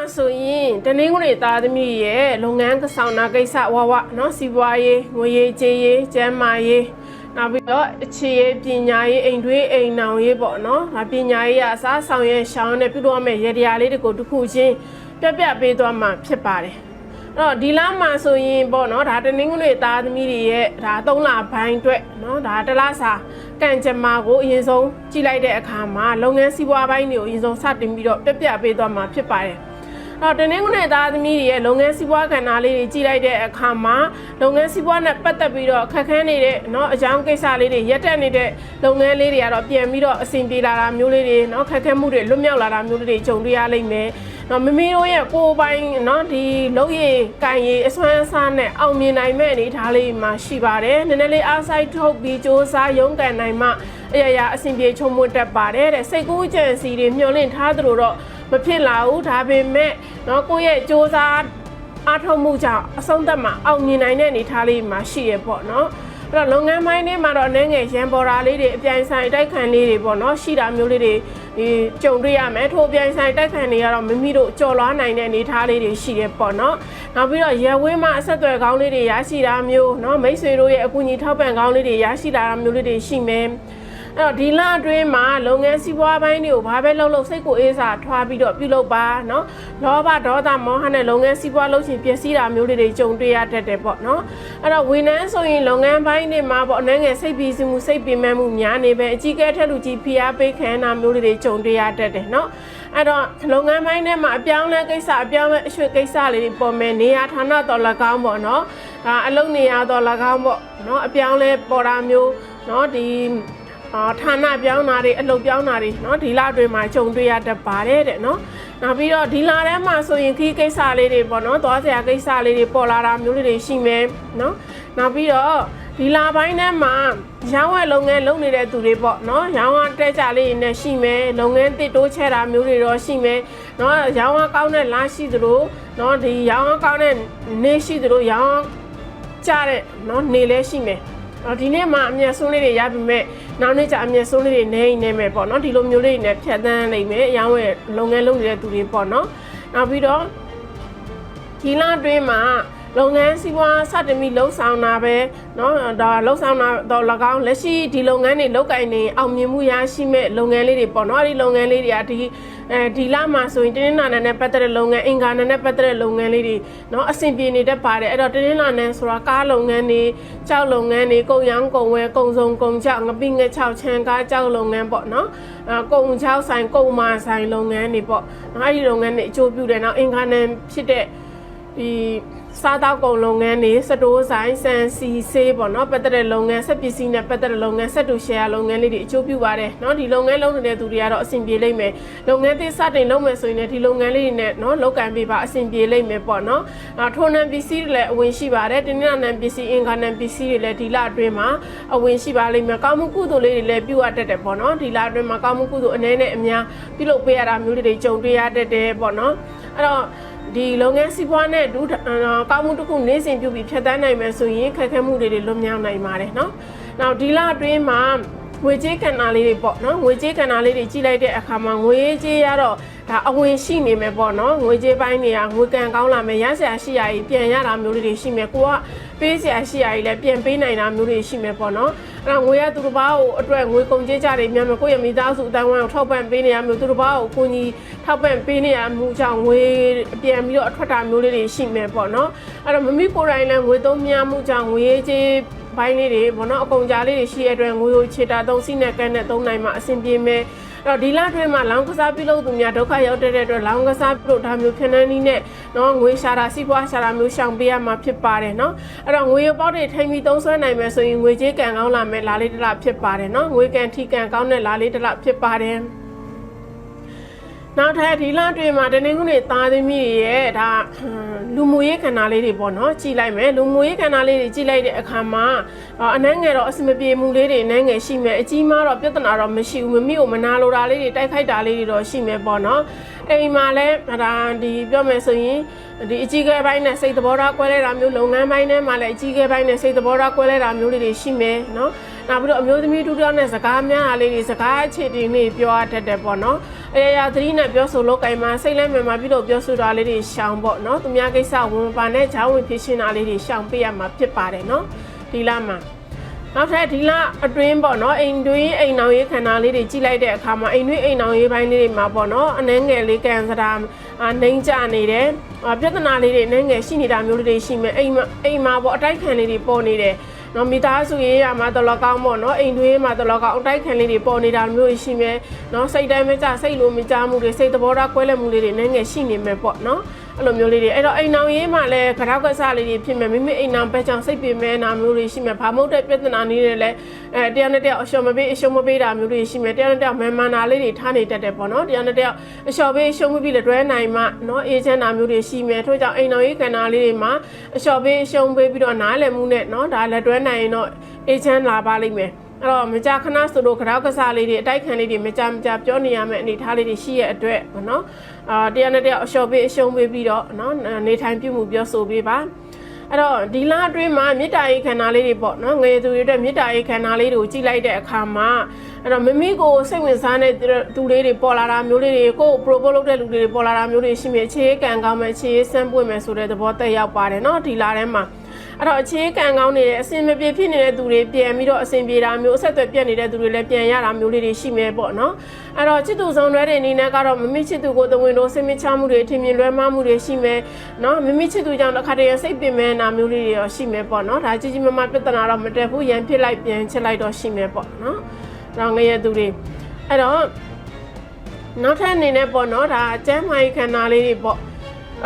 ဆိုရင်တနင်္ဂနွေသားသမီးရဲ့လုပ်ငန်းဆောင်တာကိစ္စဝဝနော်စီးပွားရေးငွေရေးကြေးရေးကျန်းမာရေးနောက်ပြီးတော့အခြေရေးပညာရေးအိမ်တွင်းအိမ်နောင်ရေးပေါ့နော်ပညာရေးအစားဆောင်ရွက်ရှောင်းနဲ့ပြုလုပ်ရမယ့်ရတရားလေးတွေကိုတစ်ခုချင်းပြပြပေးသွားမှာဖြစ်ပါတယ်အဲ့တော့ဒီလမှာဆိုရင်ပေါ့နော်ဒါတနင်္ဂနွေသားသမီးတွေရဲ့ဒါ3လပိုင်းအတွက်နော်ဒါတလားစာကံကြမ္မာကိုအရင်ဆုံးကြည့်လိုက်တဲ့အခါမှာလုပ်ငန်းစီးပွားပိုင်းတွေကိုအရင်ဆုံးစတင်ပြီးတော့ပြပြပေးသွားမှာဖြစ်ပါတယ်တနင်္ဂနွေသားသမီးတွေရဲ့လုပ်ငန်းစီးပွားကဏ္ဍလေးတွေကြည့်လိုက်တဲ့အခါမှာလုပ်ငန်းစီးပွားနဲ့ပတ်သက်ပြီးတော့ခက်ခဲနေတဲ့เนาะအကြောင်းကိစ္စလေးတွေရက်တက်နေတဲ့လုပ်ငန်းလေးတွေကတော့ပြန်ပြီးတော့အဆင်ပြေလာတာမျိုးလေးတွေเนาะခက်ခဲမှုတွေလွတ်မြောက်လာတာမျိုးလေးတွေကြုံတွေ့ရလိမ့်မယ်เนาะမမီတို့ရဲ့ကိုယ်ပိုင်เนาะဒီလုပ်ရည်ကန်ရည်အစွမ်းအစားနဲ့အောင်မြင်နိုင်မဲ့အနေထားလေးမှာရှိပါတယ်နည်းနည်းလေးအားစိုက်ထုတ်ပြီးစ조사ရုန်းကန်နိုင်မှအရာအဆင်ပြေချုံမွတ်တတ်ပါတယ်တဲ့စိတ်ကူးကြံစီတွေမျှော်လင့်ထားသလိုတော့မဖြစ်လာဘူးဒါပေမဲ့เนาะကိုယ့်ရဲ့စ조사အားထုတ်မှုကြောင့်အဆုံးသတ်မှာအောင်မြင်နိုင်တဲ့အနေထားလေးမှာရှိရပေါ့เนาะအဲ့တော့လုပ်ငန်းပိုင်းတွေမှာတော့အနေငယ်ရန်ပေါ်တာလေးတွေအပြိုင်ဆိုင်တိုက်ခံလေးတွေပေါ့เนาะရှိတာမျိုးလေးတွေဒီကြုံတွေ့ရမယ်ထို့အပြိုင်ဆိုင်တိုက်ခံတွေကတော့မိမိတို့ကြော်လွားနိုင်တဲ့အနေထားလေးတွေရှိရပေါ့เนาะနောက်ပြီးတော့ရဝင်းမှာအဆက်အသွယ်ကောင်းလေးတွေရရှိတာမျိုးเนาะမိတ်ဆွေတို့ရဲ့အကူအညီထောက်ပံ့ကောင်းလေးတွေရရှိတာမျိုးလေးတွေရှိမယ်အဲ့တော့ဒီလအတွင်းမှာလုပ်ငန်းစီးပွားပိုင်းတွေကိုဘာပဲလုပ်စိတ်ကိုအေးစားထွားပြီးတော့ပြုလုပ်ပါเนาะလောဘဒေါသမောဟနဲ့လုပ်ငန်းစီးပွားလုပ်ချင်ပျက်စီးတာမျိုးတွေကြုံတွေ့ရတတ်တယ်ပေါ့เนาะအဲ့တော့ဝန်ထမ်းဆိုရင်လုပ်ငန်းပိုင်းတွေမှာပေါ့အနေငယ်စိတ်ပြီးစီမှုစိတ်ပင်ပန်းမှုများနေပဲအကြီးကဲထက်လူကြီးဖိအားပေးခံတာမျိုးတွေကြုံတွေ့ရတတ်တယ်เนาะအဲ့တော့လုပ်ငန်းပိုင်းထဲမှာအပြောင်းလဲကိစ္စအပြောင်းလဲအရွှေ့ကိစ္စလေးတွေပေါ်မယ်နေရာဌာနတော်၎င်းပေါ့เนาะဒါအလုပ်နေရာတော်၎င်းပေါ့เนาะအပြောင်းလဲပေါ်တာမျိုးเนาะဒီဌာနပြောင်းတာတွေအလုပ်ပြောင်းတာတွေเนาะဒီလအတွင်းမှာကြုံတွေ့ရတတ်ပါတယ်တဲ့เนาะနောက်ပြီးတော့ဒီလထဲမှာဆိုရင်ခီးကိစ္စလေးတွေပေါ့เนาะသွားစရာကိစ္စလေးတွေပေါ်လာတာမျိုးတွေရှိမယ်เนาะနောက်ပြီးတော့ဒီလပိုင်းထဲမှာရောင်းဝယ်လုပ်ငန်းလုပ်နေတဲ့သူတွေပေါ့เนาะရောင်းဝယ်တက်ကြလေးတွေနဲ့ရှိမယ်လုပ်ငန်းတစ်တိုးချဲတာမျိုးတွေတော့ရှိမယ်เนาะရောင်းဝယ်ကောင်းတဲ့လရှိသလိုเนาะဒီရောင်းဝယ်ကောင်းတဲ့နေ့ရှိသလိုရောင်းကြတဲ့เนาะနေလဲရှိမယ်ဒီနေ့မှာအမြတ်ဆုံးလေးတွေရပြီမဲ့နောက်နေ့ကျအမြတ်ဆုံးလေးတွေနေမယ်ပေါ့နော်ဒီလိုမျိုးလေးတွေနဲ့ဖြတ်သန်းနိုင်မယ်အရောင်းဝယ်လုပ်ငန်းလုပ်နေတဲ့သူတွေပေါ့နော်နောက်ပြီးတော့ဒီလအတွင်းမှာလုပ်ငန်းစီးပွားစတင်ပြီးလှုပ်ဆောင်တာပဲเนาะဒါလှုပ်ဆောင်တာတော့၎င်းလက်ရှိဒီလုပ်ငန်းတွေလုပ်ကိုင်နေအောင်မြင်မှုရရှိမဲ့လုပ်ငန်းလေးတွေပေါ့เนาะဒီလုပ်ငန်းလေးတွေကဒီလမှာဆိုရင်တင်းတင်းနာနာနဲ့ပတ်သက်တဲ့လုပ်ငန်းအင်္ဂါနာနဲ့ပတ်သက်တဲ့လုပ်ငန်းလေးတွေเนาะအဆင်ပြေနေတတ်ပါတယ်အဲ့တော့တင်းတင်းနာနာဆိုတာကားလုပ်ငန်းတွေကြောက်လုပ်ငန်းတွေကုန်ရောင်းကုန်ဝယ်ကုန်စုံကုန်ကြောက်ငပိငက်6ချမ်းကားကြောက်လုပ်ငန်းပေါ့เนาะကုန်ချောက်ဆိုင်ကုန်မာဆိုင်လုပ်ငန်းတွေပေါ့เนาะအဲ့ဒီလုပ်ငန်းတွေအကျိုးပြုတယ်เนาะအင်္ဂါနာဖြစ်တဲ့ဒီစားတောက်ကုန်လုပ်ငန်းတွေစတိုးဆိုင်စံစီဆေးပေါ့နော်ပတ်သက်တဲ့လုပ်ငန်းဆက်ပစ္စည်းနဲ့ပတ်သက်တဲ့လုပ်ငန်းဆက်တူရှယ်ယာလုပ်ငန်းလေးတွေအကျိုးပြုပါတယ်เนาะဒီလုပ်ငန်းလုပ်နေတဲ့သူတွေကတော့အဆင်ပြေလိမ့်မယ်လုပ်ငန်းသစ်စတင်လုပ်မယ်ဆိုရင်လည်းဒီလုပ်ငန်းလေးတွေနဲ့เนาะလုပ်ကံပေးပါအဆင်ပြေလိမ့်မယ်ပေါ့နော်ထိုးနှံပစ္စည်းတွေလည်းအဝင်ရှိပါတယ်တင်းနှံနှံပစ္စည်းအင်္ဂါနှံပစ္စည်းတွေလည်းဒီလအတွင်းမှာအဝင်ရှိပါလိမ့်မယ်ကောင်းမှုကုသိုလ်လေးတွေလည်းပြုရတတ်တယ်ပေါ့နော်ဒီလအတွင်းမှာကောင်းမှုကုသိုလ်အနေနဲ့အများပြုလုပ်ပေးရတာမျိုးတွေကြုံတွေ့ရတတ်တယ်ပေါ့နော်အဲ့တော့ဒီလုပ်ငန်းစီးပွားနဲ့ကောင်းမှုတစ်ခုနေ့စဉ်ပြုပြီးဖြတ်သန်းနိုင်မယ်ဆိုရင်ခက်ခဲမှုတွေလွတ်မြောက်နိုင်ပါတယ်เนาะနောက်ဒီလအတွင်းမှာငွေကြေးကဏ္ဍလေးတွေပေါ့เนาะငွေကြေးကဏ္ဍလေးတွေကြီးလိုက်တဲ့အခါမှာငွေကြေးရတော့ဒါအဝင်ရှိနေမယ်ပေါ့เนาะငွေကြေးပိုင်းတွေကငွေကန်ကောင်းလာမယ်ရစရာရှိရည်ပြန်ရတာမျိုးတွေရှိမယ်ကိုကပေးစရာရှိရည်လည်းပြန်ပေးနိုင်တာမျိုးတွေရှိမယ်ပေါ့เนาะအဲ့တော့ငွေရသူတစ်ပါးကိုအတွက်ငွေကုန်ကြေးကြတွေများမယ်ကိုယ့်ရဲ့မိသားစုအတိုင်းဝိုင်းကိုထောက်ပံ့ပေးနေရမျိုးသူတစ်ပါးကိုကိုကြီးထောက်ပံ့ပေးနေရမှုကြောင့်ငွေပြန်ပြီးတော့အထွက်တာမျိုးလေးတွေရှိမယ်ပေါ့เนาะအဲ့တော့မမိကိုယ်တိုင်လည်းငွေသုံးများမှုကြောင့်ငွေကြေးဘိုင်းလေးတွေဘောနော်အကုန်ကြားလေးတွေရှိရတဲ့အတွက်ငွေကိုခြေတာသုံးစီးနဲ့ကန်းနဲ့သုံးနိုင်မှာအဆင်ပြေမယ်အဲ့တော့ဒီလအတွင်းမှာလောင်းကစားပြုလုပ်သူများဒုက္ခရောက်တဲ့အတွက်လောင်းကစားပြုလုပ်ဒါမျိုးဖြစ်နေနည်းနဲ့နော်ငွေရှာတာစီးပွားရှာတာမျိုးရှောင်ပေးရမှာဖြစ်ပါတယ်နော်အဲ့တော့ငွေရပေါက်တွေထိမ့်ပြီးသုံးဆွဲနိုင်မယ်ဆိုရင်ငွေကြေးကံကောင်းလာမယ်လားလေးတစ်လားဖြစ်ပါတယ်နော်ငွေကံထီကံကောင်းတဲ့လားလေးတစ်လားဖြစ်ပါတယ်နောက်ထပ်ဒီလအတွင်းမှာတနင်္ဂနွေသားသမီးရဲ့ဒါလူမှုရေးခန္ဓာလေးတွေပေါ့နော်ကြည်လိုက်မယ်လူမှုရေးခန္ဓာလေးတွေကြည်လိုက်တဲ့အခါမှာအနှဲငယ်တော့အစမပြေမှုလေးတွေအနှဲငယ်ရှိမယ်အကြီးမားတော့ပြဿနာတော့မရှိဘူးမမိကိုမနာလိုတာလေးတွေတိုက်ခိုက်တာလေးတွေတော့ရှိမယ်ပေါ့နော်အိမ်မှာလည်းဒါဒီပြောမယ်ဆိုရင်ဒီအကြီးကဲပိုင်းနဲ့စိတ်သဘောထားကွဲလဲတာမျိုးလုပ်ငန်းပိုင်းထဲမှာလည်းအကြီးကဲပိုင်းနဲ့စိတ်သဘောထားကွဲလဲတာမျိုးတွေရှိမယ်နော် နောက်ပြီးတော့အမျိုးသမီးတူတောင်းတဲ့စကားများအားလေးတွေစကားအခြေတင်လေးပြောရတတ်တယ်ပေါ့နော်အရာသတိနဲ့ပြောဆိုလို့ကင်မှာစိတ်လဲမှန်မှာပြုလို့ပြောဆိုတာလေးတွေရှောင်ပေါ့နော်သူများကိစ္စဝင်ပါနဲ့ဂျောင်းဝင်ဖြစ်ရှင်းတာလေးတွေရှောင်ပေးရမှာဖြစ်ပါတယ်နော်ဒီလမှာနောက်ထပ်ဒီလအတွင်းပေါ့နော်အိမ်တွင်းအိမ်နောင်ရေးခန္ဓာလေးတွေကြည့်လိုက်တဲ့အခါမှာအိမ်တွင်းအိမ်နောင်ရေးပိုင်းလေးတွေမှာပေါ့နော်အနှဲငယ်လေးကန်စတာနှိမ့်ကြနေတယ်ပြဿနာလေးတွေနှဲငယ်ရှိနေတာမျိုးလေးတွေရှိမယ်အိမ်မှာပေါ့အတိုက်ခံလေးတွေပေါ်နေတယ်နော်မိသားစုရေးရမှာတော်တော်ကောင်းပေါ့နော်အိမ်တွင်းမှာတော်တော်ကောင်းအတိုက်ခံလေးတွေပေါ်နေတာမျိုးရှိမယ်နော်စိတ်တိုင်းမကြစိတ်လိုမကြမှုတွေစိတ်သဘောထားကွဲလွဲမှုလေးတွေနှဲငယ်ရှိနေမယ်ပေါ့နော်အဲ့လိုမျိုးလေးတွေအဲ့တော့အိမ်နောင်ရေးမှာလည်းခရောက်ကစားလေးတွေဖြစ်မယ်မိမိအိမ်နောင်ပဲကြောင့်စိတ်ပြင်းမဲ့နာမျိုးတွေရှိမယ်ဘာမဟုတ်တဲ့ပြဿနာနည်းတွေလည်းတရားနဲ့တရားအရှုံးမပေးတာမျိုးတွေရှိမယ်တရားနဲ့တရားမှန်မှန်နာလေးတွေထားနေတတ်တယ်ပေါ့နော်တရားနဲ့တရားအရှုံးပေးအရှုံးမပြီးလည်းတွဲနိုင်မှနော်အေဂျင့်နာမျိုးတွေရှိမယ်ထို့ကြောင့်အိမ်နောင်ရေးကဏ္ဍလေးတွေမှာအရှုံးပေးပြီးတော့နားလည်မှုနဲ့နော်ဒါလည်းတွဲနိုင်ရင်တော့အေဂျင့်လာပါလိမ့်မယ်အဲ့တော့မကြခဏဆိုတော့ခရောက်ကစားလေးတွေအတိုက်ခံလေးတွေမကြပြောနေရမယ့်အနေထားလေးတွေရှိရဲ့အတွက်ပေါ့နော်တရားနဲ့တရားအရှုံးပေးပြီးတော့နော်နေထိုင်ပြုမှုပြောဆိုပေးပါအဲ့တော့ဒီလအတွင်းမှာမေတ္တာရေးခန္ဓာလေးတွေပေါ့နော်ငယ်သူတွေအတွက်မေတ္တာရေးခန္ဓာလေးတွေကိုကြည့်လိုက်တဲ့အခါမှာအဲ့တော့မိမိကိုစိတ်ဝင်စားတဲ့သူလေးတွေပေါ်လာတာမျိုးလေးတွေကို propose လုပ်တဲ့လူတွေပေါ်လာတာမျိုးတွေရှိမြဲအခြေကံကောင်းမဲ့အခြေစမ်းပွင့်မယ်ဆိုတဲ့သဘောတက်ရောက်ပါတယ်နော်ဒီလထဲမှာအဲ့တော့အခြေကံကောင်းနေတဲ့အစင်မပြေဖြစ်နေတဲ့သူတွေပြန်ပြီးတော့အစင်ပြေတာမျိုးအဆက်အသွယ်ပြတ်နေတဲ့သူတွေလည်းပြန်ရတာမျိုးလေးတွေရှိမယ်ပေါ့နော်အဲ့တော့ချစ်သူဆောင်လွဲတဲ့အနေနဲ့ကတော့မမိချစ်သူကိုသဝင်လို့စိတ်မချမှုတွေအထင်မြင်လွဲမှားမှုတွေရှိမယ်နော်မမိချစ်သူကြောင့်တစ်ခါတည်းစိတ်ပင်မဲ့နာမျိုးလေးတွေရောရှိမယ်ပေါ့နော်ဒါကြီးကြီးမားမားပြဿနာတော့မတက်ဘူးရန်ဖြစ်လိုက်ပြန်ချစ်လိုက်တော့ရှိမယ်ပေါ့နော်တော့ငရဲ့သူတွေအဲ့တော့နောက်ထပ်အနေနဲ့ပေါ့နော်ဒါကျမ်းမာရေးခန္ဓာလေးတွေပေါ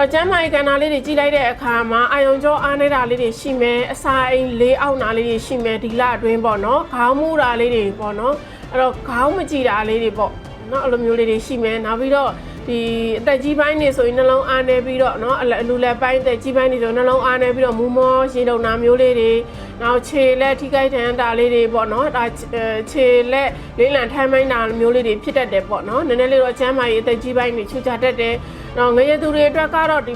့ကျမ်းမာရေးကဏ္ဍလေးတွေကြည့်လိုက်တဲ့အခါမှာအာယုံကြောအားနေတာလေးတွေရှိမယ်အစာအိမ်လေးအောက်နာလေးတွေရှိမယ်ဒီလအတွင်းပေါ့နော်ခေါင်းမူတာလေးတွေပေါ့နော်အဲ့တော့ခေါင်းမကြည့်တာလေးတွေပေါ့နော်အဲ့လိုမျိုးလေးတွေရှိမယ်နောက်ပြီးတော့ဒီအသက်ကြီးပိုင်းနေဆိုရင်နှလုံးအားနေပြီးတော့เนาะအလူလက်ပိုင်းအသက်ကြီးပိုင်းနေဆိုနှလုံးအားနေပြီးတော့မူမောရေလုံနာမျိုးလေးတွေနောက်ခြေလက်ထိခိုက်ဒဏ်တာလေးတွေပေါ့เนาะဒါခြေလက်လေးလံထိုင်းပိုင်းတာမျိုးလေးတွေဖြစ်တတ်တယ်ပေါ့เนาะနည်းနည်းလေးတော့ချမ်းမာရေးအသက်ကြီးပိုင်းတွေချူချတတ်တယ်နော်ငရေသူတွေအတွက်ကတော့ဒ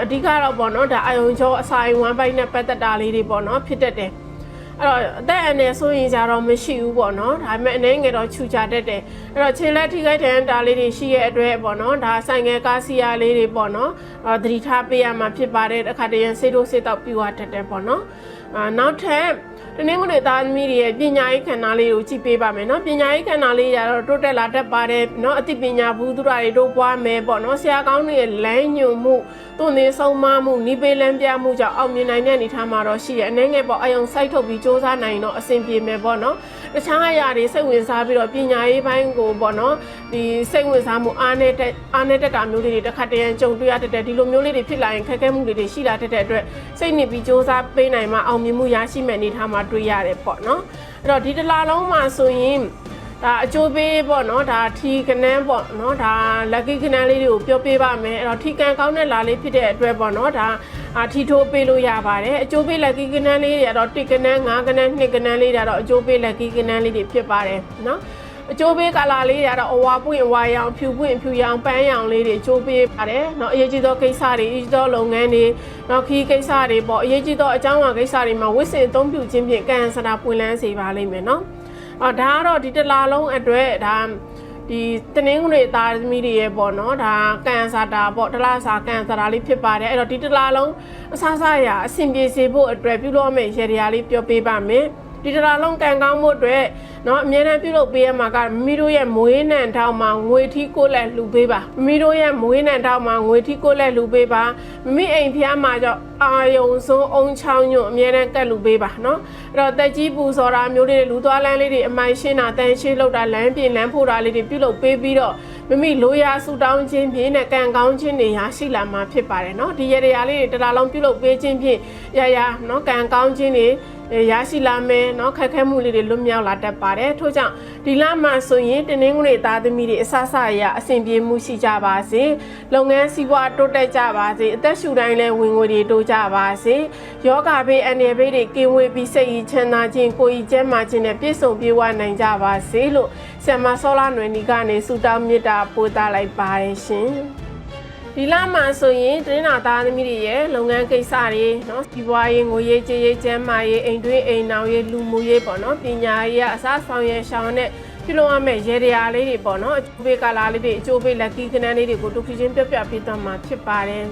ီအဓိကတော့ပေါ့เนาะဒါအာယုံကြောအစာအိမ်ဝမ်းပိုင်းနဲ့ပတ်သက်တာလေးတွေပေါ့เนาะဖြစ်တတ်တယ်အဲ့တော့အသက်အန္တရာယ်ဆိုရင်ကြတော့မရှိဘူးပေါ့နော်ဒါပေမဲ့အနေငယ်တော့ခြူချတတ်တယ်အဲ့တော့ခြေလက်ထိခိုက်တဲ့တာလေးတွေရှိရဲ့အတွက်ပေါ့နော်ဒါဆိုင်ငယ်ကားစီယာလေးတွေပေါ့နော်သတိထားပေးရမှာဖြစ်ပါတယ်တစ်ခါတည်းစေတိုးစေတော့ပြူရတတ်တယ်ပေါ့နော်နောက်ထပ်တနင်္ဂနွေသားသမီးတွေရဲ့ပညာရေးခန္ဓာလေးကိုကြည့်ပေးပါမယ်နော်ပညာရေးခန္ဓာလေးရတော့တိုးတက်လာတတ်ပါတယ်နော်အသိပညာဘူးသူတွေတို့ပွားမယ်ပေါ့နော်ဆရာကောင်းတွေရဲ့လမ်းညွှန်မှုသွန်သင်ဆုံးမမှုနိပေးလန်းပြမှုကြောင့်အောင်မြင်နိုင်တဲ့အနေထားမှာတော့ရှိရဲ့အနေငယ်ပေါ့အယုံစိုက်ထုတ်ပြီးစ조사နိုင်တော့အဆင်ပြေမယ်ပေါ့နော်တခြားအရာတွေစိတ်ဝင်စားပြီးတော့ပညာရေးပိုင်းကိုပေါ့နော်ဒီစိတ်ဝင်စားမှုအားနဲ့တာမျိုးတွေတစ်ခါတည်းကြုံတွေ့ရတဲ့ဒီလိုမျိုးလေးတွေဖြစ်လာရင်ခက်ခဲမှုတွေရှိလာတဲ့အတွက်စိတ်နစ်ပြီးစ조사ပေးနိုင်မှအောင်မြင်မှုရရှိမယ့်အနေထားမှာတွေ့ရတယ်ပေါ့နော်အဲ့တော့ဒီတစ်လားလုံးမှာဆိုရင်ဒါအကျိုးပေးပေါ့နော်ဒါထီကနန်းပေါ့နော်ဒါ lucky ကနန်းလေးတွေကိုပြောပေးပါမယ်အဲ့တော့ထီကန်ကောင်းတဲ့လာလေးဖြစ်တဲ့အတွက်ပေါ့နော်ဒါထီထိုးပေးလို့ရပါတယ်အကျိုးပေး lucky ကနန်းလေးတွေကတော့1ကနန်း5ကနန်း2ကနန်းလေးတွေတော့အကျိုးပေး lucky ကနန်းလေးတွေဖြစ်ပါတယ်နော်အကျိုးပေးကာလာလေးတွေကတော့အဝါပွင့်အဝါရောင်ဖြူပွင့်ဖြူရောင်ပန်းရောင်လေးတွေအကျိုးပေးပါတယ်เนาะအရေးကြီးသောကိစ္စတွေအရေးကြီးသောလုပ်ငန်းတွေเนาะခီးကိစ္စတွေပေါ့အရေးကြီးသောအကြောင်းအရာကိစ္စတွေမှာဝစ်စင်အသုံးပြုခြင်းဖြင့်ကံစတာပွင့်လန်းစေပါလိမ့်မယ်เนาะဒါကတော့ဒီတလားလုံးအတွက်ဒါဒီတနင်္ဂနွေသားသမီးတွေရဲ့ပေါ့เนาะဒါကံစားတာပေါ့တလားစားကံစားတာလေးဖြစ်ပါတယ်အဲ့တော့ဒီတလားလုံးအစားစားရအဆင်ပြေစေဖို့အတွက်ပြုလုပ်မယ့်ရေတရားလေးပြောပေးပါမယ်ဒီတလားလုံးကံကောင်းမှုအတွက်เนาะအမြဲတမ်းပြုလုပ်ပေးရမှာကမိမိတို့ရဲ့မွေးနံထောက်မှာငွေထီးကိုလက်လှူပေးပါမိမိတို့ရဲ့မွေးနံထောက်မှာငွေထီးကိုလက်လှူပေးပါမိမိအိမ်ဖျားမှာကြောင့်အာယုံဆုံးအုံချောင်းညွတ်အမြဲတမ်းကတ်လှူပေးပါเนาะအဲ့တော့တက်ကြီးပူစော်တာမျိုးတွေလူသွားလန်းလေးတွေအမိုင်ရှင်းတာတန်ရှင်းလောက်တာလမ်းပြင်လမ်းဖို့တာလေးတွေပြုလုပ်ပေးပြီးတော့မိမိလိုရာဆူတောင်းခြင်းဖြင့်နဲ့ကံကောင်းခြင်းတွေရရှိလာမှာဖြစ်ပါတယ်เนาะဒီရတရားလေးတွေတလားလုံးပြုလုပ်ပေးခြင်းဖြင့်ရเนาะကံကောင်းခြင်းတွေရရှိလာမယ်เนาะခက်ခဲမှုလေးတွေလွတ်မြောက်လာတတ်ပါတယ်ထို့ကြောင့်ဒီလမှာဆိုရင်တနင်္ဂနွေသားသမီးတွေအဆအဆရအဆင်ပြေမှုရှိကြပါစေလုပ်ငန်းစီးပွားတိုးတက်ကြပါစေအသက်ရှူတိုင်းလဲဝင်ငွေတွေတိုးကြပါစေယောဂဘေးအန္တရာယ်ဘေးတွေကင်းဝေးပြီးစိတ်ရည်ချမ်းသာခြင်းကိုယ်ရည်ကျန်းမာခြင်းနဲ့ပြည့်စုံပြေဝနိုင်ကြပါစေလို့ဆရာမစောလာနွယ်နီကနေဆုတောင်းမေတ္တာပို့သလိုက်ပါတယ်ရှင် ဒီလမှာဆိုရင်တင်းနာသားသမီးတွေရဲ့လုပ်ငန်းကိစ္စတွေเนาะစီးပွားရေးငွေရေးကြေးရေးကျန်းမာရေးအိမ်တွင်းအိမ်နောင်ရေးလူမှုရေးပေါ့နော်ပညာရေးအစားဆောင်ရရှောင်းတဲ့ပြုလုပ်ရမယ့်ရေရာလေးတွေပေါ့နော်အကျိုးပေးကာလာလေးတွေအကျိုးပေးလက်ကီးကနန်းလေးတွေကိုတူခချင်းပြပြပေးသွားမှာဖြစ်ပါတယ်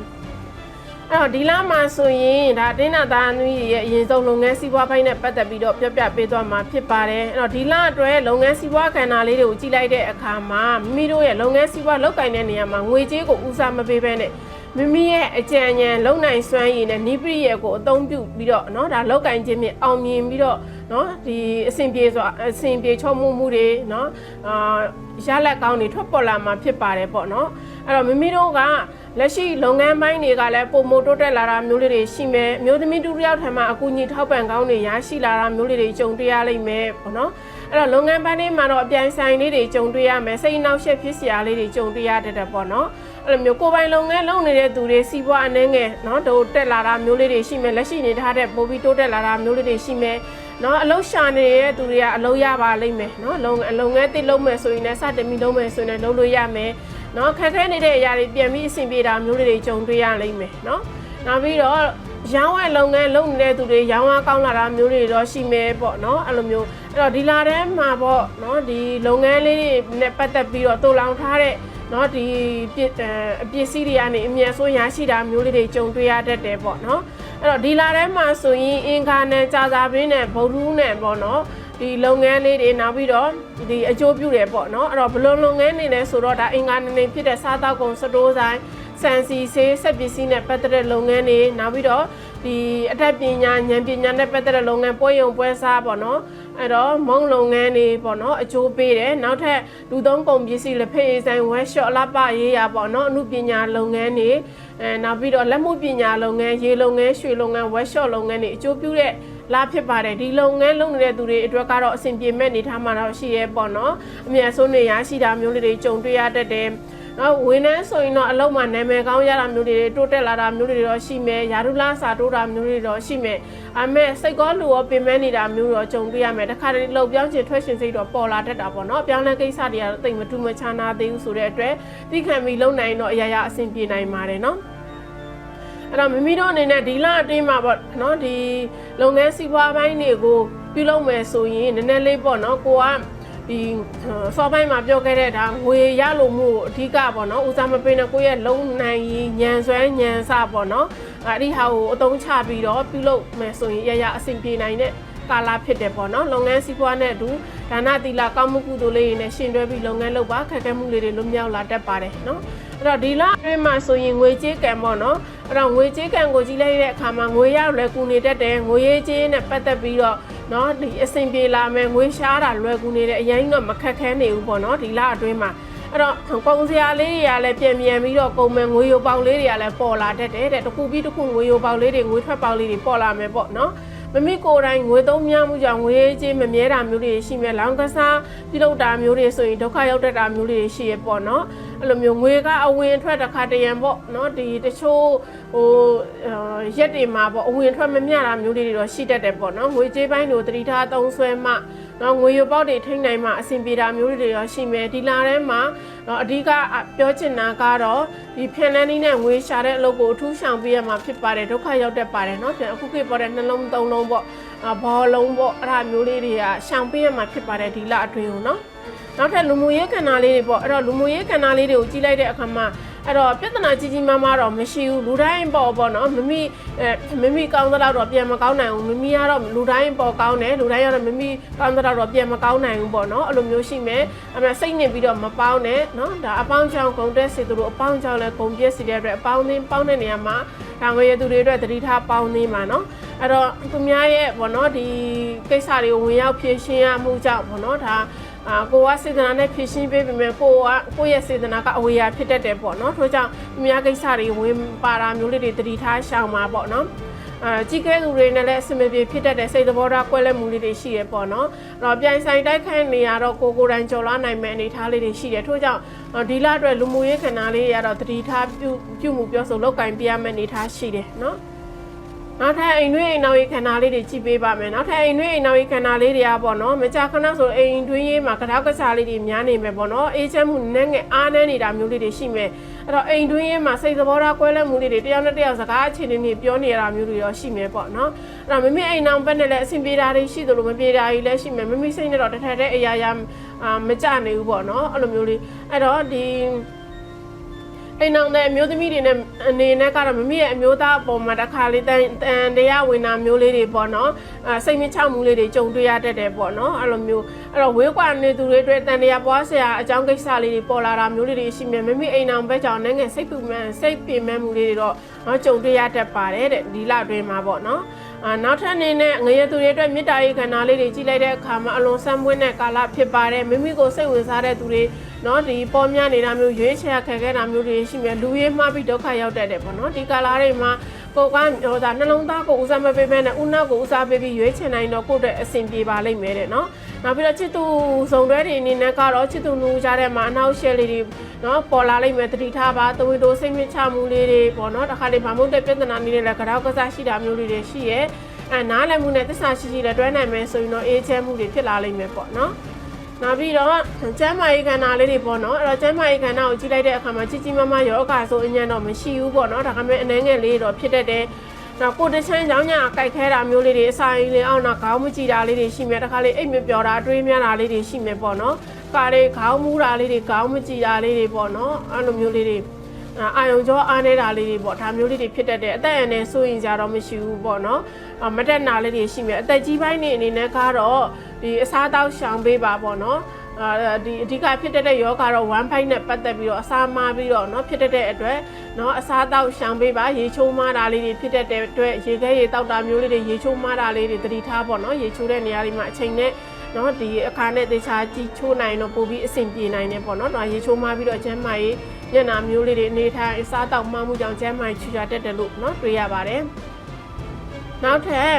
အဲ့တော့ဒီလမှာဆိုရင်ဒါတင်းနာသားသမီးရဲ့အရင်ဆုံးလုပ်ငန်းစီးပွားပိုင်းနဲ့ပတ်သက်ပြီးတော့ပြပြပေးသွားမှာဖြစ်ပါတယ်အဲ့တော့ဒီလအတွက်လုပ်ငန်းစီးပွားကဏ္ဍလေးတွေကိုကြည့်လိုက်တဲ့အခါမှာမိမိတို့ရဲ့လုပ်ငန်းစီးပွားလုပ်ကိုင်တဲ့နေရာမှာငွေကြေးကိုဦးစားမပေးဘဲနဲ့မိမိရဲ့အကြံဉာဏ်လုံနိုင်စွမ်းရည်နဲ့နိပရိရဲ့ကိုအသုံးပြုပြီးတော့เนาะဒါလောက်ကိုင်းခြင်းမြင်အောင်မြင်ပြီးတော့เนาะဒီအစဉ်ပြေချောမှုတွေเนาะရလက်ကောင်းတွေထွက်ပေါ်လာမှာဖြစ်ပါတယ်ပေါ့เนาะအဲ့တော့မိမိတို့ကလက်ရှိလုပ်ငန်းပိုင်းတွေကလည်းပုံမတိုးတက်လာတာမျိုးလေးတွေရှိမယ်မျိုးသမီးတူတယောက်ထံမှာအကူအညီထောက်ပံ့ကောင်းတွေရရှိလာတာမျိုးလေးတွေကြုံတွေ့ရလိမ့်မယ်ပေါ့နော်အဲ့တော့လုပ်ငန်းပိုင်းတွေမှာတော့အပြိုင်ဆိုင်လေးတွေကြုံတွေ့ရမယ်စိတ်နှောက်ယှက်ဖြစ်စရာလေးတွေကြုံတွေ့ရတတ်တယ်ပေါ့နော်အဲ့လိုမျိုးကိုယ်ပိုင်လုပ်ငန်းလုပ်နေတဲ့သူတွေစီးပွားအနေငယ်နော်တို့တက်လာတာမျိုးလေးတွေရှိမယ်လက်ရှိနေထားတဲ့ပိုပြီးတိုးတက်လာတာမျိုးလေးတွေရှိမယ်နော်အလုပ်ရှာနေတဲ့သူတွေကအလုပ်ရပါလိမ့်မယ်နော်လုပ်ငန်းတစ်လုပ်မယ်ဆိုရင်လည်းစတင်ပြီးလုပ်မယ်ဆိုရင်လည်းလုပ်လို့ရမယ်နော်ခက်ခဲနေတဲ့အရာတွေပြန်ပြီးအဆင်ပြေတာမျိုးတွေကြုံတွေ့ရလိမ့်မယ်နော်နောက်ပြီးတော့ရောင်းဝယ်လုပ်ငန်းလုပ်နေတဲ့သူတွေရောင်းအားကောင်းလာတာမျိုးတွေတော့ရှိမယ်ပေါ့နော်အဲ့လိုမျိုးအဲ့တော့ဒီလာထဲမှာပေါ့နော်ဒီလုပ်ငန်းလေးတွေနဲ့ပတ်သက်ပြီးတော့တူလောင်ထားတဲ့နော်ဒီအပစ္စည်းတွေကနေအမြဲဆုံးရရှိတာမျိုးလေးတွေကြုံတွေ့ရတတ်တယ်ပေါ့နော်အဲ့တော့ဒီလာထဲမှာဆိုရင်အင်္ဂါနဲ့ကြာစာပင်းနဲ့ဗုဒ္ဓဦးနဲ့ပေါ့နော်ဒီလုပ်ငန်းလေးတွေနောက်ပြီးတော့ဒီအကျိုးပြုတယ်ပေါ့နော်အဲ့တော့ဘလုံးလုပ်ငန်းနေလဲဆိုတော့ဒါအင်္ဂါနေဖြစ်တဲ့စားတောက်ကုန်စတိုးဆိုင်စံစီဆေးဆက်ပစ္စည်းနဲ့ပတ်သက်တဲ့လုပ်ငန်းတွေနောက်ပြီးတော့ဒီအထက်ပညာဉာဏ်ပညာနဲ့ပတ်သက်တဲ့လုပ်ငန်းပွဲရုံပွဲစားပေါ့နော်အဲ့တော့မုံလုပ်ငန်းတွေပေါ့နော်အကျိုးပေးတယ်နောက်ထပ်လူသုံးကုန်ပစ္စည်းလက်ဖက်ရည်ဆိုင်ဝက်ရှော့လပရေးရပေါ့နော်အမှုပညာလုပ်ငန်းတွေနောက်ပြီးတော့လက်မှုပညာလုပ်ငန်းရေလုပ်ငန်းရွှေလုပ်ငန်းဝက်ရှော့လုပ်ငန်းတွေအကျိုးပြုတဲ့လာဖြစ်ပါတယ်ဒီလုပ်ငန်းလုပ်နေတဲ့သူတွေအတွက်ကတော့အဆင်ပြေမဲ့နေထားမှာတော့ရှိရဲပေါ့နော်အမြဲဆုံးနေရရှိတာမျိုးတွေကြုံတွေ့ရတတ်တယ်နော်ဝင်းနှန်းဆိုရင်တော့အလုံးမှာနာမည်ကောင်းရတာမျိုးတွေတိုးတက်လာတာမျိုးတွေတော့ရှိမယ်ယာရုလာစာတိုးတာမျိုးတွေတော့ရှိမယ်အမေစိတ်ကောလူရောပင်မနေတာမျိုးတော့ကြုံတွေ့ရမယ်တခါတည်းလှုပ်ပြောင်းချင်ထွက်ရှင်စိတ်တော့ပေါ်လာတတ်တာပေါ့နော်ပြောင်းလဲကိစ္စတွေကတော့တိတ်မထူးမခြားနာသေးဘူးဆိုတဲ့အတွက်သိခံပြီးလုံနိုင်တော့အရာရာအဆင်ပြေနိုင်ပါတယ်နော်အဲ့တော့မိမိတို့အနေနဲ့ဒီလအတွင်းမှာပေါ့နော်ဒီလုပ်ငန်းစီးပွားပိုင်းတွေကိုပြုလုပ်မယ်ဆိုရင်နည်းနည်းလေးပေါ့နော်ကိုကဒီစောပိုင်းမှာပြောခဲ့တဲ့ဒါငွေရလို့မှုအဓိကပေါ့နော်ဦးစားမပေးနဲ့ကိုယ့်ရဲ့လုံနိုင်ရင်ညံစွမ်းညံစပေါ့နော်အဲ့ဒီဟာကိုအသုံးချပြီးတော့ပြုလုပ်မယ်ဆိုရင်ရအဆင်ပြေနိုင်တဲ့ကာလဖြစ်တယ်ပေါ့နော်လုပ်ငန်းစီးပွားနဲ့အတူဒါနသီလကောင်းမှုကုသိုလ်လေးတွေနဲ့ရှင်တွဲပြီးလုပ်ငန်းလုပ်ပါခက်ခဲမှုလေးတွေလွတ်မြောက်လာတတ်ပါတယ်နော်အဲ့တော့ဒီလအတွင်းမှာဆိုရင်ငွေကြေးကံပေါ့နော်အဲ့တော့ငွေကြေးကံကိုကြည့်လိုက်တဲ့အခါမှာငွေရလွယ်ကူနေတတ်တယ်ငွေရေးကြေးနဲ့ပတ်သက်ပြီးတော့နော်ဒီအဆင်ပြေလာမယ်ငွေရှားတာလွယ်ကူနေတဲ့အရင်တော့မခက်ခဲနေဘူးပေါ့နော်ဒီလအတွင်းမှာအဲ့တော့ကုန်စရာလေးတွေကလည်းပြန်ပြီးတော့ကုန်မယ်ငွေရိုပေါက်လေးတွေကလည်းပေါ်လာတတ်တယ်တဲ့တစ်ခုပြီးတစ်ခုငွေရိုပေါက်လေးတွေငွေထွက်ပေါက်လေးတွေပေါ်လာမယ်ပေါ့နော်မမိကိုယ်တိုင်ငွေသုံးများမှုကြောင့်ငွေကြေးမမြဲတာမျိုးတွေရှိမယ်လောင်ကစားပြုလုပ်တာမျိုးတွေဆိုရင်ဒုက္ခရောက်တတ်တာမျိုးတွေရှိရပေါ့နော်အဲ့လိုမျိုးငွေကအဝင်ထွက်တစ်ခါတရံပေါ့နော်ဒီတချို့ရက်တွေမှာပေါ့အဝင်ထွက်မမျှတာမျိုးတွေတော့ရှိတတ်တယ်ပေါ့နော်ငွေကြေးပိုင်းတို့တတိထားသုံးဆွဲမှနော်ငွေရပေါက်တွေထိနိုင်မှအဆင်ပြေတာမျိုးတွေရောရှိမယ်ဒီလာထဲမှာနော်အဓိကပြောချင်တာကတော့ဒီဖျန်လန်းနေနဲ့ငွေရှာတဲ့အလုပ်ကိုအထူးဆောင်ပေးရမှာဖြစ်ပါတယ်ဒုက္ခရောက်တတ်ပါတယ်နော်အခုခေတ်ပေါ်တဲ့နှလုံးသုံးလုံးပေါ့ဘောလုံးပေါ့အဲ့ဒါမျိုးလေးတွေကရှောင်ပေးရမှာဖြစ်ပါတယ်ဒီလအတွင်းကိုနော်နောက်ထပ်လူမှုရေးကဏ္ဍလေးတွေပေါ့အဲ့တော့လူမှုရေးကဏ္ဍလေးတွေကိုကြည့်လိုက်တဲ့အခါမှာအဲ့တော့ပြဿနာကြီးကြီးမားမားတော့မရှိဘူးလူတိုင်းပေါ့နော်မမိကောင်းတဲ့တော့ပြန်မကောင်းနိုင်ဘူးမမိကတော့လူတိုင်းပေါ်ကောင်းတယ်လူတိုင်းကတော့မမိကောင်းတဲ့တော့ပြန်မကောင်းနိုင်ဘူးပေါ့နော်အဲ့လိုမျိုးရှိမယ်အဲ့မဲ့စိတ်နေပြီးတော့မပေါင်းနဲ့နော်ဒါအပေါင်းချောင်းဂုံတက်စီသူတို့အပေါင်းချောင်းလဲဂုံပြက်စီတဲ့အတွက်အပေါင်းပေါင်းတဲ့နေရာမှာဒါငွေရသူတွေအတွက်တတိထားပေါင်းနေမှာနော်အဲ့တော့သူများရဲ့ပေါ့နော်ဒီကိစ္စတွေကိုဝင်ရောက်ဖြည့်ရှင်းရမှုကြောင့်ပေါ့နော်ဒါကိုကစေတနာနဲ့ဖြည့်ရှင်းပေးပေမဲ့ကိုရဲ့စေတနာကအဝေးရဖြစ်တတ်တယ်ပေါ့နော်ထို့ကြောင့်သူများကိစ္စတွေဝင်ပါတာမျိုးလေးတွေတတိထားရှောင်မှာပေါ့နော်ကြီးကဲသူတွေနဲ့လည်းအစမပြေဖြစ်တတ်တဲ့စိတ်သဘောထားကွဲလဲမှုလေးတွေရှိရပေါ့နော်အဲ့တော့ပြိုင်ဆိုင်တိုက်ခိုက်နေရတော့ကိုယ်တိုင်ကြော်လာနိုင်မဲ့အနေထားလေးတွေရှိတယ်ထို့ကြောင့်ဒီလအတွက်လူမှုရေးခန္ဓာလေးရတော့တတိထားပြုမှုပြောဆိုလောက်ကင်ပြရမယ့်အနေထားရှိတယ်နော် နောက်ထပ်အိမ်တွင်းအိမ်နောက်ရေးခန္ဓာလေးတွေကြည့်ပေးပါမယ်နောက်ထပ်အိမ်တွင်းအိမ်နောက်ရေးခန္ဓာလေးတွေကပေါ့နော်မကြာခဏဆိုအိမ်တွင်းရေးမှာကထောက်ကစားလေးတွေများနေမယ်ပေါ့နော်အေးချမ်းမှုနဲ့ငယ်အားနည်းနေတာမျိုးလေးတွေရှိမယ်အဲ့တော့အိမ်တွင်းရေးမှာစိတ်သဘောထားကွဲလွဲမှုလေးတွေတယောက်နဲ့တယောက်စကားအခြေအနေတွေပြောနေရတာမျိုးတွေတော့ရှိမယ်ပေါ့နော်အဲ့တော့မိမိအိမ်နောက်ဘက်နဲ့လည်းအဆင်ပြေတာတွေရှိသလိုမပြေတာတွေလည်းရှိမယ်မိမိစိတ်နဲ့တော့တစ်ထက်တဲ့အရာရာမကြနေဘူးပေါ့နော်အဲ့လိုမျိုးလေးအဲ့တော့ဒီအိမ်အောင်တဲ့အမျိုးသမီးတွေနဲ့အနေနဲ့ကတော့မမီးရဲ့အမျိုးသားအပေါ်မှာတစ်ခါလေးတန်တရားဝင်တာမျိုးလေးတွေပေါ့နော်စိတ်မချမှုလေးတွေကြုံတွေ့ရတတ်တယ်ပေါ့နော်အဲ့လိုမျိုးအဲ့တော့ဝေးကွာနေသူတွေအတွက်တန်တရားပွားဆရာအကြောင်းကိစ္စလေးတွေပေါ်လာတာမျိုးလေးတွေရှိမယ်မမီးအိမ်အောင်ဘက်ကြောင့်နိုင်ငံစိတ်ပူမှန်စိတ်ပင်မဲ့မှုလေးတွေတော့ကြုံတွေ့ရတတ်ပါတယ်တဲ့ဒီလအတွင်းမှာပေါ့နော်နောက်ထပ်အနေနဲ့ငရေသူတွေအတွက်မေတ္တာရေးခန္ဓာလေးတွေကြီးလိုက်တဲ့အခါမှာအလွန်ဆန်းပွင့်တဲ့ကာလဖြစ်ပါတယ်မိမိကိုစိတ်ဝင်စားတဲ့သူတွေနော်ဒီပေါ်များနေတာမျိုးရွေးချယ်ခက်ခဲတာမျိုးတွေရှိမယ်လူရေးမှားပြီးဒုက္ခရောက်တတ်တယ်ပေါ့နော်ဒီကာလတွေမှာကိုကဟိုဒါနှလုံးသားကိုဦးစားမပေးဘဲနဲ့ဦးနှောက်ကိုဦးစားပေးပြီးရွေးချယ်နိုင်တော့ကိုယ့်အတွက်အဆင်ပြေပါလိမ့်မယ်တဲ့နော်နောက်ပြီးတော့ချစ်သူစုံတွဲတွေအနေနဲ့ကတော့ချစ်သူလူကြားထဲမှာအနောက်ရှယ်လေးတွေနော်ပေါ်လာလိမ့်မယ်တတိထားပါတဝီတိုစိတ်မချမှုလေးတွေပေါ့နော်တစ်ခါလေးဗမာမုတ်တဲ့ပြဿနာလေးတွေလည်းကြောက်ကစားရှိတာမျိုးလေးတွေရှိရဲ့နားလည်မှုနဲ့သစ္စာရှိရှိလည်းတွဲနိုင်မယ်ဆိုရင်တော့အေးချမ်းမှုတွေဖြစ်လာလိမ့်မယ်ပေါ့နော်နောက်ပြီးတော့ကျမ်းမာရေးခန္ဓာလေးတွေပေါ့နော်အဲ့တော့ကျမ်းမာရေးခန္ဓာကိုကြည့်လိုက်တဲ့အခါမှာကြီးကြီးမားမားယောဂါဆိုအញ្ញံတော့မရှိဘူးပေါ့နော်ဒါကမဲ့အနှဲငယ်လေးတော့ဖြစ်တတ်တယ်နောက်ကိုတချမ်းကြောင်းညာကြိုက်ခဲတာမျိုးလေးတွေအစာရင်းလေးအောင်တော့ခေါင်းမကြည့်တာလေးတွေရှိမယ်တခါလေးအိတ်မပြောတာအတွေးများတာလေးတွေရှိမယ်ပေါ့နော်ကားလေးခေါင်းမူးတာလေးတွေခေါင်းမကြည့်တာလေးတွေပေါ့နော်အဲ့လိုမျိုးလေးတွေအာယုံကြောအားနေတာလေးတွေပေါ့ဒါမျိုးလေးတွေဖြစ်တတ်တယ်အသက်အန္တရာယ်ဆိုရင်ကြတော့မရှိဘူးပေါ့နော်မတက်နာလေးတွေရှိမယ်အသက်ကြီးပိုင်းနေအနေနဲ့ကတော့ဒီအစားတောက်ရှောင်ပေးပါပေါ့နော်ဒီအဓိကဖြစ်တဲ့ယောဂါတော့1 5နဲ့ပတ်သက်ပြီးတော့အစာမာပြီးတော့เนาะဖြစ်တဲ့အတွက်เนาะအစားတောက်ရှောင်ပေးပါရေချိုးမားတာလေးတွေဖြစ်တဲ့အတွက်ရေခဲရေတောက်တာမျိုးလေးတွေရေချိုးမားတာလေးတွေသတိထားပေါ့เนาะရေချိုးတဲ့နေရာတွေမှာအချိန်နဲ့เนาะဒီအခါနဲ့တေချာကြည့်ချိုးနိုင်တော့ပို့ပြီးအဆင်ပြေနိုင်တယ်ပေါ့เนาะရေချိုးမားပြီးတော့ကျန်းမာရေးညနာမျိုးလေးတွေအနေထားအစားတောက်မှမှုကြောင့်ကျန်းမာရေးချူချာတက်တယ်လို့เนาะတွေ့ရပါတယ်နောက်ထပ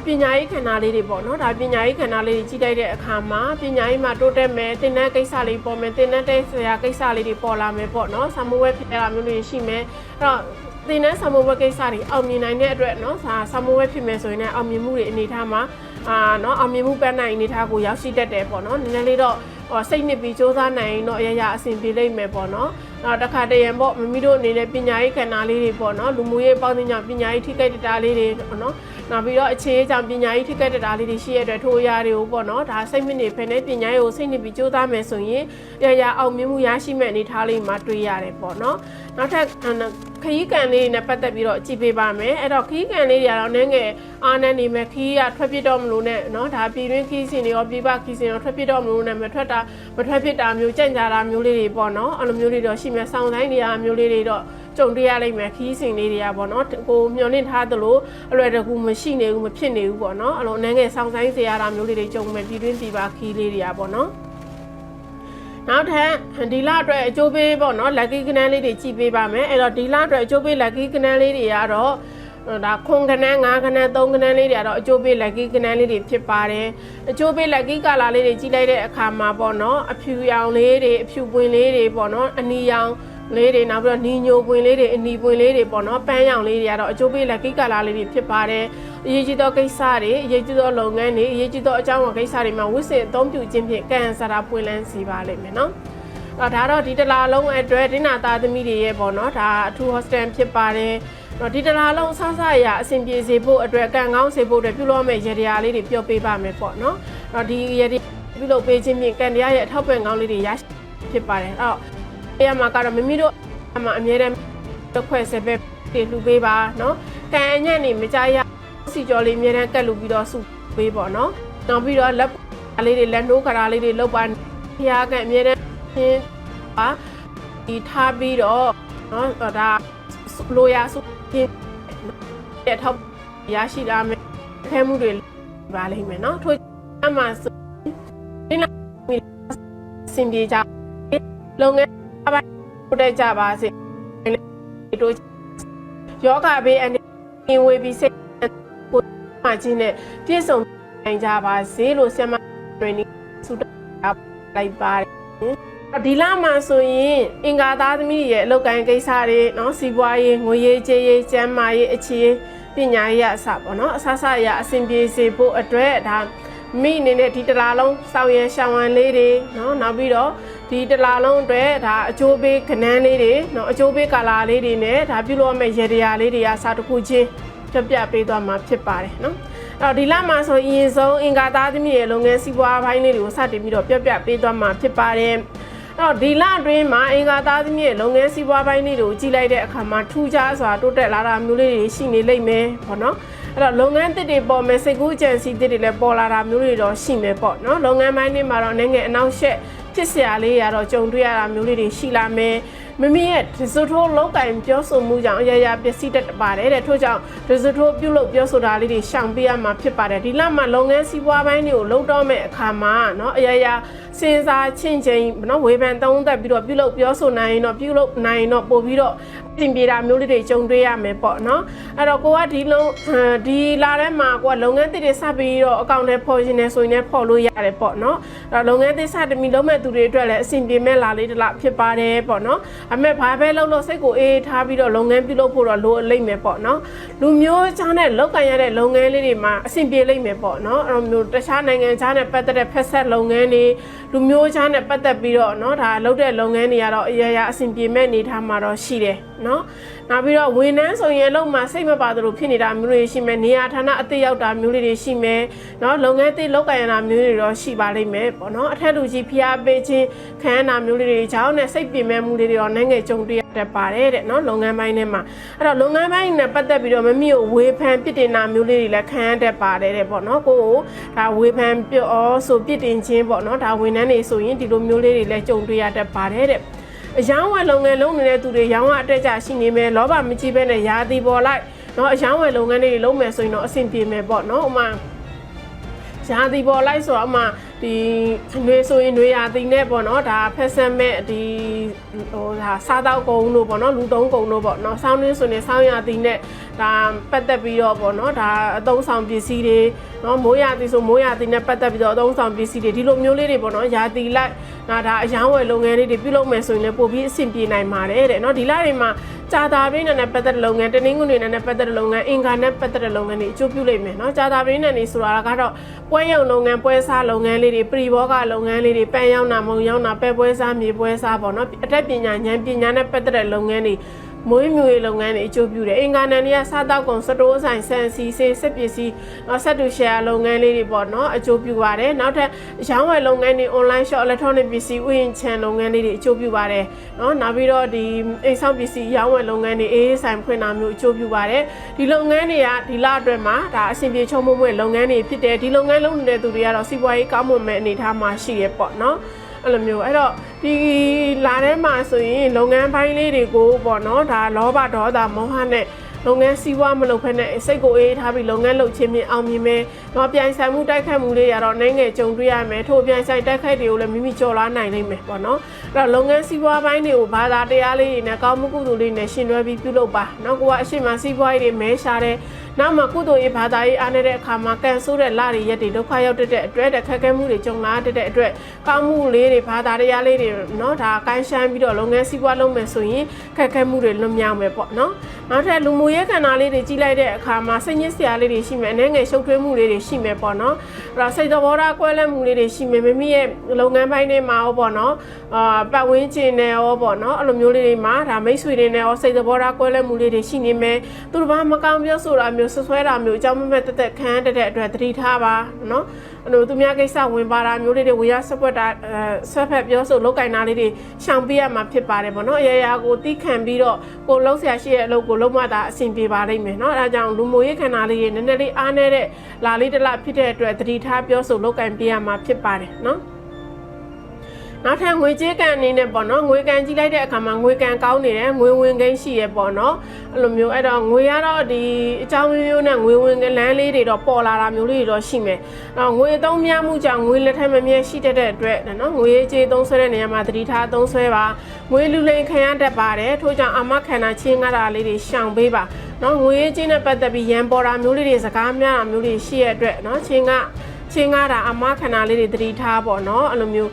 ်ပညာရေးခန္ဓာလေးတွေပေါ့နော်ဒါပညာရေးခန္ဓာလေးကြီးတိုက်တဲ့အခါမှာပညာရေးမှာတိုးတက်မယ်သင်တန်းကိစ္စလေးပေါ်မယ်သင်တန်းတဲ့ဆရာကိစ္စလေးတွေပေါ်လာမယ်ပေါ့နော်ဆာမွေးဖြစ်တာမျိုးတွေရှိမယ်အဲ့တော့သင်တန်းဆာမွေးကိစ္စတွေအောင်မြင်နိုင်တဲ့အတွက်နော်ဆာမွေးဖြစ်မယ်ဆိုရင်လည်းအောင်မြင်မှုတွေအနေထားမှာနော်အောင်မြင်မှုပန်းနိုင်အနေထားကိုရောက်ရှိတတ်တယ်ပေါ့နော်နည်းနည်းလေးတော့စိတ်နှစ်ပြီးစူးစမ်းနိုင်တော့အရာအဆင်ပြေလိမ့်မယ်ပေါ့နော်နောက်တစ်ခါတရံပေါ့မမီတို့အနေနဲ့ပညာရေးခန္ဓာလေးတွေပေါ့နော်လူမှုရေးပေါင်းသင်းကြောင့်ပညာရေးထိခိုက်တာလေးတွေနော်နောက်ပြီးတော့အခြေအကြောင်းပညာရေးထိခိုက်တာလေးတွေရှိရတဲ့ထိုးအရာတွေကိုပေါ့နော်ဒါစိတ်မနစ်ဖ ೇನೆ ပညာရေးကိုစိတ်နှစ်ပြီးစူးစမ်းမယ်ဆိုရင်အရာအောင်မြင်မှုရရှိမဲ့အနေထားလေးမှာတွေ့ရတယ်ပေါ့နော်နောက်ထပ်ခရီးကန်လေးနဲ့ပတ်သက်ပြီးတော့ကြည့်ပေးပါမယ်အဲ့တော့ခရီးကန်လေးတွေကတော့နည်းငယ်အားနဲ့နေမယ်ခရီးကထွက်ပြတော့မလို့နဲ့เนาะဒါပြည်တွင်းခရီးစဉ်တွေရောပြည်ပခရီးစဉ်ရောထွက်ပြတော့မလို့နဲ့မထွက်ဖြစ်တာမျိုးကြံ့ကြာတာမျိုးလေးတွေပေါ့เนาะအဲ့လိုမျိုးတွေတော့ရှိမယ်ဆောင်းတိုင်းနေရာမျိုးလေးတွေတော့ကြုံတွေ့ရလိမ့်မယ်ခရီးစဉ်လေးတွေကပေါ့เนาะကိုမျှော်လင့်ထားသလိုအလွယ်တကူမရှိနေဘူးမဖြစ်နေဘူးပေါ့เนาะအဲ့လိုနည်းငယ်ဆောင်းတိုင်းစရာတာမျိုးလေးတွေကြုံမယ်ပြည်တွင်းပြည်ပခရီးလေးတွေကပေါ့เนาะနောက်ထပ်ဒီလအတွက်အကျိုးပေးပေါ့နော် lucky ကနန်းလေးတွေကြည့်ပေးပါမယ်အဲ့တော့ဒီလအတွက်အကျိုးပေး lucky ကနန်းလေးတွေကတော့ဒါခွန်ကနန်း5ကနန်း3ကနန်းလေးတွေကတော့အကျိုးပေး lucky ကနန်းလေးတွေဖြစ်ပါတယ်အကျိုးပေး lucky ကာလာလေးတွေကြည့်လိုက်တဲ့အခါမှာပေါ့နော်အဖြူရောင်လေးတွေအဖြူပွင့်လေးတွေပေါ့နော်အနီရောင်လေးတွေနောက်ပြီးတော့နီညိုပွင့်လေးတွေအနီပွင့်လေးတွေပေါ့နော်ပန်းရောင်လေးတွေကတော့အကျိုးပေး lucky ကာလာလေးတွေဖြစ်ပါတယ်အရေးကြီးသောကိစ္စတွေအရေးကြီးသောလုပ်ငန်းတွေအရေးကြီးသောအကြောင်းအရာကိစ္စတွေမှာဝိသေအသုံးပြုခြင်းဖြင့်ကံစရာပွင့်လန်းစီပါလိမ့်မယ်နော်ဒါတော့ဒီတလားလုံးအတွက်ဒိနာသားသမီးတွေရဲ့ပေါ့နော်ဒါအထူး hostel ဖြစ်ပါတယ်ဒီတလားလုံးအဆအရာအဆင်ပြေစေဖို့အတွက်ကံကောင်းစေဖို့အတွက်ပြုလုပ်မယ့်ရတရားလေးတွေပြောပေးပါမယ်ပေါ့နော်ဒီရတရားပြုလုပ်ပေးခြင်းဖြင့်ကံတရားရဲ့အထောက်ပံ့ကောင်းလေးတွေရရှိဖြစ်ပါတယ်အဲ့တော့အဲ့မှာကတော့မမီတို့အမှအမြဲတမ်းခွဲစပဲတွေလှူပေးပါနော်ကံအညံ့နေမကြရစီကြော်လေးအမြဲတမ်းကတ်လူပြီးတော့စုပေးပေါ့နော်နောက်ပြီးတော့လက်လေးတွေလက်နှိုးခါလေးတွေလောက်ပါဖျားကအမြဲတမ်းပါဒီထားပြီးတော့နော်ဒါလိုရာစုတဲ့ထောက်ရရှိလာမယ်ခဲမှုတွေပါလိမ့်မယ်နော်ထို့အမှဆိုဒီနာစင်ပြေကြလုပ်ငန်းပိုင်းပို့တက်ကြပါစေတို့ယောဂဘေးအနေဝေပြီးစိတ်ကိုမှချင်းနဲ့ပြည့်စုံနိုင်ကြပါစေလို့ဆရာမတွေနေဆုတောင်းလိုက်ပါတယ်ဒီလမှာဆိုရင်အင်္ဂါသားသမီးရဲ့အလုပ်ကိုင်းကိစ္စတွေเนาะစီးပွားရေးငွေရေးကြေးရေးကျန်းမာရေးအခြေ ပညာရေးအစပေါ့နော်အဆဆရအဆင်ပြေစေဖို့အတွက်ဒါမိအနေနဲ့ဒီတလားလုံးစောင်းရန်ရှောင်းရန်လေးတွေနော်နောက်ပြီးတော့ဒီတလားလုံးအတွက်ဒါအကျိုးပေးကဏ္ဍလေးတွေနော်အကျိုးပေးကာလာလေးတွေနဲ့ဒါပြုလုပ်ရမယ့်ရေတရားလေးတွေကစာတစ်ခုချင်းပြပေးသွားမှာဖြစ်ပါတယ်နော်အဲ့တော့ဒီလမှာဆိုရင်ဆုံးအင်္ဂါသားသမီးရဲ့လုပ်ငန်းစီးပွားပိုင်းလေးတွေကိုစတင်ပြီးတော့ပြပေးသွားမှာဖြစ်ပါတယ်အဲ့တော့ဒီလအတွင်းမှာအင်္ဂါသားသမီးရဲ့လုပ်ငန်းစီးပွားပိုင်းလေးတွေကိုကြည့်လိုက်တဲ့အခါမှာထူးခြားစွာတိုးတက်လာတာမျိုးလေးတွေရှိနေလိမ့်မယ်ပေါ့နော်အဲ့တော့လုပ်ငန်းတစ်တွေပေါ်မယ်စိတ်ကူးအကြံစီတစ်တွေလည်းပေါ်လာတာမျိုးတွေတော့ရှိမယ်ပေါ့နော်လုပ်ငန်းပိုင်းတွေမှာတော့နိုင်ငံအနောက်ရှက်ဖြစ်စရာလေးရတော့ကြုံတွေ့ရတာမျိုးလေးတွေရှိလာမယ်မမီရဲ့ဒီစထိုးလောက်ကင်ပြောဆိုမှုကြောင့်အရာရာပျက်စီးတတ်ပါတယ်တဲ့ထို့ကြောင့်ဒီစထိုးပြုလုပ်ပြောဆိုတာလေးတွေရှောင်ပေးရမှာဖြစ်ပါတယ်ဒီလမှာလုပ်ငန်းစီးပွားပိုင်းတွေကိုလှုပ်တော့မဲ့အခါမှာเนาะအရာရာစဉ်းစားချင်းချင်းเนาะဝေဖန်သုံးသပ်ပြီးတော့ပြုလုပ်ပြောဆိုနိုင်ရင်တော့ပြုလုပ်နိုင်ရင်တော့ပို့ပြီးတော့အပြင်ပြေတာမျိုးလေးတွေကြုံတွေ့ရမယ်ပေါ့เนาะအဲ့တော့ကိုကဒီလာထဲမှာကိုကလုပ်ငန်းသစ်တွေစပြီးတော့အကောင့်ထဲပေါ်ရှင်နေဆိုရင်လည်းပေါ်လို့ရတယ်ပေါ့เนาะအဲ့တော့လုပ်ငန်းသစ်စတမီလုံးမဲ့သူတွေအတွက်လည်းအဆင်ပြေမဲ့လာလေးတစ်လဖြစ်ပါတယ်ပေါ့เนาะအမေဘာပဲလုပ်လို့စိတ်ကိုအေးထားပြီးတော့လုပ်ငန်းပြုလုပ်ဖို့တော့လိုအပ်လိမ့်မယ်ပေါ့နော်လူမျိုးခြားနဲ့လောက်ကန်ရတဲ့လုပ်ငန်းလေးတွေမှာအဆင်ပြေလိမ့်မယ်ပေါ့နော်အဲ့လိုမျိုးတခြားနိုင်ငံခြားနဲ့ပတ်သက်တဲ့ဖက်ဆက်လုပ်ငန်းတွေလူမျိုးခြားနဲ့ပတ်သက်ပြီးတော့နော်ဒါလုပ်တဲ့လုပ်ငန်းတွေကတော့အရာရာအဆင်ပြေမဲ့နေထားမှာတော့ရှိတယ်နော်နောက်ပြီးတော့ဝန်ထမ်းဆိုရင်လုံမှာစိတ်မပါသလိုဖြစ်နေတာမျိုးတွေရှိမယ်နေရာဌာနအသေးရောက်တာမျိုးတွေရှိမယ်နော်လုပ်ငန်းသေးလောက်ကန်ရတာမျိုးတွေတော့ရှိပါလိမ့်မယ်ပေါ့နော်အထက်လူကြီးဖိအားပေးခြင်းခံရတာမျိုးတွေကြောင့်နဲ့စိတ်ပြေမဲ့မှုတွေတော့နိုင်ငံကြုံတွေ့ရပါတယ်တဲ့နော်လုပ်ငန်းပိုင်းထဲမှာအဲ့တော့လုပ်ငန်းပိုင်းနဲ့ပတ်သက်ပြီးတော့မမီကိုဝေဖန်ပြစ်တင်တာမျိုးလေးတွေလည်းခံရတတ်ပါတယ်တဲ့ပေါ့နော်ကိုဒါဝေဖန်ပြောဆိုပြစ်တင်ခြင်းပေါ့နော်ဒါဝန်ထမ်းတွေဆိုရင်ဒီလိုမျိုးလေးတွေလည်းကြုံတွေ့ရတတ်ပါတယ်တဲ့အယောင်းဝယ်လုပ်ငန်းလုံးနေတဲ့သူတွေရောင်းဝအတက်ကြရှိနေမယ်လောဘမကြီးပဲနဲ့ယာတီပေါ်လိုက်เนาะအယောင်းဝယ်လုပ်ငန်းတွေလုံးမယ်ဆိုရင်တော့အဆင်ပြေမယ်ပေါ့เนาะဥမာယာတီပေါ်လိုက်ဆိုတော့ဥမာဒီຫນွေဆိုရင်ຫນွေရာသီနဲ့ပေါ့နော်ဒါဖက်ဆက်မဲ့ဒီဟိုဒါစားတောက်ကုန်းတို့ပေါ့နော်လူသုံးကုန်းတို့ပေါ့နော်ဆောင်းရင်းဆိုရင်ဆောင်းရာသီနဲ့ဒါပတ်သက်ပြီးတော့ပေါ့နော်ဒါအသုံးဆောင်ပစ္စည်းတွေနော်မိုးရာသီဆိုမိုးရာသီနဲ့ပတ်သက်ပြီးတော့အသုံးဆောင်ပစ္စည်းတွေဒီလိုမျိုးလေးတွေပေါ့နော်ရာသီလိုက်ဒါအယောင်းဝယ်လုပ်ငန်းလေးတွေပြုလုပ်မယ်ဆိုရင်လည်းပိုပြီးအဆင်ပြေနိုင်ပါတယ်တဲ့နော်ဒီလတွေမှာကြာတာပင်းနဲ့ပတ်သက်တဲ့လုပ်ငန်းတနင်္ဂနွေနဲ့ပတ်သက်တဲ့လုပ်ငန်းအင်္ဂါနဲ့ပတ်သက်တဲ့လုပ်ငန်းတွေအကျိုးပြုလိမ့်မယ်နော်ကြာတာပင်းနဲ့ဆိုတာကတော့ပွဲရုံလုပ်ငန်းပွဲစားလုပ်ငန်းလေးတွေပရိဘောဂလုပ်ငန်းလေးတွေပန်းရောက်တာမုံရောက်တာပဲပွဲစားမြေပွဲစားပေါ့နော်အတတ်ပညာဉာဏ်ပညာနဲ့ပတ်သက်တဲ့လုပ်ငန်းတွေမွေးမြူရေးလုပ်ငန်းတွေအကျိုးပြုတယ်အင်္ဂါနံတွေကစားတောက်ကုန်စတိုးဆိုင်ဆန်စီစေးစက်ပစ္စည်းဆက်တူရှယ်ယာလုပ်ငန်းလေးတွေပေါ့နော်အကျိုးပြုပါတယ်နောက်ထပ်ရောင်းဝယ်လုပ်ငန်းတွေ online shop electronic ပစ္စည်းဥယျာဉ်ခြံလုပ်ငန်းလေးတွေအကျိုးပြုပါတယ်နော်နောက်ပြီးတော့ဒီအိမ်ဆောက်ပစ္စည်းရောင်းဝယ်လုပ်ငန်းတွေအေးဆိုင်ဖွင့်တာမျိုးအကျိုးပြုပါတယ်ဒီလုပ်ငန်းတွေကဒီလအတွက်မှာဒါအဆင်ပြေချုံမွေ့လုပ်ငန်းတွေဖြစ်တယ်ဒီလုပ်ငန်းလုပ်နေတဲ့သူတွေကတော့စီးပွားရေးကောင်းမွန်မဲ့အနေအထားမှာရှိရပေါ့နော်အဲ့လိုမျိုးအဲ့တော့ဒီလာထဲမှာဆိုရင်လုပ်ငန်းပိုင်းလေးတွေကိုပေါ့နော်ဒါလောဘဒေါသမောဟနဲ့လုပ်ငန်းစီးပွားမလုပ်ဖက်နဲ့စိတ်ကိုအေးထားပြီးလုပ်ငန်းလုပ်ခြင်းမြင်အောင်မြင်မယ်။တော့ပြိုင်ဆိုင်မှုတိုက်ခိုက်မှုတွေရတော့နိုင်ငံကြုံတွေ့ရမယ်။ထို့ပြိုင်ဆိုင်တိုက်ခိုက်တွေကိုလည်းမိမိကြော်လာနိုင်နိုင်မယ်ပေါ့နော်။အဲ့တော့လုပ်ငန်းစီးပွားပိုင်းတွေကိုဘာသာတရားလေးတွေနဲ့ကောင်းမှုကုသိုလ်လေးနဲ့ရှင်တွဲပြီးပြုလုပ်ပါ။နောက်ကိုကအရှိမစီးပွားရေးတွေမဲရှာတဲ့နောက်မှာကုသိုလ်ရေးဘာသာရေးအားနေတဲ့အခါမှာကန်ဆိုးတဲ့လတွေရက်တွေဒုက္ခရောက်တဲ့အတွက်ခက်ခဲမှုတွေကြုံလာတဲ့အတွက်ကောင်းမှုလေးတွေဘာသာတရားလေးတွေနော်ဒါကိုင်းရှမ်းပြီးတော့လုပ်ငန်းစီးပွားလုပ်မယ်ဆိုရင်ခက်ခဲမှုတွေလွတ်မြောက်မယ်ပေါ့နော်။နောက်ထပ်လူမှုရေးကဏ္ဍလေးတွေကြီးလိုက်တဲ့အခါမှာစိတ်ညစ်စရာလေးတွေရှိမယ်အနေငယ်ရှုပ်ထွေးမှုလေးတွေရှိမယ်ပေါ့နော်အဲ့တော့စိတ်သဘောထားကွဲလွဲမှုလေးတွေရှိမယ်မိမိရဲ့လုပ်ငန်းပိုင်းတွေမှာရောပေါ့နော်ပတ်ဝန်းကျင်နဲ့ရောပေါ့နော်အဲ့လိုမျိုးလေးတွေမှာဒါမိတ်ဆွေတွေနဲ့ရောစိတ်သဘောထားကွဲလွဲမှုလေးတွေရှိနေမယ်သူတို့ဘာမကောင်းပြောဆိုတာမျိုးဆွဆွဲတာမျိုးအကြောင်းမဲ့တက်ခံတဲ့အတွက်သတိထားပါနော်အဲ့လိုသူများကိစ္စဝင်ပါတာမျိုးလေးတွေဝေရဆက်ပွက်တာဆက်ဖက်ပြောဆိုလောက်ကင်တာလေးတွေရှောင်ပြရမှာဖြစ်ပါတယ်ပေါ့နော်အရာရာကိုတီးခံပြီးတော့ကိုလုံးဆရာရှိရဲ့အလုပ်ကိုလုံးဝတာအဆင်ပြေပါလိမ့်မယ်နော်အဲဒါကြောင့်လူမှုရေးခန္ဓာလေးတွေနည်းနည်းလေးအားနေတဲ့လာလေးတစ်လဖြစ်တဲ့အတွက်သတိထားပြောဆိုလောက်ကင်ပြရမှာဖြစ်ပါတယ်နော်နောက်ထပ်ငွေကြေးကန်အနေနဲ့ပေါ့နော်ငွေကန်ကြည့်လိုက်တဲ့အခါမှာငွေကန်ကောင်းနေတယ်ငွေဝင်ကိန်းရှိရပေါ့နော်အဲ့လိုမျိုးအဲ့တော့ငွေရတော့ဒီအကြောင်းမျိုးနဲ့ငွေဝင်ကလန်းလေးတွေတော့ပေါ်လာတာမျိုးလေးတွေတော့ရှိမယ်အဲ့တော့ငွေအသုံးများမှုကြောင့်ငွေလက်ထက်မမြဲရှိတဲ့အတွက်နော်ငွေကြေးသုံးဆွဲတဲ့နေရာမှာသတိထားသုံးဆွဲပါငွေလူလိမ်ခံရတတ်ပါတယ်ထို့ကြောင့်အာမခံတာချင်းကားတာလေးတွေရှောင်ပေးပါနော်ငွေကြေးနဲ့ပတ်သက်ပြီးရန်ပေါ်တာမျိုးလေးတွေစကားများတာမျိုးတွေရှိရတဲ့အတွက်နော်ချင်းကားတာအာမခံတာလေးတွေသတိထားပေါ့နော်အဲ့လိုမျိုး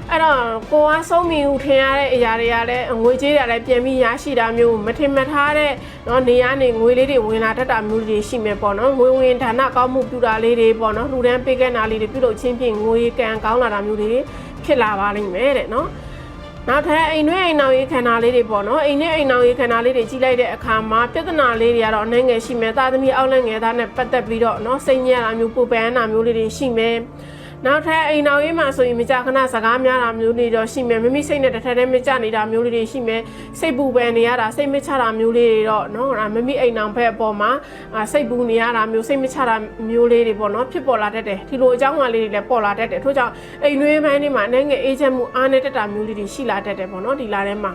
အဲ့တော့ကိုကဆုံးမီဦးထင်ရတဲ့အရာတွေကလည်းငွေကြေးတွေလည်းပြန်ပြီးရရှိတာမျိုးမထင်မှတ်ထားတဲ့နော်နေရနေငွေလေးတွေဝင်လာတတ်တာမျိုးတွေရှိမယ်ပေါ့နော်ငွေဝင်ဌာနကောင်းမှုပြုတာလေးတွေပေါ့နော်လူတန်းပေးကမ်းတာလေးတွေပြုလုပ်ချင်းဖြင့်ငွေကံကောင်းလာတာမျိုးတွေဖြစ်လာပါလိမ့်မယ်တဲ့နော်နောက်ထပ်အိမ်တွင်းအိမ်နောက်ရေးခန္ဓာလေးတွေပေါ့နော်အိမ်နဲ့အိမ်နောက်ရေးခန္ဓာလေးတွေကြီးလိုက်တဲ့အခါမှာပြဿနာလေးတွေကတော့အနေငယ်ရှိမယ်သားသမီးအောက်လက်ငယ်သားနဲ့ပတ်သက်ပြီးတော့နော်စိတ်ညစ်တာမျိုးပူပန်တာမျိုးလေးတွေရှိမယ်နောက်ထပ်အိမ်နောက်ရေးမှာဆိုရင်မကြခဏစကားများတာမျိုးတွေတော့ရှိမယ်မိမိစိတ်နဲ့တစ်ထက်တည်းမကြနေတာမျိုးလေးတွေရှိမယ်စိတ်ပူပန်နေရတာစိတ်မချတာမျိုးလေးတွေတော့နော်မိမိအိမ်နောက်ဘက်အပေါ်မှာစိတ်ပူနေရတာမျိုးစိတ်မချတာမျိုးလေးတွေပေါ့နော်ဖြစ်ပေါ်လာတတ်တယ်ဒီလိုအကြောင်းအရာလေးတွေလည်းပေါ်လာတတ်တယ်ထို့ကြောင့်အိမ်တွင်းပိုင်းတွေမှာအနေငယ်အေးချမ်းမှုအားနည်းတတ်တာမျိုးလေးတွေရှိလာတတ်တယ်ပေါ့နော်ဒီလာထဲမှာ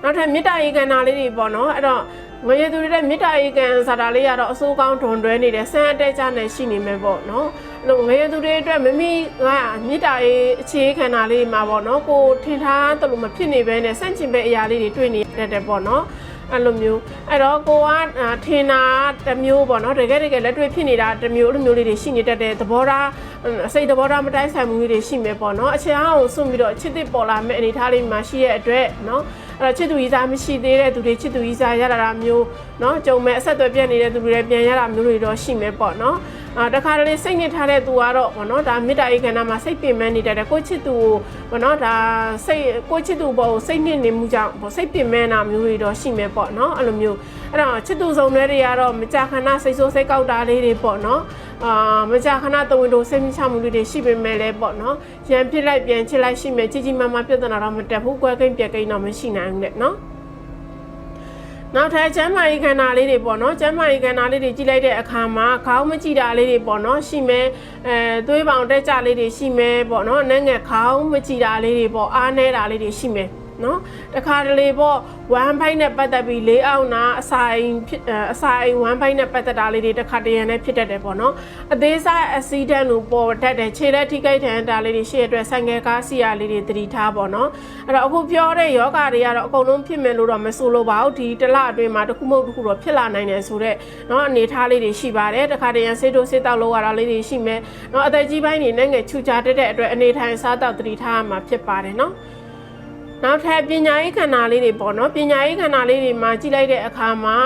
နောက်ထပ်မေတ္တာဧကန္တာလေးတွေပေါ့နော်အဲ့တော့ငရေသူတွေတဲ့မေတ္တာဧကံဆိုတာလေးကတော့အစိုးကောင်းဒွန်တွဲနေတယ်ဆန်းအတက်ကြနဲ့ရှိနေမယ်ပေါ့နော်အဲ့လိုငရေသူတွေအတွက်မမိကမေတ္တာရေးအခြေခန္ဓာလေးမှာပေါ့နော်ကိုထင်ထားတယ်လို့မဖြစ်နေဘဲနဲ့စန့်ကျင်ဘက်အရာလေးတွေတွေ့နေတတ်တယ်ပေါ့နော်အဲ့လိုမျိုးအဲ့တော့ကိုကထင်တာတစ်မျိုးပေါ့နော်တကယ်လက်တွေ့ဖြစ်နေတာတစ်မျိုးလိုမျိုးလေးတွေရှိနေတတ်တဲ့သဘောထားစိတ်သဘောထားမတိုင်းဆိုင်မှုတွေရှိမယ်ပေါ့နော်အခြေအားကိုစွန့်ပြီးတော့ချစ်တစ်ပေါ်လာမဲ့အနေထားလေးမှာရှိရဲ့အတွက်နော်အဲ့တော့ချစ်သူကြီးစားမရှိသေးတဲ့သူတွေချစ်သူကြီးစားရလာတာမျိုးနော်ကြုံမဲ့အဆက်အသွယ်ပြတ်နေတဲ့သူတွေပြန်ရတာမျိုးတွေတော့ရှိမယ်ပေါ့နော်တခါတလေစိတ်ညစ်ထားတဲ့သူကတော့ပေါ့နော်ဒါမေတ္တာဧကန္တာမှာစိတ်ပင်ပန်းနေတတ်တယ်ကိုချစ်သူကိုပေါ့နော်ဒါစိတ်ကိုချစ်သူပေါ်ကိုစိတ်ညစ်နေမှုကြောင့်စိတ်ပင်ပန်းတာမျိုးတွေတော့ရှိမယ်ပေါ့နော်အဲ့လိုမျိုးအဲ့တော့ချစ်သူဆောင်တွေကတော့မကြာခဏစိတ်ဆိုးစိတ်ကောက်တာလေးတွေပေါ့နော်မကြာခဏတဝင်းတို့စိတ်မချမှုတွေရှိပေမဲ့လည်းပေါ့နော်ရန်ပြစ်လိုက်ပြန်ချစ်လိုက်ရှိမယ်ကြီးကြီးမားမားပြဿနာတော့မတက်ဘူးကွဲကိန်းပြက်ကိန်းတော့မရှိနိုင်ဘူးတဲ့နော်နောက်ထပ်ကျမ်းမာရေးခန္ဓာလေးတွေပေါ့နော်ကျမ်းမာရေးခန္ဓာလေးတွေကြည့်လိုက်တဲ့အခါမှာခေါင်းမကြည့်တာလေးတွေပေါ့နော်ရှိမယ်သွေးပေါင်တက်ကြလေးတွေရှိမယ်ပေါ့နော်နည်းငယ်ခေါင်းမကြည့်တာလေးတွေပေါ့အားနေတာလေးတွေရှိမယ်နော်တခါတလေပေါ့ဝမ်ဖိုင်းနဲ့ပတ်သက်ပြီးလေးအောင်နာအစာအိမ်ဝမ်ဖိုင်းနဲ့ပတ်သက်တာလေးတွေတခါတရံနဲ့ဖြစ်တတ်တယ်ပေါ့နော်အသေးစားအဆီဒန့်လိုပေါ်တတ်တယ်ခြေလက်ထိခိုက်ထန်တာလေးတွေရှေ့အတွက်ဆိုင်ငယ်ကားစီယာလေးတွေတတိထားပေါ့နော်အဲ့တော့အခုပြောတဲ့ယောဂတွေကတော့အကုန်လုံးဖြစ်မယ်လို့တော့မဆိုလိုပါဘူးဒီတစ်လအတွင်းမှာတစ်ခုမဟုတ်တစ်ခုတော့ဖြစ်လာနိုင်တယ်ဆိုတော့နော်အနေထားလေးတွေရှိပါတယ်တခါတရံဆေးတိုးဆေးတောက်လို့ရတာလေးတွေရှိမယ်နော်အသက်ကြီးပိုင်းနေနဲ့ငယ်ချူချတတ်တဲ့အတွက်အနေထိုင်စားတောက်တတိထားမှာဖြစ်ပါတယ်နော်နောက်ထပ်ပညာရေးခန္ဓာလေးတွေပေါ့နော်ပညာရေးခန္ဓာလေးတွေမှာကြည့်လိုက်တဲ့အခါမှာ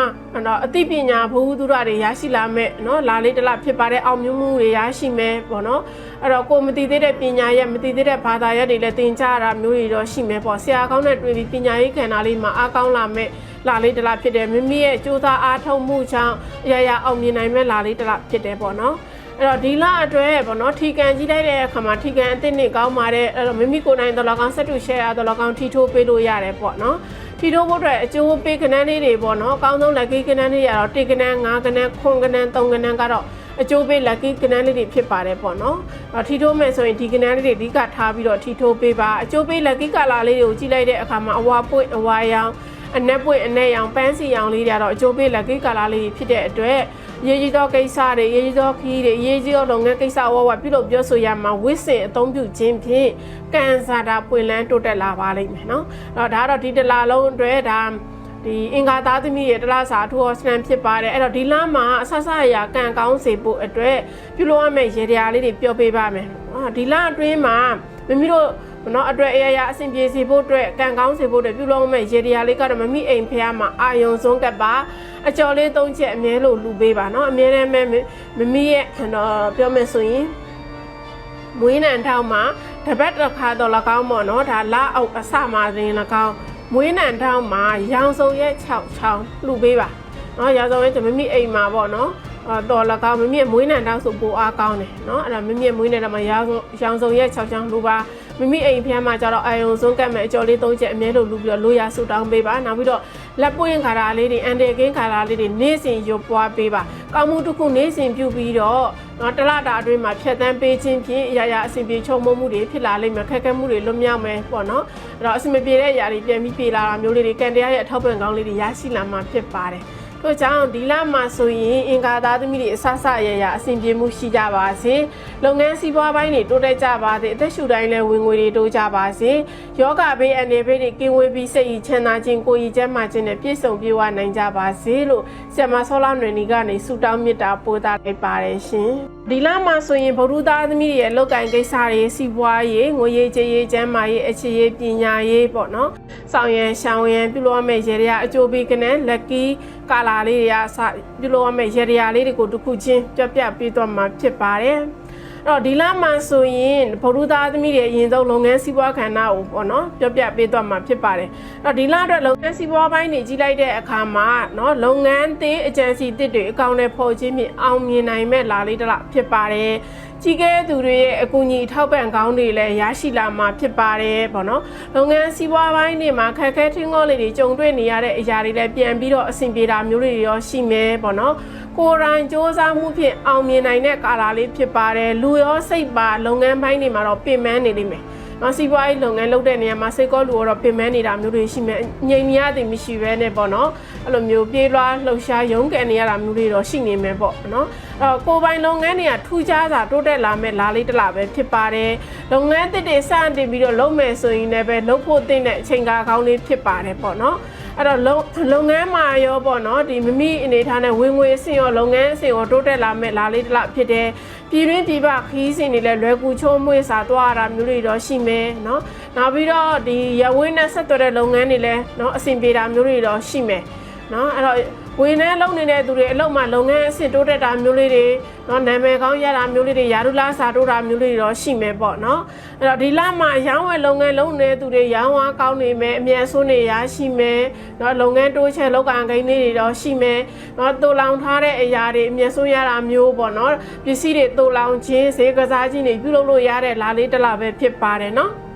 အသိပညာဘုဟုသုတတွေရရှိလာမဲ့နော်လာလေးတစ်လဖြစ်ပါတဲ့အောင်မြင်မှုတွေရရှိမယ်ပေါ့နော်အဲ့တော့ကိုမသိသေးတဲ့ပညာရဲ့မသိသေးတဲ့ဘာသာရပ်တွေလည်းသင်ကြားရတာမျိုးတွေတော့ရှိမယ်ပေါ့ဆရာကောင်းနဲ့တွေ့ပြီးပညာရေးခန္ဓာလေးမှာအားကောင်းလာမဲ့လာလေးတစ်လဖြစ်တယ်မိမိရဲ့ကြိုးစားအားထုတ်မှုကြောင့်အရာအောင်မြင်နိုင်မဲ့လာလေးတစ်လဖြစ်တယ်ပေါ့နော်အဲ့တော့ဒီလအတွက်ပေါ့နော်ထီကန်ကြီးလိုက်တဲ့အခါမှာထီကန်အသစ်နဲ့ကောင်းပါတယ်အဲ့တော့မိမိကိုယ်နိုင်တော်လကောင်းဆက်တူ share တော်လကောင်းထီထိုးပေးလို့ရတယ်ပေါ့နော်ထီထိုးဖို့အတွက်အကျိုးပေးကဏ္ဍလေးတွေပေါ့နော်အကောင်းဆုံး lucky ကဏ္ဍလေးရတော့1ကဏ္ဍ5ကဏ္ဍ9ကဏ္ဍ3ကဏ္ဍကတော့အကျိုးပေး lucky ကဏ္ဍလေးတွေဖြစ်ပါတယ်ပေါ့နော်ထီထိုးမယ်ဆိုရင်ဒီကဏ္ဍလေးတွေအဓိကထားပြီးတော့ထီထိုးပေးပါအကျိုးပေး lucky ကာလာလေးတွေကိုကြည့်လိုက်တဲ့အခါမှာအဝါပွင့်အဝါရောင်အနက်ပွင့်အနက်ရောင်ပန်းစီရောင်လေးတွေကတော့အကျိုးပေး lucky ကာလာလေးဖြစ်တဲ့အတွက်ရေးကြီးသောကိစ္စတွေရေးကြီးသောခီးတွေရေးကြီးသောလုပ်ငန်းကိစ္စဝဝပြုလုပ်ပြောဆိုရမှာဝိစင်အသုံးပြုခြင်းဖြင့်ကံစားတာပွင့်လန်းတိုးတက်လာပါလိမ့်မယ်နော်အဲ့တော့ဒါကတော့ဒီတလားလုံးအတွက်ဒါဒီအင်္ဂါသားသမီးရဲ့တလားစာထူအောင်စံဖြစ်ပါတယ်အဲ့တော့ဒီလမှာအဆဆအရာကံကောင်းစေဖို့အတွက်ပြုလုပ်ရမယ့်ရေတရားလေးတွေပြောပေးပါမယ်ဒီလအတွင်းမှာမိမိတို့နော်အတွက်အရာအဆင်ပြေစေဖို့အတွက်ကံကောင်းစေဖို့အတွက်ပြုလုပ်မဲ့ရေတရားလေးကတော့မမိအိမ်ဖះမှာအာယုံဆုံးကပ်ပါအကျော်လေး၃ချက်အမြဲလို့လူပေးပါနော်အမြဲတမ်းမမိရဲ့ပြောမယ်ဆိုရင်မွေးနံထောက်မှာတပတ်တစ်ခါတော့၎င်းပေါ့နော်ဒါလအောက်အစမှာတင်၎င်းမွေးနံထောက်မှာရောင်စုံရဲ့6ချောင်းလူပေးပါနော်ရောင်စုံရဲ့မမိအိမ်မှာပေါ့နော်တော်၎င်းမမြင့်မွေးနံတောက်ဆိုပိုအားကောင်းတယ်เนาะအဲ့ဒါမမြင့်မွေးနံတောက်မှာရောင်စုံရဲ့6ချောင်းလူပါမမိအိမ်ဖျားမှာကျတော့အာယုံဆုံးကတ်မဲ့အကျော်လေး3ချက်အမြဲလို့လူပြီးတော့လိုရဆူတောင်းပေးပါနောက်ပြီးတော့လက်ပွင့်ခါရာလေးတွေအန်တယ်ကင်းခါရာလေးတွေနေ့စဉ်ရွပွားပေးပါကောင်းမှုတစ်ခုနေ့စဉ်ပြုပြီးတော့တလတာအတွင်းမှာဖြတ်တန်းပေးခြင်းဖြင့်အရာအဆင်ပြေချုံမှုတွေဖြစ်လာလိမ့်မယ်ခက်ခဲမှုတွေလွတ်မြောက်မယ်ပေါ့နော်အဲ့တော့အဆင်မပြေတဲ့အရာတွေပြန်ပြီးပြေလာတာမျိုးလေးတွေကံတရားရဲ့အထောက်ပံ့ကောင်းလေးတွေရရှိလာမှာဖြစ်ပါတယ်တို့ကြောင့်ဒီလမှာဆိုရင်အင်္ဂါသားသမီးတွေအဆဆအရအဆင်ပြေမှုရှိကြပါစေလုပ်ငန်းစီးပွားပိုင်းတွေတိုးတက်ကြပါစေအသက်ရှူတိုင်းလည်းဝင်ငွေတွေတိုးကြပါစေယောဂဘေးအနေဘေးတွေကင်းဝေးပြီးစိတ်ရည်ချမ်းသာခြင်းကိုယ်ရည်ကျန်းမာခြင်းနဲ့ပြည့်စုံပြေဝနိုင်ကြပါစေလို့ဆရာမဆောလာနွယ်နီကနေဆုတောင်းမေတ္တာပို့သလိုက်ပါတယ်ရှင် ဒီလမှာဆိုရင်ဗုဒ္ဓသားသမီးတွေရဲ့လောက်ကင်ကိစ္စတွေစီးပွားရေးငွေရေးကြေးရေးကျန်းမာရေးအခြေရေးပညာရေးပေါ့နော်ဆောင်ရန်ရှောင်ရန်ပြုလုပ်ရမယ့်ရေရာအကျိုးပေးကနေလက်ကီကာလာလေးတွေကပြုလုပ်ရမယ့်ရေရာလေးတွေကိုတစ်ခုချင်းပြပြပေးသွားမှာဖြစ်ပါတယ်အဲ့တော့ဒီလမှာဆိုရင်ဗုဒ္ဓသားသမီးတွေအရင်ဆုံးလုပ်ငန်းစီးပွားခန္ဓာကိုပေါ့နော်ပြပြပေးသွားမှာဖြစ်ပါတယ်အဲ့တော့ဒီလအတွက်လုပ်ငန်းစီးပွားပိုင်းတွေကြီးလိုက်တဲ့အခါမှာနော်လုပ်ငန်းသေးအကြံစီတစ်တွေအကောင့်နဲ့ပေါ်ခြင်းဖြင့်အောင်မြင်နိုင်မဲ့လာလေးတစ်လဖြစ်ပါတယ်ကြီးကဲသူတွေရဲ့အကူအညီထောက်ပံ့ကောင်းတွေလည်းရရှိလာမှာဖြစ်ပါတယ်ပေါ့နော်လုပ်ငန်းစီးပွားပိုင်းတွေမှာခက်ခဲထင်းငေါလေးတွေကြုံတွေ့နေရတဲ့အရာတွေလည်းပြန်ပြီးတော့အဆင်ပြေတာမျိုးတွေရောရှိမယ်ပေါ့နော်ကိုယ်တိုင်စ조사မှုဖြင့်အောင်မြင်နိုင်တဲ့ကာလလေးဖြစ်ပါတယ်လူရောစိတ်ပါလုပ်ငန်းပိုင်းတွေမှာတော့ပြင်ပန်းနေလိမ့်မယ်နော်စီးပွားရေးလုပ်ငန်းလုပ်တဲ့နေရာမှာစိတ်ကောလူတော့ပြင်ပန်းနေတာမျိုးတွေရှိမယ်ငြိမ်နေရသည်မရှိဘဲနဲ့ပေါ့နော်အဲ့လိုမျိုးပြေးလွှားလှုပ်ရှားရုန်းကန်နေရတာမျိုးတွေတော့ရှိနေမယ်ပေါ့နော်ကိုယ်ပိုင်လုပ်ငန်းတွေကထူးခြားစွာတိုးတက်လာမဲ့လာလေးတစ်လပဲဖြစ်ပါတယ်လုပ်ငန်းသစ်တွေစတင်ပြီးတော့လုပ်မယ်ဆိုရင်လည်းပဲလုပ်ဖို့သင့်တဲ့အချိန်ကာလကောင်းလေးဖြစ်ပါတယ်ပေါ့နော်အဲ့တော့လုပ်ငန်းမှာရောပေါ့နော်ဒီမိမိအနေထားနဲ့ဝင်ငွေအဆင့်ရောလုပ်ငန်းအဆင့်ရောတိုးတက်လာမဲ့လာလေးတစ်လဖြစ်တယ်ပြည်တွင်းပြည်ပခီးစဉ်တွေလည်းလွယ်ကူချုံးမွေးစာသွားရတာမျိုးတွေတော့ရှိမယ်နော်နောက်ပြီးတော့ဒီရဝင်းနဲ့ဆက်သွယ်တဲ့လုပ်ငန်းတွေလည်းနော်အဆင်ပြေတာမျိုးတွေတော့ရှိမယ်နော်အဲ့တော့ဝင်နဲ့လုပ်နေတဲ့သူတွေအလုပ်မှာလုပ်ငန်းအဆင့်တိုးတက်တာမျိုးလေးတွေနော်နာမည်ကောင်းရတာမျိုးလေးတွေယာရုလားစာတိုးတာမျိုးလေးတွေတော့ရှိမယ်ပေါ့နော်အဲ့တော့ဒီလမှာရောင်းဝယ်လုပ်ငန်းလုပ်နေတဲ့သူတွေရောင်းဝါကောင်းနေမယ်အမြန်ဆုံးနေရရှိမယ်နော်လုပ်ငန်းတိုးချဲ့လောက်ကံကိန်းလေးတွေတော့ရှိမယ်နော်တူလောင်ထားတဲ့အရာတွေအမြန်ဆုံးရတာမျိုးပေါ့နော်ပစ္စည်းတွေတူလောင်ခြင်းဈေးကစားခြင်းတွေပြုလုပ်လို့ရတဲ့လာလေးတစ်လပဲဖြစ်ပါတယ်နော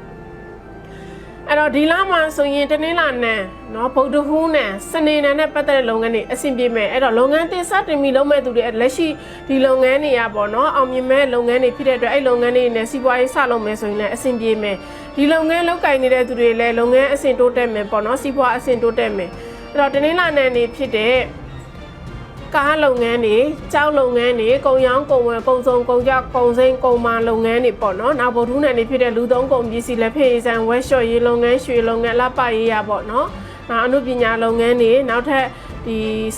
်အဲ့တော့ဒီလမှာဆိုရင်တနင်္လာနေ့နော်ဗုဒ္ဓဟူးနဲ့စနေနေ့နဲ့ပတ်သက်တဲ့လုပ်ငန်းတွေအဆင်ပြေမယ်အဲ့တော့လုပ်ငန်းတင်စတင်ပြီးလုပ်မဲ့သူတွေလက်ရှိဒီလုပ်ငန်းတွေကပေါ့နော်အောင်မြင်မဲ့လုပ်ငန်းတွေဖြစ်တဲ့အတွက်အဲ့လုပ်ငန်းတွေနဲ့စီးပွားရေးစလုပ်မယ်ဆိုရင်လည်းအဆင်ပြေမယ်ဒီလုပ်ငန်းလုပ်ကိုင်နေတဲ့သူတွေလည်းလုပ်ငန်းအဆင့်တိုးတက်မယ်ပေါ့နော်စီးပွားအဆင့်တိုးတက်မယ်အဲ့တော့တနင်္လာနေ့နေဖြစ်တဲ့ကားလုပ်ငန်းတွေကြောက်လုပ်ငန်းတွေကုန်ရောင်းကုန်ဝယ်ကုန်စုံကုန်ကြကုန်စိမ်းကုန်မာလုပ်ငန်းတွေပေါ့နော်နောက်ဗုဒ္ဓဟူးနယ်နေဖြစ်တဲ့လူသုံးကုန်ပစ္စည်းလက်ဖက်ရည်ဆိုင်ဝက်ရှော့ရေးလုပ်ငန်းရွှေလုပ်ငန်းလက်ပရေးရပေါ့နော်အနုပညာလုပ်ငန်းတွေနောက်ထပ်ဒ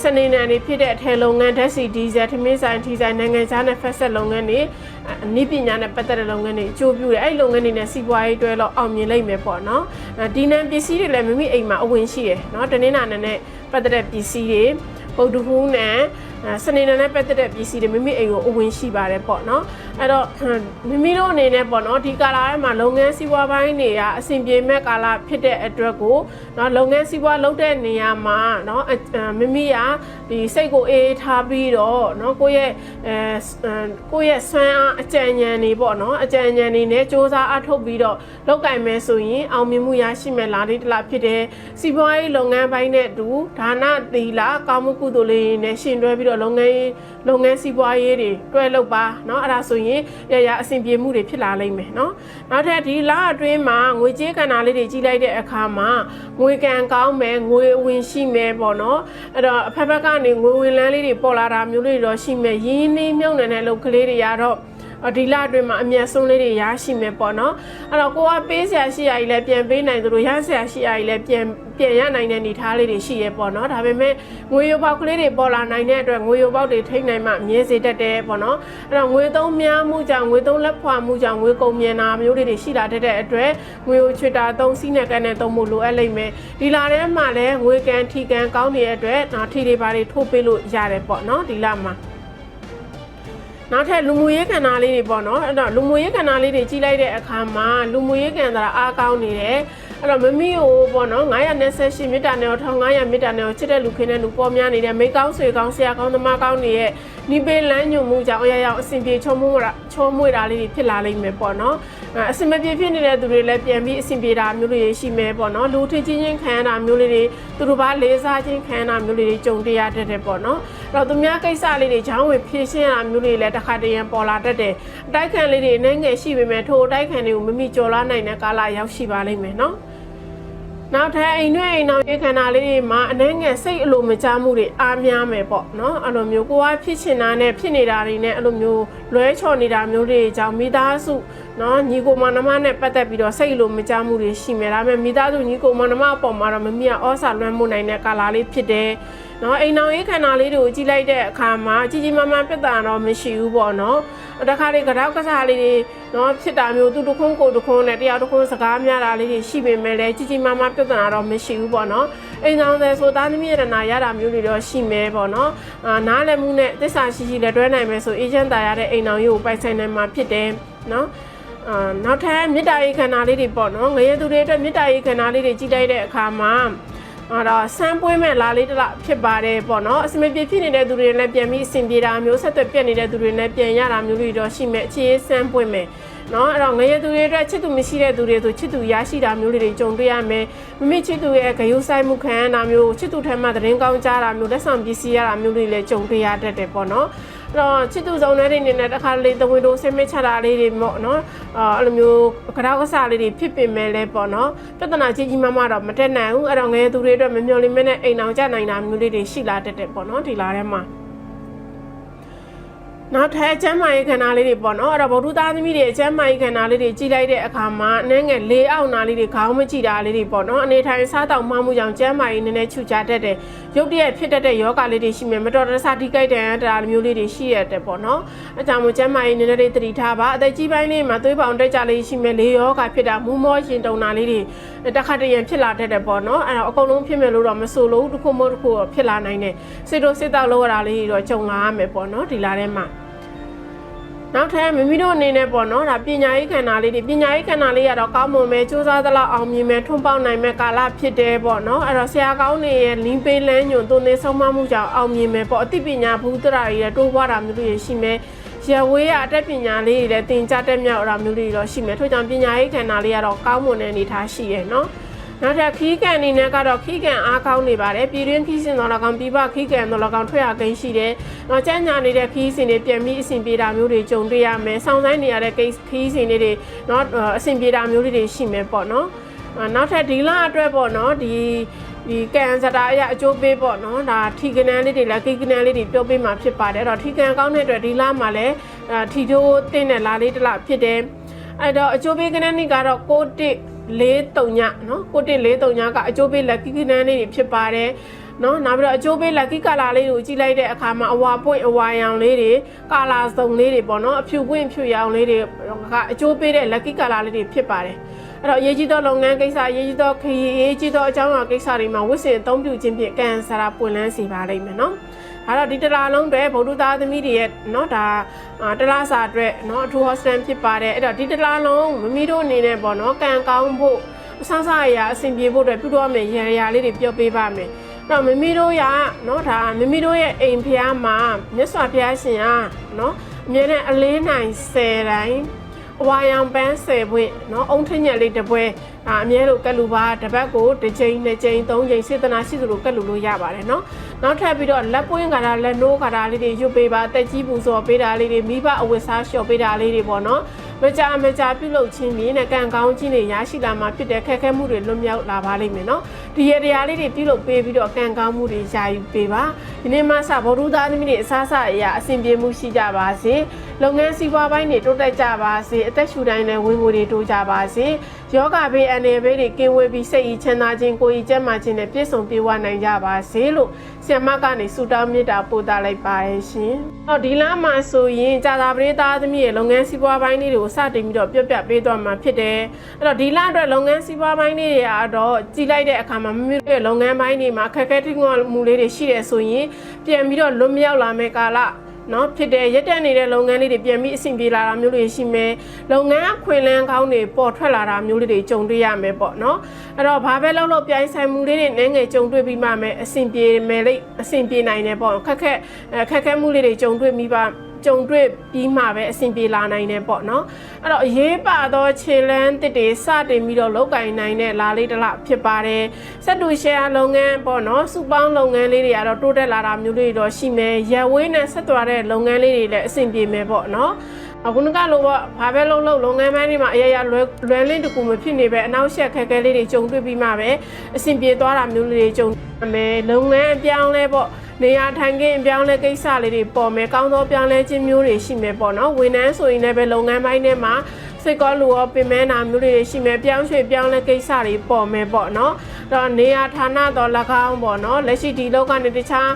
ီစနေနယ်နေဖြစ်တဲ့အထည်လုပ်ငန်းဓာတ်ဆီဒီဇယ်ထမင်းဆိုင်ထီဆိုင်နိုင်ငံခြားနဲ့ဖက်ဆက်လုပ်ငန်းတွေအနည်းပညာနဲ့ပတ်သက်တဲ့လုပ်ငန်းတွေအကျိုးပြုတယ်အဲ့လုပ်ငန်းတွေနဲ့စီးပွားရေးတွဲလို့အောင်မြင်လိမ့်မယ်ပေါ့နော်ဒီနံပစ္စည်းတွေလည်းမိမိအိမ်မှာအဝင်ရှိတယ်နော်တနင်္လာနေ့နဲ့ပတ်သက်တဲ့ပစ္စည်းတွေဗုဒ္ဓဟူးနဲ့စနေနေ့နဲ့ပတ်သက်တဲ့ပစ္စည်းတွေမိမိအိမ်ကိုအဝင်ရှိပါတယ်ပေါ့နော်အဲ့တော့မိမိတို့အနေနဲ့ပေါ့နော်ဒီကာလထဲမှာလုပ်ငန်းစီးပွားပိုင်းတွေကအဆင်ပြေမဲ့ကာလဖြစ်တဲ့အတွက်ကိုနော်လုပ်ငန်းစီးပွားလုပ်တဲ့နေရာမှာနော်မိမိကဒီစိတ်ကိုအေးထားပြီးတော့နော်ကိုယ့်ရဲ့ဆွမ်းအားအကြံဉာဏ်တွေပေါ့နော်အကြံဉာဏ်တွေနဲ့စ조사အထုတ်ပြီးတော့လုပ်ကင်မယ်ဆိုရင်အောင်မြင်မှုရရှိမဲ့လာလေးတစ်လားဖြစ်တယ်စီးပွားရေးလုပ်ငန်းပိုင်းနဲ့အတူဒါနသီလကောင်းမှုကုသိုလ်လေးနဲ့ရှင်တွဲပြီးတော့လုပ်ငန်းစီးပွားရေးတွေတွဲလုပ်ပါเนาะအဲ့ဒါဆိုရင်ရအဆင်ပြေမှုတွေဖြစ်လာလိမ့်မယ်เนาะနောက်ထပ်ဒီလအတွင်းမှာငွေကြေးကဏ္ဍလေးတွေကြီးလိုက်တဲ့အခါမှာငွေကံကောင်းမယ်ငွေဝင်ရှိမယ်ပေါ့เนาะအဲ့တော့အဖက်ဖက်ကနေငွေဝင်လန်းလေးတွေပေါ်လာတာမျိုးလေးတော့ရှိမယ်ရင်းနှီးမြုပ်နှံတဲ့လုပ်ကလေးတွေကတော့ဒီလအတွင်းမှာအမြတ်ဆုံးလေးတွေရရှိမယ်ပေါ့နော်အဲ့တော့ကိုကပေးဆရာရှိရည်လည်းပြန်ပေးနိုင်သလိုရဆရာရှိရည်လည်းပြန်ရနိုင်တဲ့အနေထားလေးတွေရှိရပေါ့နော်ဒါပေမဲ့ငွေရုပ်ပေါက်ကလေးတွေပေါ်လာနိုင်တဲ့အတွက်ငွေရုပ်ပေါက်တွေထိနိုင်မှမြဲစေတတ်တယ်ပေါ့နော်အဲ့တော့ငွေသုံးများမှုကြောင့်ငွေသုံးလက်ဖွာမှုကြောင့်ငွေကုန်မြန်တာမျိုးတွေရှိလာတတ်တဲ့အတွက်ငွေကိုချွေတာသုံးစီးနဲ့ကန်နဲ့သုံးဖို့လိုအပ်လိမ့်မယ်ဒီလထဲမှာလည်းငွေကန်ထီကန်ကောင်းနေတဲ့အတွက်ထီတွေပါတွေထိုးပေးလို့ရတယ်ပေါ့နော်ဒီလမှာနောက်ထပ်လူမှုရေးကဏ္ဍလေးတွေပေါ့နော်အဲ့တော့လူမှုရေးကဏ္ဍလေးတွေကြီးလိုက်တဲ့အခါမှာလူမှုရေးကဏ္ဍအားကောင်းနေတယ်အဲ့တော့မမီကိုပေါ့နော်928မေတ္တာနဲ့1500မေတ္တာနဲ့ချစ်တဲ့လူခင်းတဲ့လူပေါ်များနေတဲ့မိကောင်းဆွေကောင်းဆရာကောင်းသမားကောင်းနေတဲ့နိပေလန်းညွန်မှုကြောင့်အရာရာအဆင်ပြေချောမွေ့တာလေးတွေဖြစ်လာလိမ့်မယ်ပေါ့နော်အဆင်မပြေဖြစ်နေတဲ့သူတွေလည်းပြန်ပြီးအဆင်ပြေတာမျိုးတွေရှိမယ်ပေါ့နော်လူထင်ချင်းခံရတာမျိုးလေးတွေသူတို့ဘာလေးစားချင်းခံရတာမျိုးလေးတွေကြုံတွေ့ရတတ်တယ်ပေါ့နော်အဲ့တော့သူများကိစ္စလေးတွေချောင်းဝင်ဖြည့်ရှင်းရတာမျိုးတွေလည်းတစ်ခါတည်းပေါ်လာတတ်တယ်အတိုက်ခံလေးတွေအနေငယ်ရှိပေမဲ့ထိုအတိုက်ခံတွေကိုမမိကြော်လာနိုင်တဲ့ကာလရောက်ရှိပါလိမ့်မယ်နော်နောက်ထပ်အိမ်တွင်းအိမ်နောက်ရေးခန္ဓာလေးတွေမှာအနေငယ်စိတ်အလိုမချမှုတွေအားများမယ်ပေါ့နော်အဲ့လိုမျိုးကိုကဖြစ်ချင်တာနဲ့ဖြစ်နေတာတွေနဲ့အဲ့လိုမျိုးလွဲချော်နေတာမျိုးတွေကြောင့်မိသားစု နော်ညီကိုမနမနဲ့ပတ်သက်ပြီးတော့စိတ်လိုမကြမှုတွေရှိမယ်ဒါပေမဲ့မိသားစုညီကိုမနမအပေါ်မှာတော့မမီးကဩစာလွှမ်းမိုးနိုင်တဲ့ကာလာလေးဖြစ်တယ်နော်အိမ်တော်ရေးခန္ဓာလေးတွေကိုကြည့်လိုက်တဲ့အခါမှာကြီးကြီးမားမားပြဿနာတော့မရှိဘူးပေါ့နော်တခါလေးကြောက်ကစားလေးတွေနော်ဖြစ်တာမျိုးသူတစ်ခုကိုတစ်ခုနဲ့တရားတစ်ခုစကားများတာလေးတွေရှိပေမဲ့လည်းကြီးကြီးမားမားပြဿနာတော့မရှိဘူးပေါ့နော်အိမ်တော်တဲ့ဆိုသားသမီးရတနာရတာမျိုးတွေတော့ရှိမယ်ပေါ့နော်နားလည်မှုနဲ့သစ္စာရှိရှိလက်တွဲနိုင်မယ်ဆိုအေဂျင့်တာရတဲ့အိမ်တော်ရေးကိုပိုင်ဆိုင်နိုင်မှာဖြစ်တယ်နော်နောက်ထပ်မေတ္တာရေးခန္ဓာလေးတွေပေါ့နော်ငရေသူတွေအတွက်မေတ္တာရေးခန္ဓာလေးတွေကြည့်လိုက်တဲ့အခါမှာတော့ဆန်းပွေးမဲ့လာလေးတလားဖြစ်ပါတယ်ပေါ့နော်အစမပြေဖြစ်နေတဲ့သူတွေလည်းပြန်ပြီးအဆင်ပြေတာမျိုးဆက်သွက်ပြတ်နေတဲ့သူတွေလည်းပြန်ရတာမျိုးတွေတော့ရှိမဲ့အခြေဆန်းပွေးမဲ့နော်အဲ့တော့ငရေသူတွေအတွက်ချစ်သူမရှိတဲ့သူတွေဆိုချစ်သူရရှိတာမျိုးတွေကြုံတွေ့ရမယ်မမေချစ်သူရဲ့ဂရုစိုက်မှုခံရတာမျိုးချစ်သူထက်မှသတင်းကောင်းကြားတာမျိုးလက်ဆောင်ပစ္စည်းရတာမျိုးတွေလည်းကြုံတွေ့ရတတ်တယ်ပေါ့နော်တော့ချစ်သူဆောင်တဲ့နေနဲ့တခါလေးတဝင်းတို့ဆင်းမချတာလေးတွေပေါ့နော်အဲ့လိုမျိုးကြောက်ကစားလေးတွေဖြစ်ပင်မဲ့လဲပေါ့နော်ပြဿနာကြီးကြီးမားမားတော့မတက်နိုင်ဘူးအဲ့တော့ငယ်သူတွေအတွက်မမျှော်လင့်မဲနဲ့အိမ်အောင်ကြနိုင်တာမျိုးလေးတွေရှိလာတတ်တယ်ပေါ့နော်ဒီလာထဲမှာနောက်ထပ်ကျမ်းမာရေးခန္ဓာလေးတွေပေါ့နော်အဲ့တော့ဗုဒ္ဓသားသမီးတွေကျမ်းမာရေးခန္ဓာလေးတွေကြည့်လိုက်တဲ့အခါမှာအနည်းငယ်လေးအောက်နာလေးတွေခေါင်းမကြည့်တာလေးတွေပေါ့နော်အနေထိုင်စားတောက်မှမှုကြောင့်ကျမ်းမာရေးနည်းနည်းချူချတတ်တယ်ရုပ်တရက်ဖြစ်တတ်တဲ့ယောဂလေးတွေရှိမယ်မတော်တဆထိကြိုက်တဲ့တရားမျိုးလေးတွေရှိရတယ်ပေါ့နော်အဲကြောင့်မို့ကျမ်းမာရေးနည်းနည်းလေးတတိထားပါအသက်ကြီးပိုင်းလေးမှာသွေးပေါင်တက်ကြလေးရှိမယ်လေးယောဂဖြစ်တာမူးမောရှင်တုံတာလေးတွေတစ်ခါတရံဖြစ်လာတတ်တယ်ပေါ့နော်အဲ့တော့အကုန်လုံးဖြစ်မယ်လို့တော့မဆိုလို့တစ်ခုမို့တစ်ခုဖြစ်လာနိုင်တယ်စစ်တို့စစ်တောက်လို့ရတာလေးတွေတော့ကြုံလာရမယ်ပေါ့နော်ဒီလာထဲမှာနောက်ထပ်မိမိတို့အနေနဲ့ပေါ့နော်ဒါပညာရေးခန္ဓာလေးတွေပညာရေးခန္ဓာလေးကတော့ကောင်းမွန်မယ်စူးစမ်းသလောက်အောင်မြင်မယ်ထွန်းပေါက်နိုင်မယ်ကာလဖြစ်တယ်ပေါ့နော်အဲ့တော့ဆရာကောင်းတွေရဲ့လင်းပေးလန်းညွန်သွန်သင်ဆုံးမမှုကြောင့်အောင်မြင်မယ်ပေါ့အသိပညာဘုဒ္ဓရာတွေတိုးပွားတာမျိုးတွေရှိမယ်ရဝေးရအတတ်ပညာလေးတွေလည်းသင်ကြားတတ်မြောက်တာမျိုးတွေတော့ရှိမယ်ထို့ကြောင့်ပညာရေးခန္ဓာလေးကတော့ကောင်းမွန်တဲ့အနေထားရှိရယ်နော်နောက်ထပ်ခီးကန်အနေနဲ့ကတော့ခီးကန်အားကောင်းနေပါတယ်ပြည်တွင်းခီးစင်တော်၎င်းပြည်ပခီးကန်တော်၎င်းထွက်ရကိန်းရှိတယ်။နောက်ကျန်းညာနေတဲ့ခီးစင်တွေပြန်ပြီးအဆင်ပြေတာမျိုးတွေကြုံတွေ့ရမယ်။ဆောင်းဆိုင်နေရတဲ့ခီးစင်တွေနော်အဆင်ပြေတာမျိုးတွေရှိမယ်ပေါ့နော်။နောက်ထပ်ဒီလအတွက်ပေါ့နော်ဒီကန်စတာအရာအကျိုးပေးပေါ့နော်ဒါထီကနန်းလေးတွေလည်းကိကနန်းလေးတွေပြောပေးမှာဖြစ်ပါတယ်အဲ့တော့ထီကန်ကောင်းတဲ့အတွက်ဒီလမှာလည်းထီတိုးတင်းတဲ့လာလေးတစ်လဖြစ်တယ်အဲ့တော့အကျိုးပေးကနန်းလေးကတော့6-4-3ညနော်6-4-3ညကအကျိုးပေးလက်ကိကနန်းလေးတွေဖြစ်ပါတယ်နော်နောက်ပြီးတော့အကျိုးပေးလက်ကိကာလာလေးကိုကြည့်လိုက်တဲ့အခါမှာအဝါပွင့်အဝါရောင်လေးတွေကာလာစုံလေးတွေပေါ့နော်အဖြူပွင့်ဖြူရောင်လေးတွေကအကျိုးပေးတဲ့လက်ကိကာလာလေးတွေဖြစ်ပါတယ်အဲ့တော့ရေးကြီးသောလုပ်ငန်းကိစ္စရေးကြီးသောခရီးရေးကြီးသောအကြောင်းအရာကိစ္စတွေမှာဝစ်စင်အသုံးပြုခြင်းဖြင့်ကံစားတာပွင့်လန်းစေပါလိမ့်မယ်နော်အဲ့တော့ဒီတလားလုံးတွေဗုဒ္ဓသားသမီးတွေရဲ့နော်ဒါတလားစာအတွက်နော်အထူးဟောစတန်ဖြစ်ပါတယ်အဲ့တော့ဒီတလားလုံးမမီတို့အနေနဲ့ပေါ့နော်ကံကောင်းဖို့အဆန်းစားအရာအဆင်ပြေဖို့အတွက်ပြုလုပ်ရမယ့်ရရာလေးတွေပြောပေးပါမယ်တော့မမီတို့ရနော်ဒါမမီတို့ရဲ့အိမ်ဖျားမှာမြတ်စွာဘုရားရှင်ကနော်အမြဲတမ်းအလေးနိုင်10တိုင်းအဝါရောင်ပန်း10ပွင့်နော်အုံထညက်လေးတစ်ပွဲအမြဲလိုကက်လူပါတစ်ပတ်ကိုတစ်ချိန်နှစ်ချိန်သုံးချိန်စေတနာရှိသလိုကက်လူလို့ရပါတယ်နော်နောက်ထပ်ပြီးတော့လက်ပွင့်ကတာလက်နိုးကတာလေးတွေရွတ်ပေးပါတက်ကြီးပူဇော်ပေးတာလေးတွေမိဘအဝတ်စားလျှော်ပေးတာလေးတွေပေါ့နော်မကြပြုလုပ်ခြင်းမြင်နဲ့ကံကောင်းခြင်းတွေရရှိလာမှဖြစ်တဲ့ခက်ခဲမှုတွေလွတ်မြောက်လာပါလိမ့်မယ်နော်ဒီရတရားလေးတွေပြုလုပ်ပေးပြီးတော့ကံကောင်းမှုတွေယာယူပေးပါဒီနေ့မှစဗုဒ္ဓသားသမီးတွေအစားအစာအရာအစဉ်ပြေမှုရှိကြပါစေလုပ်ငန်းစီးပွားပိုင်းတွေတိုးတက်ကြပါစေအသက်ရှူတိုင်းနဲ့ဝင်ငွေတွေတိုးကြပါစေယောဂဘေးအနေဘေးတွေကင်းဝေးပြီးစိတ်ဤချမ်းသာခြင်းကိုယ်ဤကျန်းမာခြင်းနဲ့ပြည့်စုံပြေဝနိုင်ကြပါစေလို့ဆရာမကနေဆုတောင်းမေတ္တာပို့သလိုက်ပါရဲ့ရှင်။ဒီလမှာဆိုရင်ကြာသာပရိသတ်သမီးရဲ့လုပ်ငန်းစီးပွားပိုင်းတွေကိုစတင်ပြီးတော့ပြပေးသွားမှာဖြစ်တယ်။အဲ့တော့ဒီလအတွက်လုပ်ငန်းစီးပွားပိုင်းတွေကတော့ကြည်လိုက်တဲ့အခါမှာမမတို့ရဲ့လုပ်ငန်းပိုင်းတွေမှာခက်ခဲထိငွေမှုလေးတွေရှိတယ်ဆိုရင်ပြန်ပြီးတော့လွတ်မြောက်လာမယ့်ကာလနော်ဖြစ်တဲ့ရက်တက်နေတဲ့လုပ်ငန်းလေးတွေပြန်ပြီးအဆင်ပြေလာတာမျိုးတွေရှိမယ်လုပ်ငန်းအခွင့်အလမ်းကောင်းတွေပေါ်ထွက်လာတာမျိုးလေးတွေကြုံတွေ့ရမယ်ပေါ့နော်အဲ့တော့ဘာပဲလုပ်လို့ပြိုင်ဆိုင်မှုလေးတွေနည်းငယ်ကြုံတွေ့ပြီးမှမယ်အဆင်ပြေမယ်လေအဆင်ပြေနိုင်တယ်ပေါ့ခက်ခဲမှုလေးတွေကြုံတွေ့ပြီးမှပဲအဆင်ပြေလာနိုင်တယ်ပေါ့နော်အဲ့တော့အရေးပါသောခြေလမ်းတစ်တွေစတင်ပြီးတော့လုပ်ကင်နိုင်တဲ့လာလေးတစ်လဖြစ်ပါတယ်စက်တူရှယ်ယာလုပ်ငန်းပေါ့နော်စုပေါင်းလုပ်ငန်းလေးတွေကတော့တိုးတက်လာတာမျိုးတွေတော့ရှိမယ်ရဝေးနဲ့ဆက်သွားတဲ့လုပ်ငန်းလေးတွေလည်းအဆင်ပြေမယ်ပေါ့နော်အခုကလို့ဘာပဲလုပ်ငန်းပိုင်းတွေမှာအရာလွယ်လင်းတကူမဖြစ်နေပဲအနောက်ရှက်ခက်ခဲလေးတွေကြုံတွေ့ပြီးမှပဲအဆင်ပြေသွားတာမျိုးလေးတွေကြုံမယ်လုပ်ငန်းအပြောင်းလဲပေါ့နေရာထိုင်ခင်းအပြောင်းလဲကိစ္စလေးတွေပေါ်မယ်ကောင်းသောပြောင်းလဲခြင်းမျိုးတွေရှိမယ်ပေါ့နော်ဝန်ထမ်းဆိုရင်လည်းပဲလုပ်ငန်းပိုင်းထဲမှာစ စိတ်ကောလူရောပင်မဲနာမျိုးတွေရှိမယ်ပြောင်းရွှေ့ပြောင်းလဲကိစ္စတွေပေါ်မယ်ပေါ့နော်တော့နေရာဌာနတော့၎င်းပေါ့နော်လက်ရှိဒီလောက်ကနေတခြား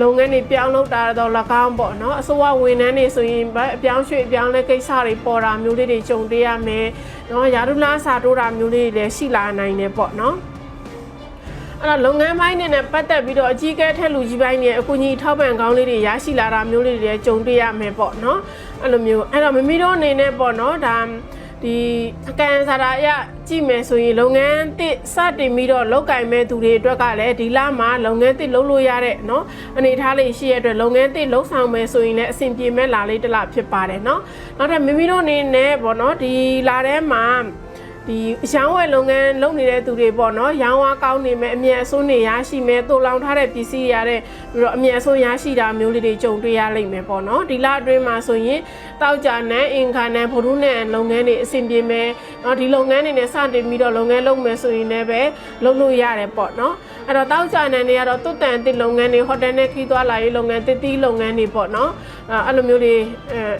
လုပ်ငန်းတွေပြောင်းလုပ်တာတော့၎င်းပေါ့နော်အစိုးရဝန်ထမ်းတွေဆိုရင်အပြောင်းရွှေ့ပြောင်းလဲကိစ္စတွေပေါ်တာမျိုးလေးတွေကြုံတွေ့ရမယ်နော်ရာထူးလားစာတိုးတာမျိုးလေးတွေလည်းရှိလာနိုင်တယ်ပေါ့နော်အဲ့တော့လုပ်ငန်းပိုင်းနဲ့ပတ်သက်ပြီးတော့အကြီးအကဲထက်လူကြီးပိုင်းနဲ့အကူအညီထောက်ပံ့ကောင်းလေးတွေရရှိလာတာမျိုးလေးတွေကြုံတွေ့ရမယ်ပေါ့နော်အဲ့လိုမျိုးအဲ့တော့မမီတို့အနေနဲ့ပေါ့နော်ဒါဒီအကန်စာရာအရကြည့်မယ်ဆိုရင်လုပ်ငန်းတစ်စတင်ပြီးတော့လောက်ကင်မဲ့သူတွေအတွက်ကလည်းဒီလမှာလုပ်ငန်းတစ်လုပ်လို့ရတဲ့เนาะအနေထားလေးရှိရတဲ့လုပ်ငန်းတစ်လုပ်ဆောင်မယ်ဆိုရင်လည်းအဆင်ပြေမဲ့လာလေးတစ်လဖြစ်ပါတယ်เนาะနောက်ထပ်မမီတို့အနေနဲ့ပေါ့နော်ဒီလာထဲမှာဒီရောင်းဝယ်လုပ်ငန်းလုပ်နေတဲ့သူတွေပေါ့နော်ရောင်းဝါကောင်းနေမယ်အမြတ်အစွန်းတွေရရှိမယ်တိုးလောင်ထားတဲ့ပစ္စည်းရတဲ့ပြီးတော့အမြတ်အစွန်းရရှိတာမျိုးလေးတွေကြုံတွေ့ရလိမ့်မယ်ပေါ့နော်ဒီလအတွင်းမှာဆိုရင်တောက်ကြနဲ့အင်ခါနဲ့ဗုဒ္ဓနဲ့လုပ်ငန်းတွေအဆင်ပြေမယ်နော်ဒီလုပ်ငန်းတွေနဲ့စတင်ပြီးတော့လုပ်ငန်းလုပ်မယ်ဆိုရင်လည်းပဲလုပ်လို့ရတယ်ပေါ့နော်အဲ့တော့တောက်ကြနဲ့နေရတော့တွတ်တန်တစ်လုပ်ငန်းတွေဟိုတယ်နဲ့ခီးသွားလာရေးလုပ်ငန်းတစ်တီးလုပ်ငန်းတွေပေါ့နော်အဲ့လိုမျိုးတွေ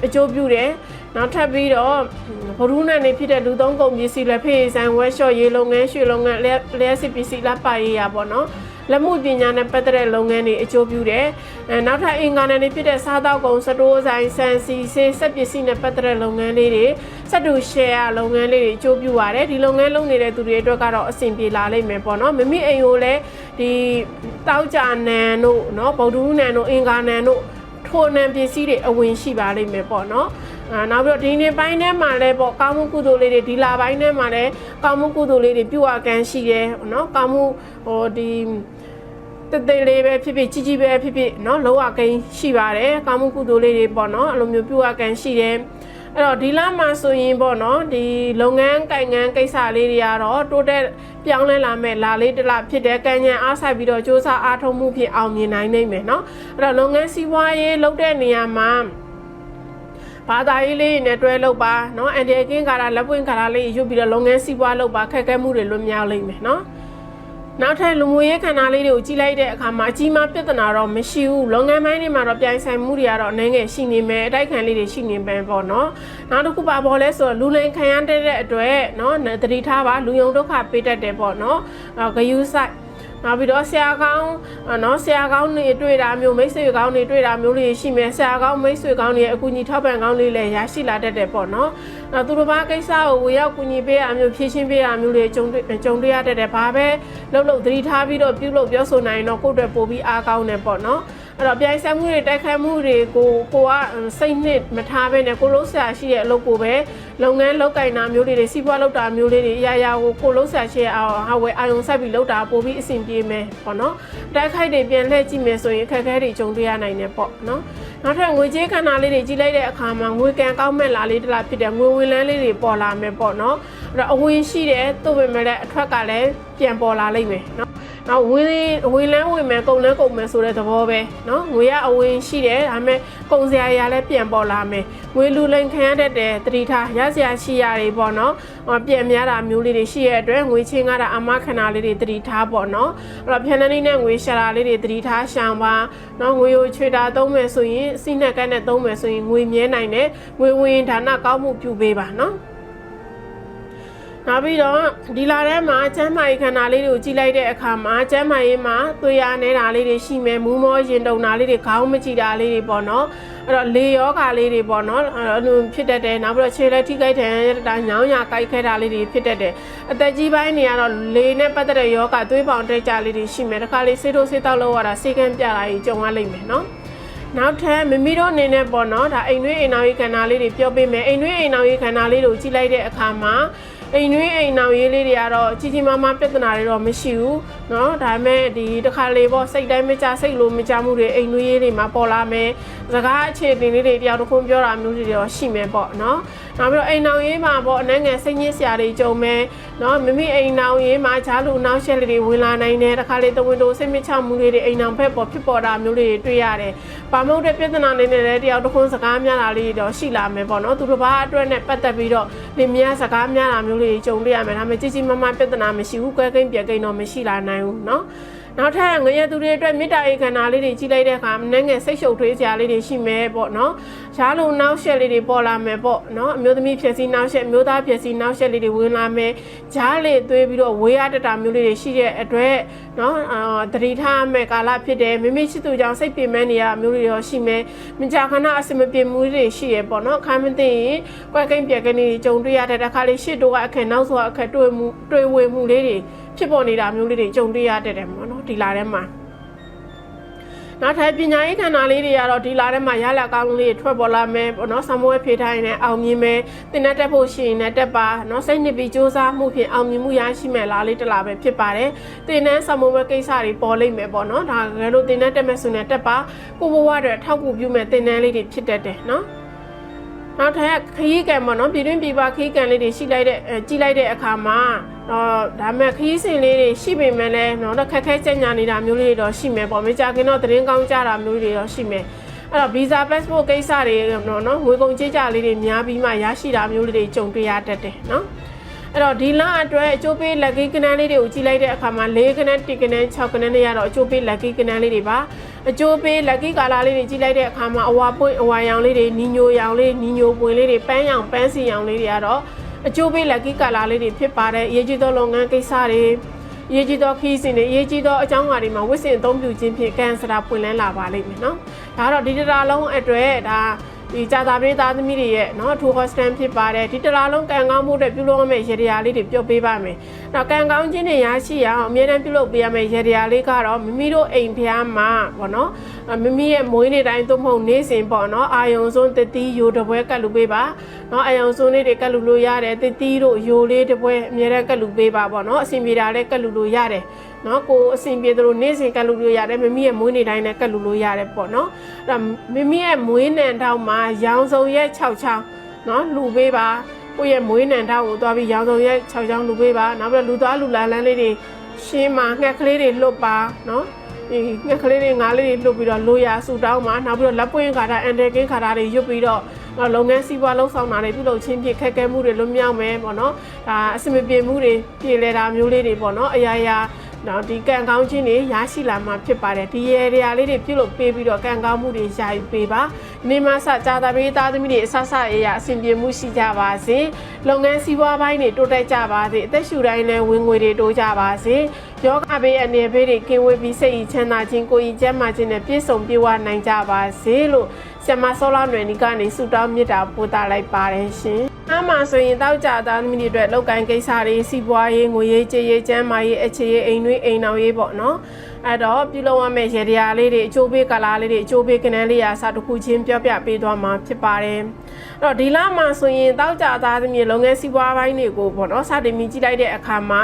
အကျိုးပြုတယ်နောက်ထပ်ပြီးတော့ဘရူးနဲ့နေဖြစ်တဲ့လူသုံးကုန်ပစ္စည်းလည်းဖေးဆိုင်ဝက်ရှော့ရေးလုပ်ငန်းရွှေလုပ်ငန်းလျှက်စစ်ပစ္စည်းလက်ပါရေးရပေါ့နော်လက်မှုပညာနဲ့ပတ်သက်တဲ့လုပ်ငန်းတွေအကျိုးပြုတယ်နောက်ထပ်အင်္ဂါနဲ့နေဖြစ်တဲ့စားသောက်ကုန်စတိုးဆိုင်ဆန်စီဆေးစက်ပစ္စည်းနဲ့ပတ်သက်တဲ့လုပ်ငန်းလေးတွေစက်တူ share လုပ်ငန်းလေးတွေအကျိုးပြုပါတယ်ဒီလုပ်ငန်းလုပ်နေတဲ့သူတွေအတွက်ကတော့အဆင်ပြေလာလိမ့်မယ်ပေါ့နော်မမိအိမ်ကိုလည်းဒီတောက်ကြနန်တို့နော်ဗုဒ္ဓနန်တို့အင်္ဂါနန်တို့ထိုနံပစ္စည်းတွေအဝင်ရှိပါလိမ့်မယ်ပေါ့နော်နောက်ပြီးတော့ဒီနေ့ပိုင်းထဲမှာလည်းပေါ့ကောင်းမှုကုသိုလ်လေးတွေဒီလာပိုင်းထဲမှာလည်းကောင်းမှုကုသိုလ်လေးတွေပြုအပ်ကမ်းရှိတယ်နော်ကောင်းမှုဟိုဒီတသေးလေးပဲဖြစ်ဖြစ်ကြီးကြီးပဲဖြစ်ဖြစ်နော်လောကကိန်းရှိပါတယ်ကောင်းမှုကုသိုလ်လေးတွေပေါ့နော်အဲ့လိုမျိုးပြုအပ်ကမ်းရှိတယ်အဲ့တော့ဒီလမှာဆိုရင်ပေါ့နော်ဒီလုပ်ငန်းကိုင်ငန်းကိစ္စလေးတွေကတော့တိုးတက်ပြောင်းလဲလာမဲ့လာလေးတစ်လဖြစ်တဲ့ကံဉဏ်အားဆိုင်ပြီးတော့စ조사အားထုတ်မှုဖြစ်အောင်မြင်နိုင်နိုင်မယ်နော်အဲ့တော့လုပ်ငန်းစီးပွားရေးလုပ်တဲ့နေရာမှာဘာသာရေးလေးနဲ့တွဲလုပ်ပါเนาะအန်ဒီကင်းကာတာလက်ပွင့်ကာတာလေးရွတ်ပြီးတော့လုပ်ငန်းစီးပွားလုပ်ပါခက်ခဲမှုတွေလွတ်မြောက်လိမ့်မယ်เนาะနောက်ထပ်လူမှုရေးခန္ဓာလေးတွေကိုကြည့်လိုက်တဲ့အခါမှာအကြီးမားပြဿနာတော့မရှိဘူးလုပ်ငန်းပိုင်းတွေမှာတော့ပြိုင်ဆိုင်မှုတွေကတော့အနေငယ်ရှိနေမယ်အတိုက်ခံလေးတွေရှိနေမယ်ပေါ့เนาะနောက်တစ်ခုပါပေါ်လဲဆိုတော့လူလိန်ခံရတဲ့အတွက်เนาะသတိထားပါလူယုံဒုက္ခပေးတတ်တယ်ပေါ့เนาะဂယုစိုက်နောက်ပြီးတော့ဆရာကောင်းနော်ဆရာကောင်းတွေတွေ့တာမျိုးမိတ်ဆွေကောင်းတွေတွေ့တာမျိုးတွေရှိမယ်ဆရာကောင်းမိတ်ဆွေကောင်းတွေအကူအညီထောက်ပံ့ကောင်းလေးလည်းရရှိလာတတ်တယ်ပေါ့နော်နောက်သူတို့ဘာကိစ္စကိုဝေရောက်ကူညီပေးရမျိုးဖြည့်ရှင်းပေးရမျိုးတွေကြုံတွေ့ရတတ်တယ်ဘာပဲလှုပ်သတိထားပြီးတော့ပြုလုပ်ပြောဆိုနိုင်တော့ကိုယ့်အတွက်ပိုပြီးအားကောင်းတယ်ပေါ့နော်အဲ့တော့ပြိုင်ဆိုင်မှုတွေတိုက်ခိုက်မှုတွေကိုကစိတ်နှစ်မထားဘဲနဲ့ကိုလုံးဆရာရှိတဲ့အလုပ်ကိုပဲလုပ်ငန်းလုပ်ကင်တာမျိုးတွေစီးပွားလုပ်တာမျိုးလေးတွေအရာရာကိုလုံးဆရာရှိအောင်ဟာဝယ်အာယုံဆက်ပြီးလုပ်တာပိုပြီးအဆင်ပြေမယ်ပေါ့နော်တိုက်ခိုက်တွေပြန်လှည့်ကြည့်မယ်ဆိုရင်အခက်အခဲတွေကြုံတွေ့ရနိုင်တယ်ပေါ့နော်နောက်ထပ်ငွေကြေးခန္ဓာလေးတွေကြီးလိုက်တဲ့အခါမှာငွေကံကောက်မဲ့လာလေးတလားဖြစ်တဲ့ငွေဝင်လန်းလေးတွေပေါ်လာမယ်ပေါ့နော်အဲ့တော့အဝင်ရှိတယ်သို့ပေမဲ့လည်းအထွက်ကလည်းပြန်ပေါ်လာလိမ့်မယ်နော်နောက်ဝင်လန်းဝင်မယ်ကုန်လန်းကုန်မယ်ဆိုတဲ့သဘောပဲเนาะငွေရအဝင်ရှိတယ်ဒါပေမဲ့ကုန်စရာရလည်းပြန်ပေါ်လာမယ်ငွေလူလိမ်ခံရတဲ့တတိထားရစရာရှိရတွေပေါ့เนาะပြန်များတာမျိုးလေးတွေရှိရတဲ့အတွက်ငွေချင်းကားတာအမခဏလေးတွေတတိထားပေါ့เนาะအဲ့တော့ဖြန်နေနဲ့ငွေရှာတာလေးတွေတတိထားရှောင်ပါเนาะငွေကိုချွေတာသုံးမယ်ဆိုရင်စိနဲ့ကန်းနဲ့သုံးမယ်ဆိုရင်ငွေမြဲနိုင်တယ်ငွေဝင်ဌာနကောင်းမှုပြုပေးပါเนาะနောက်ပြီးတော့ဒီလာထဲမှာကျန်းမာရေးခန္ဓာလေးတွေကိုကြည့်လိုက်တဲ့အခါမှာကျန်းမာရေးမှာသွေးရနေတာလေးတွေရှိမယ်မူးမောရင်တုံတာလေးတွေခေါင်းမကြည့်တာလေးတွေပေါ့နော်အဲ့တော့လေယောဂါလေးတွေပေါ့နော်ဖြစ်တတ်တယ်နောက်ပြီးတော့ခြေလက်ထိခိုက်တဲ့ညောင်းရကိုက်ခဲတာလေးတွေဖြစ်တတ်တယ်အသက်ကြီးပိုင်းတွေကတော့လေနဲ့ပတ်သက်တဲ့ယောဂသွေးပေါင်တက်ကြလေးတွေရှိမယ်တခါလေးဆေးထိုးဆေးတောက်လို့ရတာဆေးကန်းပြတာကြီးကြုံရလိမ့်မယ်နော်နောက်ထပ်မမီတို့အနေနဲ့ပေါ့နော်ဒါအိမ်တွင်းအိမ်နောက်ရေးခန္ဓာလေးတွေပြောပေးမယ်အိမ်တွင်းအိမ်နောက်ရေးခန္ဓာလေးတွေကိုကြည့်လိုက်တဲ့အခါမှာအိမ်တွင်းအိမ်နောက်ရေးလေးတွေကတော့ကြီးမားမားပြဿနာတွေတော့မရှိဘူးเนาะဒါပေမဲ့ဒီတစ်ခါလေးပေါ့စိတ်တိုင်းမကြစိတ်လိုမကြမှုတွေအိမ်တွင်းရေးတွေမှာပေါ်လာမယ်စကားအခြေတင်လေးတွေတယောက်တစ်ခုပြောတာမျိုးတွေတော့ရှိမယ်ပေါ့เนาะနောက်ပြီးတော့အိမ်နောက်ရေးမှာပေါ့အနှဲငယ်စိတ်ညစ်စရာတွေကြုံမယ်เนาะမမိအိမ်နောက်ရေးမှာဂျားလူနောက်ရှက်လေးတွေဝင်လာနိုင်တယ်တစ်ခါလေးတဝင်းတို့စိတ်မချမှုတွေအိမ်နောက်ဘက်ပေါ်ဖြစ်ပေါ်တာမျိုးတွေတွေ့ရတယ်ပါမုတ်တဲ့ပြဿနာတွေနဲ့လည်းတယောက်တစ်ခုစကားများတာလေးတော့ရှိလာမယ်ပေါ့เนาะသူတို့ဘာအတွက်နဲ့ပတ်သက်ပြီးတော့လင်မယားစကားများတာမျိုးတွေကြုံတွေ့ရမယ်ဒါပေမဲ့ကြီးကြီးမားမားပြဿနာမရှိဘူးကွဲကိန်းပြဲကိန်းတော့မရှိလာနိုင်ဘူးเนาะ နောက်ထပ်ငရဲသူတွေအတွက်မေတ္တာဧကနာလေးတွေကြီးလိုက်တဲ့အခါနည်းငယ်စိတ်ရှုပ်ထွေးစရာလေးတွေရှိမယ်ပေါ့နော်ရှားလုံးနောက်ရှက်လေးတွေပေါ်လာမယ်ပေါ့နော်အမျိုးသမီးဖြစ်စီနောက်ရှက်မျိုးသားဖြစ်စီနောက်ရှက်လေးတွေဝင်လာမယ်ဂျားလေးသွေးပြီးတော့ဝေးရတတာမျိုးလေးတွေရှိတဲ့အတွက်နော်တတိထားမဲ့ကာလဖြစ်တယ်မိမိရှိသူကြောင့်စိတ်ပြင်းမဲ့နေရမျိုးတွေရောရှိမယ်မကြခဏအစမပြေမှုတွေရှိရပေါ့နော်ခါမသိရင်ကွက်ကိန်းပြက်ကနေကြုံတွေ့ရတဲ့အခါလေးရှစ်တို့ကအခက်နောက်ဆိုအခက်တွေ့ဝေမှုလေးတွေဖြစ်ပေါ်နေတာမျိုးလေးတွေကြုံတွေ့ရတဲ့တယ်ပေါ့နော်ဒီလာထဲမှာနောက်ထပ်ပညာရေးခန္ဓာလေးတွေကတော့ဒီလာထဲမှာရလာကောင်းလေးထွက်ပေါ်လာမယ်ပေါ့နော်ဆမွေးဖေးထားရင်လည်းအောင်မြင်မယ်တင်တက်ဖို့ရှိရင်လည်းတက်ပါနော်စိတ်နှစ်ပြီးစူးစမ်းမှုဖြင့်အောင်မြင်မှုရရှိမယ်လားလေးတလားပဲဖြစ်ပါတယ်တင်တဲ့ဆမွေးကိစ္စတွေပေါ်လိမ့်မယ်ပေါ့နော်ဒါကလေးလို့တင်တက်မဲ့ဆိုရင်တက်ပါကိုဘဝတွေထောက်ကူပြုမဲ့တင်တန်းလေးတွေဖြစ်တတ်တယ်နော်နောက်ထပ်ခရီးကံပေါ့နော်ပြည်တွင်းပြည်ပခရီးကံလေးတွေရှိလိုက်တဲ့ကြီးလိုက်တဲ့အခါမှာဒါမဲ့ခရီးစဉ်လေးတွေရှိပေမဲ့လည်းတော့ခက်ခဲကြညာနေတာမျိုးလေးတွေတော့ရှိမယ်ပေါ့မကြခင်တော့သတင်းကောင်းကြတာမျိုးတွေတော့ရှိမယ်အဲ့တော့ visa passport ကိစ္စတွေနော်ငွေကုန်ကြေးကြလေးတွေများပြီးမှရရှိတာမျိုးလေးတွေကြုံတွေ့ရတတ်တယ်နော်အဲ့တော့ဒီလအတွက်အကျိုးပေးလက်ကိကနန်းလေးတွေကိုကြည့်လိုက်တဲ့အခါမှာ၄ကနန်း၁ကနန်း၆ကနန်းတွေကတော့အကျိုးပေးလက်ကိကနန်းလေးတွေပါအကျိုးပေးလက်ကိကာလာလေးတွေကြည့်လိုက်တဲ့အခါမှာအဝါပွင့်အဝါရောင်လေးတွေနီညိုရောင်လေးနီညိုပွင့်လေးတွေပန်းရောင်ပန်းစီရောင်လေးတွေကတော့အကျိုးပေးလက်ကိကာလာလေးတွေဖြစ်ပါတယ်အရေးကြီးသောလုပ်ငန်းကိစ္စတွေအရေးကြီးသောခီးစဉ်တွေအရေးကြီးသောအကြောင်းအရာတွေမှာဝိစင်အသုံးပြုခြင်းဖြင့်ကန်ဆာပွင့်လန်းလာပါလိမ့်မယ်နော်ဒါတော့ဒီတစ်လုံးအတွက်ဒါဒီကြာသာပြည်သားသမီးတွေရဲ့နော်ထူဟော့စတန်ဖြစ်ပါတယ်ဒီတလားလုံးကံကောင်းမှုတွေပြုလုပ်ရမယ့်ရေရာလေးတွေပြောပေးပါမယ်။နောက်ကံကောင်းခြင်းတွေရရှိအောင်အမြဲတမ်းပြုလုပ်ပေးရမယ့်ရေရာလေးကတော့မိမိတို့အိမ်ဖျားမှာပေါ့နော်မိမိရဲ့မွေးနေ့တိုင်းသို့မဟုတ်နေ့စဉ်ပေါ့နော်အာယုံစွန်းတတိယိုတပွဲကတ်လူပေးပါနော်အာယုံစွန်းလေးတွေကတ်လူလို့ရတယ်တတိတို့ယိုလေးတပွဲအမြဲတမ်းကတ်လူပေးပါပေါ့နော်အစဉ်ပြေတာလည်းကတ်လူလို့ရတယ်နော်ကိုအစဉ်ပြေတို့နေ့စဉ်ကတ်လူလို့ရတယ်မိမိရဲ့မွေးနေ့တိုင်းလည်းကတ်လူလို့ရတယ်ပေါ့နော်အဲ့မိမိရဲ့မွေးနံတောက်မှာရောင်စုံရဲ့6ချောင်းနော်လူပေးပါကိုယ့်ရဲ့မွေးနံတောက်ကိုသွားပြီးရောင်စုံရဲ့6ချောင်းလူပေးပါနောက်ပြီးလူသွားလူလာလန်းလေးတွေရှင်းမှာငှက်ကလေးတွေလွတ်ပါနော်ဒီငှက်ကလေးတွေငါးလေးတွေလွတ်ပြီးတော့လိုရာဆူတောင်းမှာနောက်ပြီးတော့လက်ပွင့်ခါတာအန်တယ်ကင်းခါတာတွေရွတ်ပြီးတော့လုပ်ငန်းစီးပွားလှုပ်ဆောင်တာတွေပြုလုပ်ခြင်းဖြင့်ခက်ခဲမှုတွေလွတ်မြောက်မယ်ပေါ့နော်ဒါအစမပြေမှုတွေပြေလဲတာမျိုးလေးတွေပေါ့နော်အရာရာနော်ဒီကံကောင်းခြင်းတွေရရှိလာမှာဖြစ်ပါတယ်ဒီရေရာလေးတွေပြုလုပ်ပေးပြီးတော့ကံကောင်းမှုတွေရယူပေးပါနေမဆကြာတာပေးသားသမီးတွေအဆဆအရာအဆင်ပြေမှုရှိကြပါစေလုပ်ငန်းစီးပွားပိုင်းတွေတိုးတက်ကြပါစေအသက်ရှူတိုင်းလည်းဝင်ငွေတွေတိုးကြပါစေယောဂဘေးအနေဘေးတွေကင်းဝေးပြီးစိတ်ချမ်းသာခြင်းကိုယ်ကြီးကျန်းမာခြင်းနဲ့ပြည့်စုံပြေဝနိုင်ကြပါစေလို့ဆမဆောလာနွယ်နီကနေဆုတောင်းမေတ္တာပို့သလိုက်ပါတယ်ရှင်အားမှာဆိုရင်တောက်ကြသားသမီးတွေအတွက်လောက်ကိုင်းကိစ္စတွေစီးပွားရေးငွေရေးကြေးရေးကျန်းမာရေးအခြေရေးအိမ်တွင်းအိမ်တော်ရေးပေါ့နော်အဲ့တော့ပြုလုပ်ရမယ့်ရေရာလေးတွေအကျိုးပေးကာလာလေးတွေအကျိုးပေးကနန်းလေးရာစတစ်ခုချင်းပြောပြပေးသွားမှာဖြစ်ပါတယ်အဲ့တော့ဒီလမှာဆိုရင်တောက်ကြသားသမီးလုပ်ငန်းစီးပွားပိုင်းတွေကိုပေါ့နော်စတင်မြင်ကြည့်လိုက်တဲ့အခါမှာ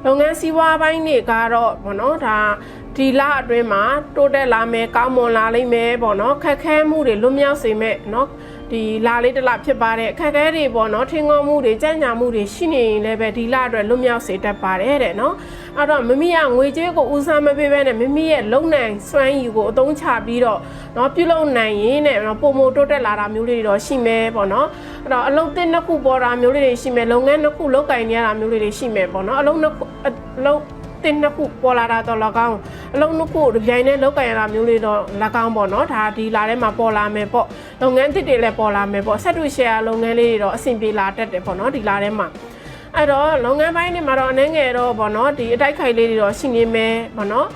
လုပ်ငန်းစီးပွားပိုင်းတွေကတော့ပေါ့နော်ဒါဒီလအတွင်းမှာတိုးတက်လာမယ်ကောင်းမွန်လာလိမ့်မယ်ပေါ့နော်ခက်ခဲမှုတွေလွတ်မြောက်စေမဲ့နော်ဒီလာလေးတစ်လဖြစ်ပါတယ်အခက်အခဲတွေပေါ့နော်ထင်ငေါမှုတွေကြံ့ညာမှုတွေရှိနေရင်လည်းပဲဒီလအတွက်လွတ်မြောက်စေတတ်ပါတယ်တဲ့နော်အဲ့တော့မိမိကငွေကြေးကိုဦးစားမပေးဘဲနဲ့မိမိရဲ့လုံနိုင်စွမ်းရည်ကိုအသုံးချပြီးတော့နော်ပြုလုပ်နိုင်ရင်တဲ့နော်ပုံမတိုးတက်လာတာမျိုးလေးတွေတော့ရှိမယ်ပေါ့နော်အဲ့တော့အလုံးသစ်နှစ်ခုပေါ်တာမျိုးလေးတွေရှိမယ်လုပ်ငန်းနှစ်ခုလုပ်ကင်နေရတာမျိုးလေးတွေရှိမယ်ပေါ့နော်အလုံးနှစ်ခုအလုံးတင်နှစ်ခုပေါ်လာတာတော့၎င်းအလုံးနှစ်ခုဒီပိုင်းနဲ့လောက်ကင်ရတာမျိုးလေးတော့၎င်းပေါ့နော်ဒါဒီလာထဲမှာပေါ်လာမယ်ပေါ့လုပ်ငန်းတစ်တွေလည်းပေါ်လာမယ်ပေါ့ဆက်တူရှယ်ယာလုပ်ငန်းလေးတွေတော့အဆင်ပြေလာတတ်တယ်ပေါ့နော်ဒီလာထဲမှာအဲ့တော့လုပ်ငန်းပိုင်းတွေမှာတော့အနေငယ်တော့ပေါ့နော်ဒီအတိုက်ခိုက်လေးတွေတော့ရှိနေမယ်ပေါ့နော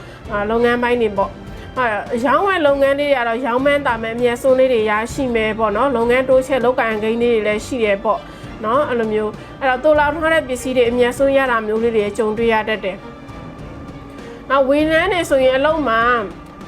်လုပ်ငန်းပိုင်းတွေပေါ့ရောင်းဝယ်လုပ်ငန်းလေးတွေကတော့ရောင်းမှန်းတာမယ်အမြဲဆုံးလေးတွေရရှိမယ်ပေါ့နော်လုပ်ငန်းတိုးချက်လုပ်ကင်ဂိမ်းလေးတွေလည်းရှိတယ်ပေါ့နော်အဲ့လိုမျိုးအဲ့တော့တိုးလာထားတဲ့ပစ္စည်းတွေအမြဲဆုံးရတာမျိုးလေးတွေကြုံတွေ့ရတတ်တယ်နောက်ဝင်းနှန်းနေဆိုရင်အလုံးမှာ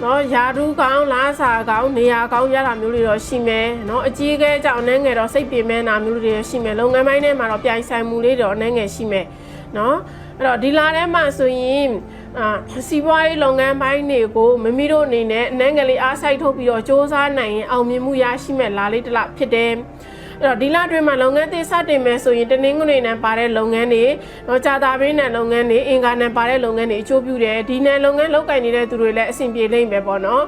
နော်ယာဒူးကောင်းလားစာကောင်းနေရာကောင်းရတာမျိုးတွေတော့ရှိမယ်နော်အကြီးကဲကြောင့်အနေငယ်တော့စိတ်ပြင်းမဲ့နာမျိုးတွေရှိမယ်လုပ်ငန်းပိုင်းထဲမှာတော့ပြိုင်ဆိုင်မှုလေးတော့အနေငယ်ရှိမယ်နော်အဲ့တော့ဒီလာထဲမှာဆိုရင်စီးပွားရေးလုပ်ငန်းပိုင်းတွေကိုမိမိတို့အနေနဲ့အနေငယ်လေးအားစိုက်ထုတ်ပြီးတော့စ조사နိုင်ရင်အောင်မြင်မှုရရှိမဲ့လာလေးတစ်လဖြစ်တယ်အဲ့တော့ဒီလအတွင်းမှာလုပ်ငန်းသေးစတင်မယ်ဆိုရင်တနင်္ဂနွေနဲ့ပါတဲ့လုပ်ငန်းတွေတော့ကြာတာပေးနဲ့လုပ်ငန်းတွေအင်္ဂါနဲ့ပါတဲ့လုပ်ငန်းတွေအကျိုးပြုတယ်ဒီနယ်လုပ်ငန်းလုပ်ကိုင်နေတဲ့သူတွေလည်းအဆင်ပြေလိမ့်မယ်ပေါ့နော်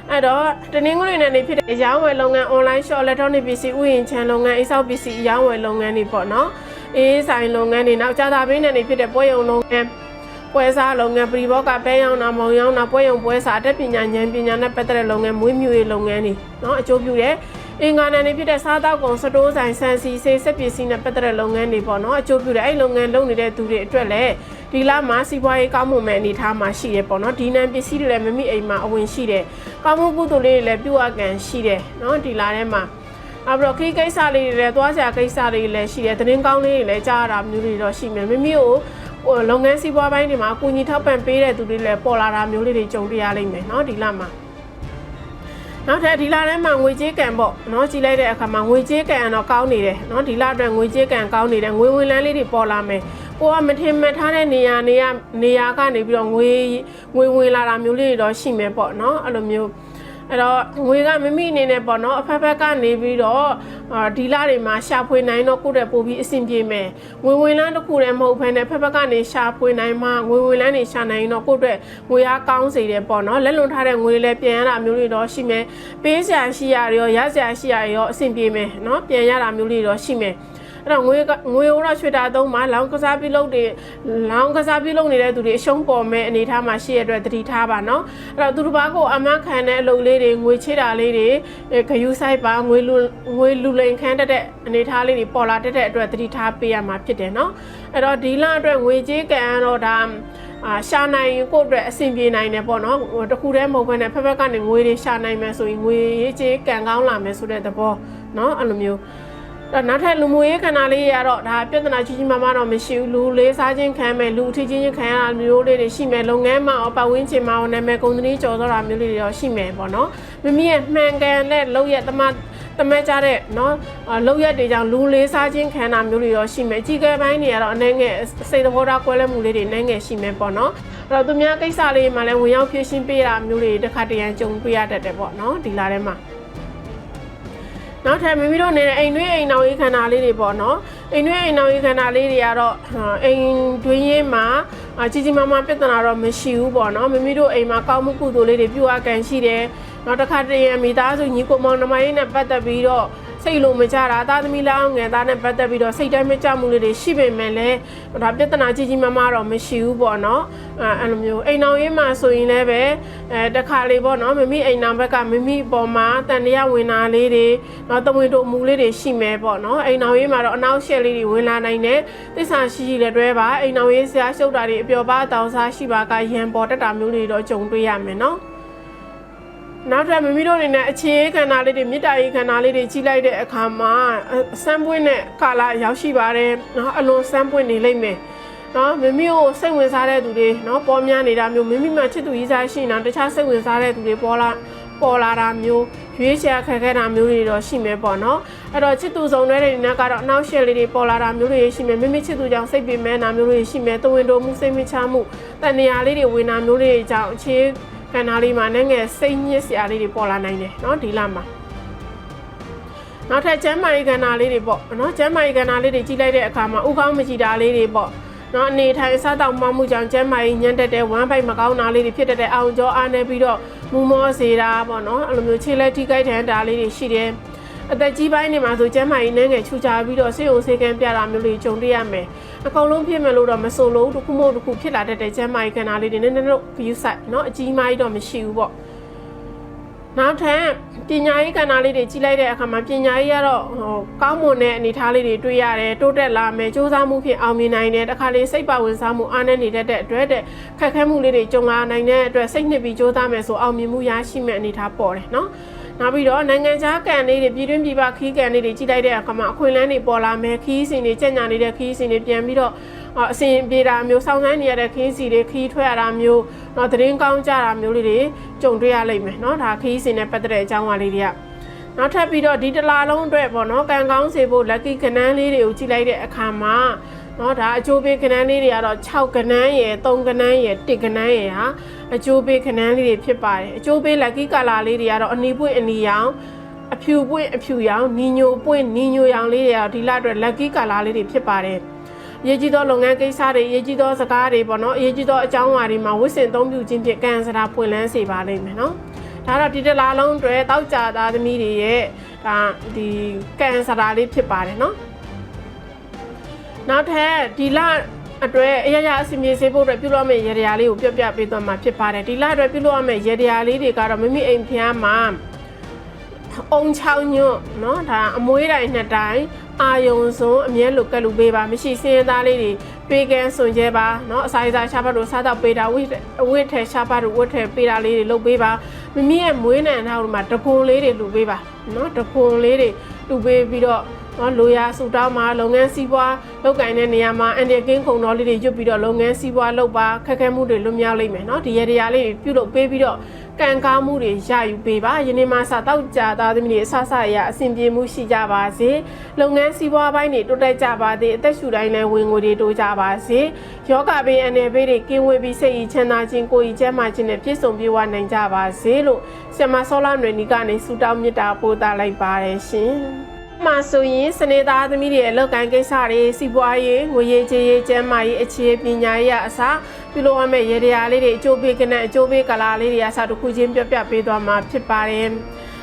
အဲ့တော့တနင်္ဂနွေနဲ့နေဖြစ်တဲ့ရောင်းဝယ်လုပ်ငန်း online shop electronic ပစ္စည်းဥယျာဉ်ခြံလုပ်ငန်းအိဆောက်ပစ္စည်းရောင်းဝယ်လုပ်ငန်းတွေပေါ့နော်အေးဆိုင်လုပ်ငန်းတွေနောက်ကြာတာပေးနဲ့နေဖြစ်တဲ့ပွဲရုံလုပ်ငန်း ပွဲစားလုပ်ငန်းပရိဘောကပဲရောင်းတာမုံရောင်းတာပွဲရုံပွဲစားအတတ်ပညာဉာဏ်ပညာနဲ့ပတ်သက်တဲ့လုပ်ငန်းမွေးမြူရေးလုပ်ငန်းတွေနော်အကျိုးပြုတဲ့အင်္ဂါနံတွေဖြစ်တဲ့စားတောက်ကုန်စတိုးဆိုင်ဆန်စီဆေးဆက်ပစ္စည်းနဲ့ပတ်သက်တဲ့လုပ်ငန်းတွေပေါ့နော်အကျိုးပြုတဲ့အဲ့လုပ်ငန်းလုပ်နေတဲ့သူတွေအတွက်လည်းဒီလမှာစီးပွားရေးကောင်းမွန်မဲ့အနေအထားမှာရှိရပေါ့နော်ဒီနံပစ္စည်းတွေလည်းမမိအိမ်မှာအဝင်ရှိတယ်ကောင်းမှုကုသိုလ်လေးတွေလည်းပြုအပ်ကန်ရှိတယ်နော်ဒီလထဲမှာအပရောခိကိစ္စလေးတွေလည်းသွားစရာကိစ္စတွေလည်းရှိတယ်သတင်းကောင်းလေးတွေလည်းကြားရတာမျိုးတွေတော့ရှိမယ်မိမိကိုလုပ်ငန်းစီးပွားပိုင်းတွေမှာအကူအညီထောက်ပံ့ပေးတဲ့သူတွေလည်းပေါ်လာတာမျိုးလေးတွေကြုံတွေ့ရလိမ့်မယ်နော်ဒီလမှာနောက်ထပ်ဒီလထဲမှာငွေကြေးကံပေါ့နော်ကြည်လိုက်တဲ့အခါမှာငွေကြေးကံတော့ကောင်းနေတယ်နော်ဒီလအတွက်ငွေကြေးကံကောင်းနေတယ်ငွေဝင်လန်းလေးတွေပေါ်လာမယ်ကိုကမထင်မှတ်ထားတဲ့နေရာကနေပြီးတော့ငွေဝင်လာတာမျိုးလေးတွေတော့ရှိမယ်ပေါ့နော်အဲ့လိုမျိုးအဲ့တော့ငွေကမမိအနေနဲ့ပေါ့နော်အဖက်ဖက်ကနေပြီးတော့ဒီလတွေမှာရှာဖွေနိုင်တော့ကိုယ့်တဲ့ပို့ပြီးအဆင်ပြေမယ်ငွေဝင်လန်းတစ်ခုတည်းမဟုတ်ဘဲနဲ့ဖက်ဖက်ကနေရှာဖွေနိုင်မှငွေဝင်လန်းနေရှာနိုင်တော့ကိုယ့်အတွက်ငွေအားကောင်းစေတယ်ပေါ့နော်လက်လွန်ထားတဲ့ငွေလည်းပြန်ရတာမျိုးတွေတော့ရှိမယ်ပေးစရာရှိရရောရစရာရှိရရောအဆင်ပြေမယ်နော်ပြန်ရတာမျိုးတွေတော့ရှိမယ်အဲ့တော့ငွေကိုတော့ရွှေတာသုံးမှာလောင်းကစားပြုလုပ်နေတဲ့သူတွေအရှုံးပေါ်မဲ့အနေထားမှာရှိရတဲ့အတွက်သတိထားပါနော်အဲ့တော့သူတစ်ပါးကိုအမခံတဲ့အလုပ်လေးတွေငွေချေတာလေးတွေဂယူးဆိုင်ပါငွေလူလိန်ခန်းတဲ့အနေထားလေးတွေပေါ်လာတဲ့အတွက်သတိထားပေးရမှာဖြစ်တယ်နော်အဲ့တော့ဒီလအတွက်ငွေကြေးကံတော့ဒါရှာနိုင်ကိုအတွက်အဆင်ပြေနိုင်တယ်ပေါ့နော်တခုတည်းမဟုတ်ဘဲနဲ့ဖက်ဖက်ကနေငွေတွေရှာနိုင်မယ်ဆိုရင်ငွေကြေးကံကောင်းလာမယ်ဆိုတဲ့သဘောနော်အဲ့လိုမျိုးနောက်ထပ်လူမှုရေးခန္ဓာလေးရတော့ဒါပြဿနာကြီးကြီးမားမားတော့မရှိဘူးလူလေးစားခြင်းခံမယ်လူထိချင်းခံရတာမျိုးလေးတွေရှိမယ်လုပ်ငန်းမှာပတ်ဝန်းကျင်မှာနာမည်ကုန်သတင်းကြော်တော့တာမျိုးလေးတွေတော့ရှိမယ်ပေါ့နော်မိမိရဲ့မှန်ကန်တဲ့လုပ်ရတမကြတဲ့နော်လုပ်ရတွေကြောင့်လူလေးစားခြင်းခံတာမျိုးတွေတော့ရှိမယ်အကြီးကဲပိုင်းတွေကတော့အနေငယ်စိတ်သဘောထားကွဲလွဲမှုလေးတွေနိုင်ငယ်ရှိမယ်ပေါ့နော်အဲ့တော့သူများကိစ္စလေးမှလည်းဝင်ရောက်ဖြည့်ရှင်းပေးတာမျိုးတွေတစ်ခါတရံကြုံတွေ့ရတတ်တယ်ပေါ့နော်ဒီလာထဲမှာနောက်ထပ်မိမိတို့နေတဲ့အိမ်တွင်းအိမ်နောက်ရေးခန္ဓာလေးတွေပေါ့နော်အိမ်တွင်းအိမ်နောက်ရေးခန္ဓာလေးတွေကတော့အိမ်တွင်းရေးမှာကြီးကြီးမားမားပြဿနာတော့မရှိဘူးပေါ့နော်မိမိတို့အိမ်မှာကောင်းမှုကုသိုလ်လေးတွေပြုအပ်ကန်ရှိတယ်နောက်တစ်ခါတည်းမိသားစုညီကိုမောင်နှမရေးနဲ့ပတ်သက်ပြီးတော့စိတ်လိုမကြတာသားသမီးလောင်းငယ်သားနဲ့ပတ်သက်ပြီးတော့စိတ်တိုင်းမကြမှုလေးတွေရှိပေမဲ့လည်းဒါပြဿနာကြီးကြီးမားမားတော့မရှိဘူးပေါ့နော်အဲ့လိုမျိုးအိမ်အောင်ရေးမှာဆိုရင်လည်းပဲတခါလေးပေါ့နော်မိမိအိမ်အောင်ဘက်ကမိမိပေါ်မှာတန်တရားဝင်တာလေးတွေနောက်တဝင်းတို့အမူလေးတွေရှိမယ်ပေါ့နော်အိမ်အောင်ရေးမှာတော့အနောက်ရှက်လေးတွေဝင်လာနိုင်တယ်သစ္စာရှိရှိလည်းတွဲပါအိမ်အောင်ရေးဆရာရှုပ်တာတွေအပျော်ပါတောင်းစားရှိပါကရန်ပေါ်တက်တာမျိုးတွေတော့ကြုံတွေ့ရမယ်နော်နောက်ထပ်မိမိတို့အနေနဲ့အခြေခန္ဓာလေးတွေမြစ်တာရေးခန္ဓာလေးတွေကြီးလိုက်တဲ့အခါမှာစမ်းပွင့်တဲ့ကာလရောက်ရှိပါတယ်နော်အလွန်စမ်းပွင့်နေလိမ့်မယ်နော်မိမိကိုစိတ်ဝင်စားတဲ့သူတွေနော်ပေါ်များနေတာမျိုးမိမိမှချစ်သူကြီးစားရှိနေတာတခြားစိတ်ဝင်စားတဲ့သူတွေပေါ်လာတာမျိုးရွေးချယ်ခက်ခဲတာမျိုးတွေတော့ရှိမယ်ပေါ့နော်အဲ့တော့ချစ်သူဆောင်တဲ့တွေနဲ့ကတော့အနောက်ရှက်လေးတွေပေါ်လာတာမျိုးတွေရှိမယ်မိမိချစ်သူကြောင့်စိတ်ပင်မဲနာမျိုးတွေရှိမယ်တဝင်းတို့မှုစိတ်မချမှုတန်နေရာလေးတွေဝင်နာမျိုးတွေကြောင့်အခြေခန္ဓာလေးမှာနဲ့ငယ်စိတ်ညစ်စရာလေးတွေပေါ်လာနိုင်တယ်เนาะဒီလမှာနောက်ထပ်ကျမ်းမာရေးခန္ဓာလေးတွေပေါ့เนาะကျမ်းမာရေးခန္ဓာလေးတွေကြီးလိုက်တဲ့အခါမှာဥကောင်းမကြည်တာလေးတွေပေါ့เนาะအနေထိုင်စားတောက်မှမှုကြောင့်ကျမ်းမာရေးညံ့တက်တဲ့ဝမ်းပိုက်မကောင်းတာလေးတွေဖြစ်တဲ့အောင်ကြောအားနေပြီးတော့မူမောစေတာပေါ့เนาะအဲ့လိုမျိုးခြေလက်ထိခိုက်ထန်တာလေးတွေရှိတယ်အသက်ကြီးပိုင်းနေမှာဆိုကျမ်းမာရေးနဲ့ငယ်ချူချပြီးတော့ဆေးုံဆေးကန်းပြတာမျိုးတွေကြုံတွေ့ရမယ်အကုန်လုံးဖြစ်မယ်လို့တော့မဆိုလို့တစ်ခုမဟုတ်တစ်ခုဖြစ်လာတတ်တဲ့ကျမ်းမာရေးခန္ဓာလေးတွေနည်းနည်းတော့ဂရုစိုက်เนาะအကြီးမားကြီးတော့မရှိဘူးပေါ့နောက်ထပ်ပညာရေးခန္ဓာလေးတွေကြီးလိုက်တဲ့အခါမှာပညာရေးကတော့ကောင်းမွန်တဲ့အနေအထားလေးတွေတွေ့ရတယ်တိုးတက်လာမယ်စူးစမ်းမှုဖြင့်အောင်မြင်နိုင်တယ်တခါလေးစိတ်ပါဝင်စားမှုအားနည်းနေတတ်တဲ့အတွက်ခက်ခဲမှုလေးတွေကြုံလာနိုင်တဲ့အတွက်စိတ်နှစ်ပြီးစူးစမ်းမယ်ဆိုအောင်မြင်မှုရရှိမဲ့အနေအထားပေါ်တယ်เนาะနောက်ပြီးတော့နိုင်ငံခြားကန်လေးတွေပြည်တွင်းပြည်ပခီးကန်လေးတွေကြီးလိုက်တဲ့အခါမှာအခွင့်အလမ်းတွေပေါ်လာမယ်ခီးစင်တွေကြက်ညာနေတဲ့ခီးစင်တွေပြန်ပြီးတော့အစဉ်ပြေတာမျိုးစောင်းဆိုင်းနေရတဲ့ခီးစီတွေခီးထွက်ရတာမျိုးတော့သတင်းကောင်းကြတာမျိုးလေးတွေကြုံတွေ့ရလိမ့်မယ်เนาะဒါခီးစင်နဲ့ပတ်သက်တဲ့အကြောင်းအရာလေးတွေကနောက်ထပ်ပြီးတော့ဒီတလားလုံးအတွက်ပေါ့เนาะကံကောင်းစေဖို့ lucky ကဏ္ဍလေးတွေကိုကြီးလိုက်တဲ့အခါမှာနော်ဒါအကျိုးပေးခဏန်းလေးတွေကတော့6ခဏန်းရယ်3ခဏန်းရယ်1ခဏန်းရယ်ဟာအကျိုးပေးခဏန်းလေးတွေဖြစ်ပါတယ်အကျိုးပေး lucky color လေးတွေကတော့အနီပွင့်အနီရောင်အဖြူပွင့်အဖြူရောင်နီညိုပွင့်နီညိုရောင်လေးတွေကတော့ဒီလအတွက် lucky color လေးတွေဖြစ်ပါတယ်ရေးကြီးသောလုပ်ငန်းကိစ္စတွေရေးကြီးသောစကားတွေပေါ့နော်ရေးကြီးသောအကြောင်းအရာတွေမှာဝိစင်သုံးပြုခြင်းဖြင့်ကံစရာပွင့်လန်းစေပါလိမ့်မယ်နော်ဒါတော့ဒီတလားလုံးတွေတောက်ကြသားသမီးတွေရဲ့ဒါဒီကံစရာလေးဖြစ်ပါတယ်နော်နောက်ထပ်ဒီလ အတွက်အရာအစီအမံစေဖို့အတွက်ပြုလုပ်မယ့်ရေတရားလေးကိုပြပြပေးသွားမှာဖြစ်ပါတယ်ဒီလအတွက်ပြုလုပ်ရမယ့်ရေတရားလေးတွေကတော့မိမိအိမ်ဖျားမှာအုံချောင်းညွတ်เนาะဒါအမွေးတိုင်းနှစ်တိုင်းအာယုံစွန်းအမြဲလိုကက်လူပေးပါမရှိစင်းရဲသားလေးတွေပေးကန်းစွန်ကျဲပါเนาะအစာရစာရှားဖတ်တို့စားတော့ပေးတာဝိထဲရှားဖတ်တို့ဝိထဲပေးတာလေးတွေလုပ်ပေးပါမိမိရဲ့မွေးနံထားတို့မှာတခွန်လေးတွေလူပေးပါเนาะတခွန်လေးတွေလူပေးပြီးတော့နော်လိုရာဆူတောင်းမှာလုပ်ငန်းစီးပွားလုပ်ကိုင်တဲ့နေရာမှာအန်တီကင်းခုံတော်လေးတွေရွတ်ပြီးတော့လုပ်ငန်းစီးပွားလုပ်ပါခက်ခဲမှုတွေလွတ်မြောက်လိမ့်မယ်နော်ဒီရတရားလေးပြုလုပ်ပေးပြီးတော့ကံကောင်းမှုတွေရယူပေးပါယနေ့မှစတောက်ကြသားသမီးတွေအဆဆအရာအဆင်ပြေမှုရှိကြပါစေလုပ်ငန်းစီးပွားပိုင်းတွေတိုးတက်ကြပါစေအသက်ရှူတိုင်းလည်းဝင်ငွေတွေတိုးကြပါစေယောဂဘေးအနေဘေးတွေကင်းဝေးပြီးစိတ်ဤချမ်းသာခြင်းကိုယ်ဤကျန်းမာခြင်းနဲ့ပြည့်စုံပြေဝနိုင်ကြပါစေလို့ဆရာမဆောလာနွယ်နီကနေဆုတောင်းမေတ္တာပို့သလိုက်ပါတယ်ရှင်မှာဆိုရင်စနေသားသမီးတွေအလောက်ကန်ကိစ္စတွေစီးပွားရေးငွေရေးကြေးရေးကျန်းမာရေးအခြေပညာရေးအစားပြုလုပ်ရမယ့်ရေတရားလေးတွေအကျိုးပေးကနေအကျိုးပေးကလာလေးတွေအစားတစ်ခုချင်းပြပြပေးသွားမှာဖြစ်ပါတယ်အဲ့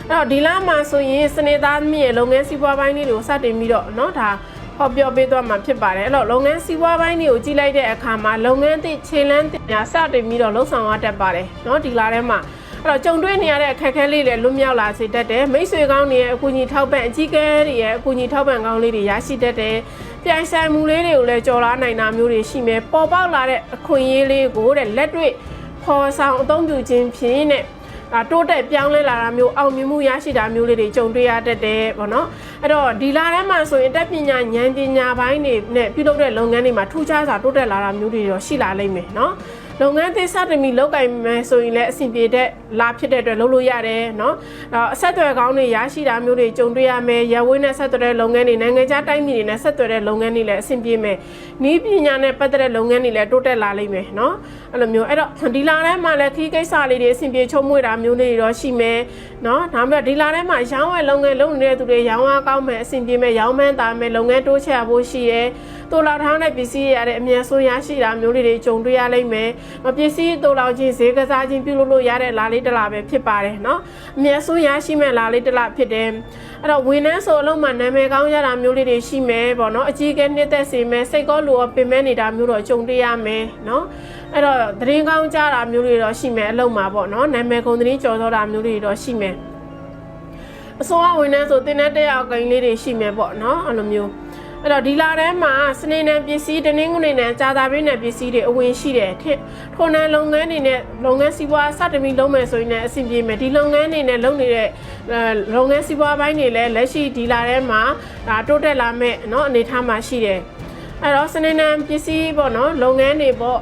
တော့ဒီလမှာဆိုရင်စနေသားသမီးရဲ့လုပ်ငန်းစီးပွားပိုင်းလေးတွေကိုစတင်ပြီးတော့เนาะဒါဟောပြောပေးသွားမှာဖြစ်ပါတယ်အဲ့တော့လုပ်ငန်းစီးပွားပိုင်းတွေကိုကြည့်လိုက်တဲ့အခါမှာလုပ်ငန်းသစ်ခြေလမ်းတင်ညာစတင်ပြီးတော့လှုပ်ဆောင်ရတတ်ပါတယ်เนาะဒီလထဲမှာအဲ့တော့ကြုံတွေ့နေရတဲ့အခက်အခဲလေးတွေလွတ်မြောက်လာစေတတ်တယ်မိတ်ဆွေကောင်းတွေရဲ့အကူအညီထောက်ပံ့အကြီးအကဲတွေရဲ့အကူအညီထောက်ပံ့ကောင်းလေးတွေရရှိတတ်တယ်ပြိုင်ဆိုင်မှုလေးတွေကိုလည်းကြော်လာနိုင်တာမျိုးတွေရှိမယ်ပေါ်ပေါက်လာတဲ့အခွင့်အရေးလေးကိုတဲ့လက်တွေ့ဖော်ဆောင်အသုံးပြုခြင်းဖြင့်တဲ့တိုးတက်ပြောင်းလဲလာတာမျိုးအောင်မြင်မှုရရှိတာမျိုးလေးတွေကြုံတွေ့ရတတ်တယ်ပေါ့နော်အဲ့တော့ဒီလာထဲမှာဆိုရင်တက်ပညာဉာဏ်ပညာပိုင်းတွေနဲ့ပြုလုပ်တဲ့လုပ်ငန်းတွေမှာထူးခြားစွာတိုးတက်လာတာမျိုးတွေတော့ရှိလာလိမ့်မယ်နော်လုပ်ငန်းသစ်စတင်ပြီးလုပ်ကိုင်မယ်ဆိုရင်လည်းအဆင်ပြေတဲ့လာဖြစ်တဲ့အတွက်လုပ်လို့ရတယ်เนาะအဆက်အသွယ်ကောင်းတွေရရှိတာမျိုးတွေကြုံတွေ့ရမယ်ရဝင်းနဲ့ဆက်သွယ်တဲ့လုပ်ငန်းတွေနိုင်ငံခြားတိုင်းပြည်တွေနဲ့ဆက်သွယ်တဲ့လုပ်ငန်းတွေလည်းအဆင်ပြေမယ်နီးပညာနဲ့ပတ်သက်တဲ့လုပ်ငန်းတွေလည်းတိုးတက်လာလိမ့်မယ်เนาะအဲ့လိုမျိုးအဲ့တော့ဒီလာထဲမှာလည်းခီးကိစ္စလေးတွေအဆင်ပြေချုံမွေ့တာမျိုးတွေတော့ရှိမယ်เนาะဒါမှမဟုတ်ဒီလာထဲမှာရောင်းဝယ်လုပ်ငန်းလုပ်နေတဲ့သူတွေရောင်းအားကောင်းမယ်အဆင်ပြေမယ်ရောင်းမှန်းတာမယ်လုပ်ငန်းတိုးချဲ့ဖို့ရှိရဲတိုးလာထောင်းတဲ့ပစ္စည်းရတဲ့အမြန်ဆုံးရရှိတာမျိုးတွေကြုံတွေ့ရလိမ့်မယ်ပစ္စည်းတိုးလောက်ခြင်းဈေးကစားခြင်းပြုလုပ်လို့ရတဲ့လာလေးတစ်လားပဲဖြစ်ပါတယ်เนาะအမြဲဆုံးရရှိမဲ့လာလေးတစ်လားဖြစ်တယ်အဲ့တော့ဝန်ထမ်းဆိုအလုံးမှာနာမည်ကောင်းရတာမျိုးလေးတွေရှိမယ်ပေါ့เนาะအကြီးကဲနှစ်သက်စေမယ်စိတ်ကောလိုပင်မဲ့နေတာမျိုးတော့ကြုံတွေ့ရမယ်เนาะအဲ့တော့သတင်းကောင်းကြတာမျိုးတွေတော့ရှိမယ်အလုံးမှာပေါ့เนาะနာမည်ကုန်သတင်းကြော်သောတာမျိုးတွေတော့ရှိမယ်အစိုးရဝန်ထမ်းဆိုတင်တဲ့တက်ရောက်ကိန်းလေးတွေရှိမယ်ပေါ့เนาะအဲ့လိုမျိုးအဲ့တော့ဒီလာထဲမှာစနေနေ့ပစ္စည်းတနင်္ဂနွေနဲ့ကြာသပတေးနေ့ပစ္စည်းတွေအဝင်ရှိတယ်ထိုနန်းလုပ်ငန်းတွေနဲ့လုပ်ငန်းစီးပွားစတင်ပြီးလုပ်မယ်ဆိုရင်လည်းအဆင်ပြေမယ်ဒီလုပ်ငန်းတွေနဲ့လုပ်နေတဲ့လုပ်ငန်းစီးပွားပိုင်းတွေလည်းလက်ရှိဒီလာထဲမှာဒါတိုးတက်လာမဲ့เนาะအနေထားမှာရှိတယ်အဲ့တော့စနေနေ့ပစ္စည်းပေါ့เนาะလုပ်ငန်းတွေပေါ့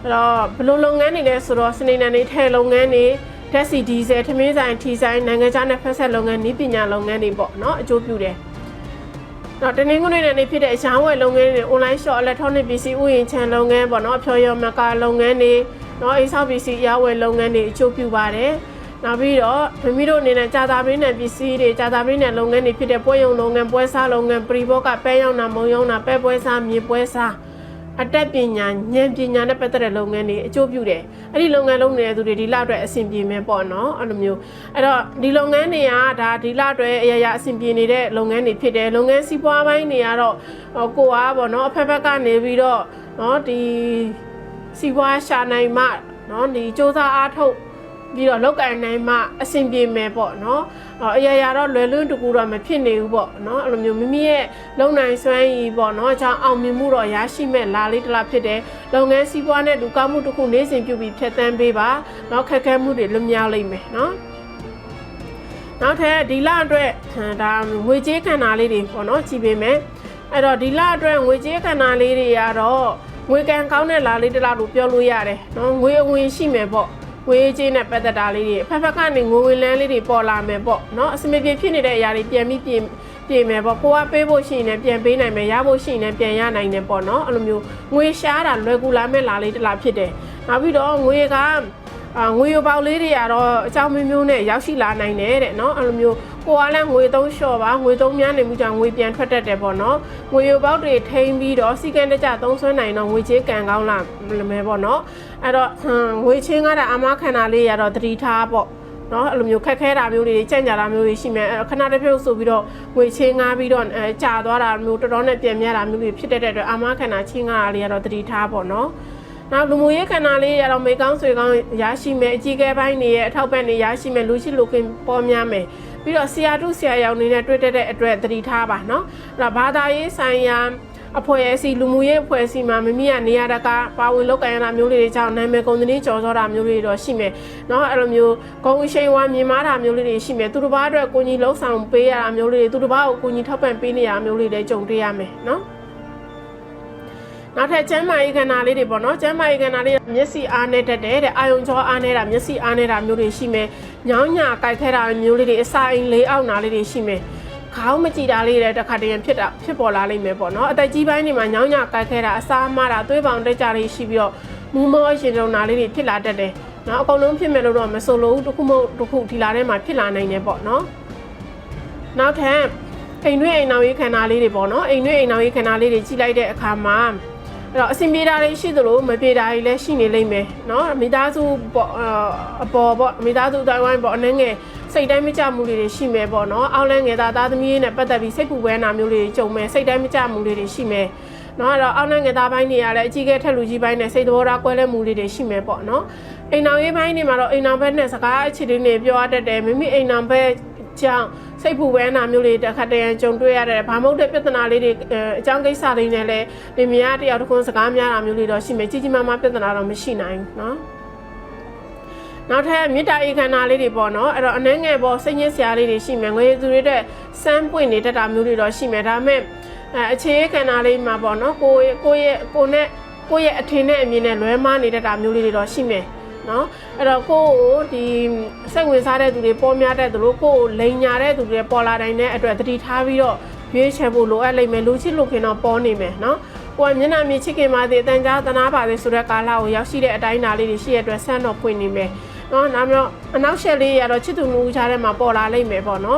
အဲ့တော့ဘယ်လိုလုပ်ငန်းတွေလဲဆိုတော့စနေနေ့တွေထဲလုပ်ငန်းတွေဓာတ်ဆီဒီဇယ်ထမင်းဆိုင်ထီဆိုင်နိုင်ငံခြားနဲ့ဖက်ဆက်လုပ်ငန်းနည်းပညာလုပ်ငန်းတွေပေါ့เนาะအကျိုးပြုတယ်တော့တနင်္ဂနွေနေ့ဖြစ်တဲ့ရောင်းဝယ်လုပ်ငန်းတွေ online shop electronic ပစ္စည်းဥယျာဉ်ခြံလုပ်ငန်းပေါ့နော်အဖျော်ရော်မကာလုပ်ငန်းတွေနော်အိမ်ဆောက်ပစ္စည်းရောင်းဝယ်လုပ်ငန်းတွေအကျိုးပြုပါတယ်နောက်ပြီးတော့မိမိတို့အနေနဲ့ကြာသာပင်းနဲ့ပစ္စည်းတွေကြာသာပင်းနဲ့လုပ်ငန်းတွေဖြစ်တဲ့ပွဲရုံလုပ်ငန်းပွဲစားလုပ်ငန်းပရိဘောကပဲရောက်တာမုံရောက်တာပဲပွဲစားမြေပွဲစားအတက်ပညာဉာဏ်ပညာနဲ့ပတ်သက်တဲ့လုပ်ငန်းတွေအကျိုးပြုတယ်အဲ့ဒီလုပ်ငန်းလုပ်နေတဲ့သူတွေဒီလအတွက်အဆင်ပြေမယ်ပေါ့နော်အဲ့လိုမျိုးအဲ့တော့ဒီလုပ်ငန်းတွေကဒါဒီလအတွက်အရာအဆင်ပြေနေတဲ့လုပ်ငန်းတွေဖြစ်တယ်လုပ်ငန်းစီးပွားပိုင်းတွေကတော့ကိုအားပေါ့နော်အဖက်ဖက်ကနေပြီးတော့နော်ဒီစီးပွားရှာနိုင်မှနော်ဒီစ조사အားထုတ်ပြီးတော့လောက်ကင်နိုင်မှအဆင်ပြေမယ်ပေါ့နော်အရာတော့လွယ်လွန်းတကူတော့မဖြစ်နေဘူးပေါ့နော်အဲ့လိုမျိုးမိမိရဲ့လုံနိုင်စွမ်းရည်ပေါ့နော်အကြောင်းအောင်မြင်မှုတော့ရရှိမဲ့လာလေးတစ်လားဖြစ်တယ်လုပ်ငန်းစီးပွားနဲ့လူကောင်းမှုတစ်ခုနေစဉ်ပြုပြီးဖြတ်သန်းပေးပါနော်ခက်ခဲမှုတွေလွတ်မြောက်လိမ့်မယ်နော်နောက်ထပ်ဒီလအတွက်ဒါငွေကြေးခန္ဓာလေးတွေပေါ့နော်ကြည့်ပေးမယ်အဲ့တော့ဒီလအတွက်ငွေကြေးခန္ဓာလေးတွေကတော့ငွေကံကောင်းတဲ့လာလေးတစ်လားလို့ပြောလို့ရတယ်နော်ငွေအဝင်ရှိမယ်ပေါ့ဝေးချင်းနဲ့ပတ်သက်တာလေးတွေဖက်ဖက်ကနေငွေဝင်လန်းလေးတွေပေါ်လာမယ်ပေါ့နော်အစမပြေဖြစ်နေတဲ့အရာတွေပြန်ပြီးပြင်မယ်ပေါ့ကိုကပေးဖို့ရှိရင်လည်းပြန်ပေးနိုင်မယ်ရဖို့ရှိရင်လည်းပြန်ရနိုင်တယ်ပေါ့နော်အဲ့လိုမျိုးငွေရှားတာလွယ်ကူလာမဲ့လာလေးတစ်လားဖြစ်တယ်နောက်ပြီးတော့ငွေကငွေရပေါက်လေးတွေကတော့အကြောင်းမျိုးနဲ့ရောက်ရှိလာနိုင်တယ်တဲ့နော်အဲ့လိုမျိုးကိုကလည်းငွေသုံးလျှော့ပါငွေသုံးများနေမှုကြောင့်ငွေပြန်ထွက်တတ်တယ်ပေါ့နော်ငွေရပေါက်တွေထိန်းပြီးတော့စီကံတကြသုံးဆွဲနိုင်တော့ငွေချေးကံကောင်းလာမယ်ပေါ့နော်အဲ့တော့ငွေချင်းကတော့အမခန္ဓာလေးရတော့တတိထားပေါ့ နော်အဲ့လိုမျိုးခက်ခဲတာမျိုးတွေကြံ့ကြတာမျိုးတွေရှိမယ်ခဏတစ်ဖြုတ်ဆိုပြီးတော့ငွေချင်းငားပြီးတော့ကြာသွားတာမျိုးတော်တော်နဲ့ပြန်မြဲတာမျိုးတွေဖြစ်တဲ့အတွက်အာမခံတာချင်းငားတာလေးကတော့တတိထားပေါ့နော်နောက်လူမှုရေးခန္ဓာလေးရတော့မေကောင်းဆွေကောင်းရရှိမယ်အကြီးကဲပိုင်းတွေရဲ့အထောက်ပံ့တွေရရှိမယ်လူရှိလူခင်ပေါ်များမယ်ပြီးတော့ဆရာတုဆရာရောင်နေနဲ့တွေ့တဲ့အတွက်တတိထားပါနော်အဲ့ဒါဘာသာရေးဆိုင်ရာအဖွဲ့အစည်းလူမှုရေးအဖွဲ့အစည်းမှာမိမိကနေရာတကာပါဝင်လုပ်ကိုင်ရတာမျိုးလေးတွေကြောင့်နာမည်ကုန်သင်းကြော်စောတာမျိုးလေးတော့ရှိမယ်เนาะအဲ့လိုမျိုးဂုံရှိန်ဝါမြင်မာတာမျိုးလေးတွေရှိမယ်သူတစ်ပါးအတွက်ကိုကြီးလှုပ်ဆောင်ပေးရတာမျိုးလေးတွေသူတစ်ပါးကိုကိုကြီးထောက်ပံ့ပေးနေရမျိုးလေးတွေကြုံတွေ့ရမယ်เนาะနောက်ထပ်ကျမ်းမာရေးခန္ဓာလေးတွေပေါ့နော်ကျမ်းမာရေးခန္ဓာလေးမျက်စိအားနဲ့တက်တဲ့အာယုံကြောအားနေတာမျက်စိအားနေတာမျိုးတွေရှိမယ်ညောင်းညာကြိုက်ခဲတာမျိုးလေးတွေအစာအိမ်လေးအောက်နာလေးတွေရှိမယ်ခေါင်းမကြည့်တာလေးတွေတစ်ခါတည်းဖြစ်ပေါ်လာလိမ့်မယ်ပေါ့နော်အသက်ကြီးပိုင်းတွေမှာညောင်းညာကြိုက်ခဲတာအစာမတာသွေးပေါင်တက်ကြလေးရှိပြီးတော့မူမောရှင်တုံနာလေးတွေဖြစ်လာတတ်တယ်နော်အကုန်လုံးဖြစ်မယ်လို့တော့မဆိုလို့တစ်ခုမဟုတ်တစ်ခုဒီလာထဲမှာဖြစ်လာနိုင်တယ်ပေါ့နော်နောက်ထပ်အိမ်တွင်းအိမ်နောက်ရေးခန္ဓာလေးတွေပေါ့နော်အိမ်တွင်းအိမ်နောက်ရေးခန္ဓာလေးတွေကြီးလိုက်တဲ့အခါမှာအဲ့တော့အစင်ပြေတာတွေရှိသလိုမပြေတာတွေလည်းရှိနေလိမ့်မယ်เนาะမိသားစုပေါ့အပေါ်ပေါ့မိသားစုတိုင်းဝိုင်းပေါ့အနှဲငယ်စိတ်တိုင်းမကြမှုတွေရှိမယ်ပေါ့เนาะအောက်လန်းငယ်သားသမီးနဲ့ပတ်သက်ပြီးစိတ်ပူပန်းတာမျိုးတွေကြုံမယ်စိတ်တိုင်းမကြမှုတွေရှိမယ်เนาะအဲ့တော့အောက်လန်းငယ်သားပိုင်းတွေကလည်းအကြီးကဲထက်လူကြီးပိုင်းနဲ့စိတ်သဘောထားကွဲလဲမှုတွေရှိမယ်ပေါ့เนาะအိမ်အောင်ရေးပိုင်းတွေမှာတော့အိမ်အောင်ဘက်နဲ့စကားအခြေအနေတွေပြောရတတ်တယ်မိမိအိမ်အောင်ဘက်ကြောင့်စိတ်ပူပန်းတာမျိုးတွေတစ်ခါတည်းကြုံတွေ့ရတယ်ဘာမှမဟုတ်တဲ့ပြဿနာလေးတွေအကြောင်းကိစ္စတွေနဲ့လည်းဒီမြားတယောက်တစ်ခုစကားများတာမျိုးတွေတော့ရှိမယ်ကြီးကြီးမားမားပြဿနာတော့မရှိနိုင်ဘူးเนาะနောက်ထပ်မေတ္တာဧကန္နာလေးတွေပေါ့နော်အဲ့တော့အနှဲငယ်ပေါ်စိတ်ညစ်စရာလေးတွေရှိမယ်ငွေသူတွေအတွက်စမ်းပွင့်နေတတ်တာမျိုးတွေတော့ရှိမယ်ဒါပေမဲ့အခြေဧကန္နာလေးမှာပေါ့နော်ကိုရဲ့အထင်နဲ့အမြင်နဲ့လွဲမှားနေတတ်တာမျိုးလေးတွေတော့ရှိမယ်နော်အဲ့တော့ကိုကိုဒီစိတ်ဝင်စားတဲ့သူတွေပေါ်များတဲ့သူတို့ကိုလိန်ညာတဲ့သူတွေပေါ်လာတိုင်းတဲ့အတွက်တတိထားပြီးတော့ရွေးချယ်ဖို့လိုအပ်လိမ့်မယ်လူချစ်လူခင်တော့ပေါ်နေမယ်နော်ကိုကမျက်နှာမြင်ချစ်ခင်ပါသေးအတန်ကြားသနာပါသေးဆိုတဲ့ကာလကိုရောက်ရှိတဲ့အတိုင်းအတာလေးတွေရှိရတဲ့အတွက်ဆန်းတော့ဖွင့်နေမယ်နော်နောက်ပြီးတော့အနောက်ရှက်လေးရတော့ချစ်သူနူးချားထဲမှာပေါ်လာလိမ့်မယ်ပေါ့နော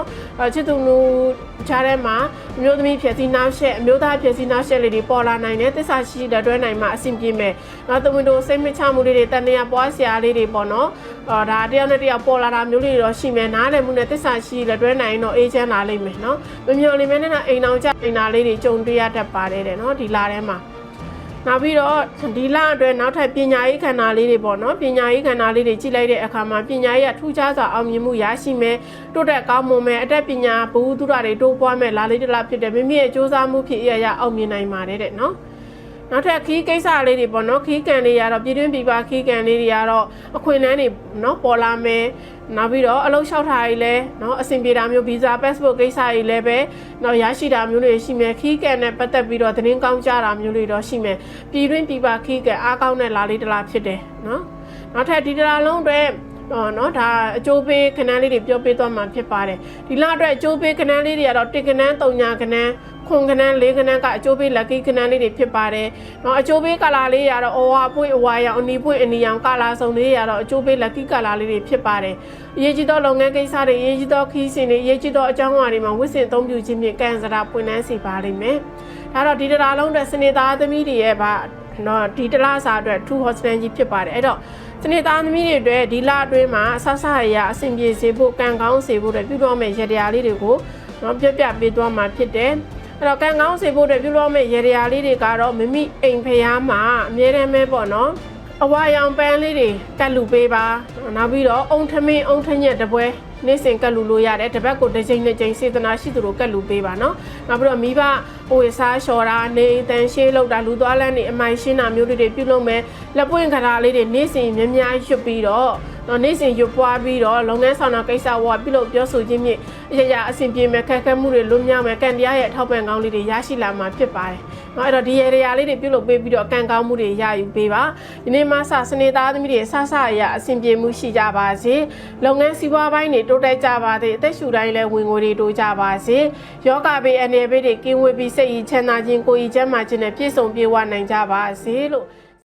်ချစ်သူနူးချားထဲမှာအမျိုးသမီးဖြစ်စီနောက်ရှက်အမျိုးသားဖြစ်စီနောက်ရှက်လေးတွေပေါ်လာနိုင်တယ်သစ္စာရှိတဲ့တွဲနိုင်မှာအဆင်ပြေမယ်နောက်သမင်တို့စိတ်မချမှုလေးတွေတန်တရားပွားစရာလေးတွေပေါ့နော်ဒါတယောက်နဲ့တယောက်ပေါ်လာတာမျိုးလေးတွေတော့ရှိမယ်နားလည်မှုနဲ့သစ္စာရှိတဲ့တွဲနိုင်တော့အေးချမ်းလာလိမ့်မယ်နော်မမျှော်လင့်မဲနဲ့အိမ်အောင်ကြအိမ်သားလေးတွေကြုံတွေ့ရတတ်ပါတယ်တဲ့နော်ဒီလထဲမှာနောက်ပြီးတော့ဒီလအတွက်နောက်ထပ်ပညာရေးခန္ဓာလေးတွေပေါ့နော်ပညာရေးခန္ဓာလေးတွေကြည့်လိုက်တဲ့အခါမှာပညာရေးကထူးခြားစွာအောင်မြင်မှုရရှိမယ်တိုးတက်ကောင်းမွန်မယ်အတတ်ပညာဘ ഹു တုဒတွေတိုးပွားမယ်လာလေးတလားဖြစ်တယ်မိမိရဲ့စ조사မှုဖြစ်ရအောင်မြင်နိုင်ပါတယ်တဲ့နော်နောက်ထပ်ခီးကိစ္စလေးတွေပေါ့နော်ခီးကန်လေးရတော့ပြည်တွင်းပြည်ပခီးကန်လေးတွေကတော့အခွင့်အလမ်းတွေနော်ပေါ်လာမယ်နောက်ပြီးတော့အလုပ်လျှောက်ထားရေးလဲနော်အဆင်ပြေတာမျိုးဗီဇာပတ်စပို့ကိစ္စရေးလဲပဲနော်ရရှိတာမျိုးတွေရှိမယ်ခီးကန်နဲ့ပတ်သက်ပြီးတော့သတင်းကောင်းကြတာမျိုးတွေတော့ရှိမယ်ပြည်တွင်းပြည်ပခီးကန်အားကောင်းတဲ့လာလေးတလားဖြစ်တယ်နော်နောက်ထပ်ဒီတလားလုံးအတွက်နော်ဒါအကျိုးပေးခဏလေးတွေပြောပေးသွားမှာဖြစ်ပါတယ်ဒီလအတွက်အကျိုးပေးခဏလေးတွေကတော့တစ်ခဏန်း3ညာခဏန်းခွန်ခဏန်း4ခဏန်းကအကျိုးပေး lucky ခဏန်းလေးတွေဖြစ်ပါတယ်နော်အကျိုးပေးကာလာလေးရတော့အဝါပွင့်အဝါရောင်အနီပွင့်အနီရောင်ကာလာစုံလေးရတော့အကျိုးပေး lucky ကာလာလေးတွေဖြစ်ပါတယ်အရေးကြီးသောလုပ်ငန်းကိစ္စတွေအရေးကြီးသောခီးစဉ်တွေအရေးကြီးသောအကြောင်းအရာတွေမှာဝိစင်အသုံးပြုခြင်းဖြင့်ကံစရာပွင့်နှန်းစေပါလိမ့်မယ်ဒါတော့ဒီတလားလုံးအတွက်စနေသားသမီးတွေရဲ့ဗာနော်ဒီတလားစာအတွက်2 hostel ကြီးဖြစ်ပါတယ်အဲ့တော့စနေသားသမီးတွေအတွက်ဒီလအတွင်းမှာဆဆရအဆင်ပြေစေဖို့ကံကောင်းစေဖို့အတွက်ပြုလုပ်မယ့်ရတရားလေးတွေကိုနော်ပြပြပေးသွားမှာဖြစ်တယ်အဲ့တော့ကံကောင်းစေဖို့အတွက်ပြုလုပ်မယ့်ရတရားလေးတွေကတော့မိမိအိမ်ဖျားမှာအမြဲတမ်းပဲပေါ့နော်အဝါရောင်ပန်းလေးတွေကတ်လူပေးပါနောက်ပြီးတော့အုံထမင်းအုံထညက်တပွဲနေ့စဉ်ကတ်လူလို့ရတယ်တပတ်ကိုတစ်ချိန်နဲ့ချိန်စေတနာရှိသူတို့ကတ်လူပေးပါနော်နောက်ပြီးတော့မိဘဟိုစားလျှော်တာနေတန်ရှေးလောက်တာလူသွားလန်းနေအမိုင်ရှင်းတာမျိုးတွေပြုလုပ်မယ်လက်ပွင့်ခါလေးတွေနေ့စဉ်များများရွတ်ပြီးတော့နေ့စဉ်ရွတ်ပွားပြီးတော့လုပ်ငန်းဆောင်တာကိစ္စဝါပြုလုပ်ပြောဆိုခြင်းဖြင့်အရာအဆင်ပြေမယ်ခက်ခဲမှုတွေလွတ်မြောက်မယ်ကံတရားရဲ့အထောက်ပံ့ကောင်းလေးတွေရရှိလာမှာဖြစ်ပါတယ်နော်အဲ့တော့ဒီရတရားလေးတွေပြုလုပ်ပေးပြီးတော့ကံကောင်းမှုတွေရယူပေးပါဒီနေ့မှစနေသားသမီးတွေဆဆရအဆင်ပြေမှုရှိကြပါစေလုပ်ငန်းစီးပွားပိုင်းတွေတိုးတက်ကြပါစေအသက်ရှူတိုင်းလည်းဝင်ငွေတွေတိုးကြပါစေယောဂဘေးအနေဘေးတွေကင်းဝေးပြီးစိတ်ရည်ချမ်းသာခြင်းကိုယ်ရည်ကျန်းမာခြင်းနဲ့ပြည့်စုံပြေဝနိုင်ကြပါစေလို့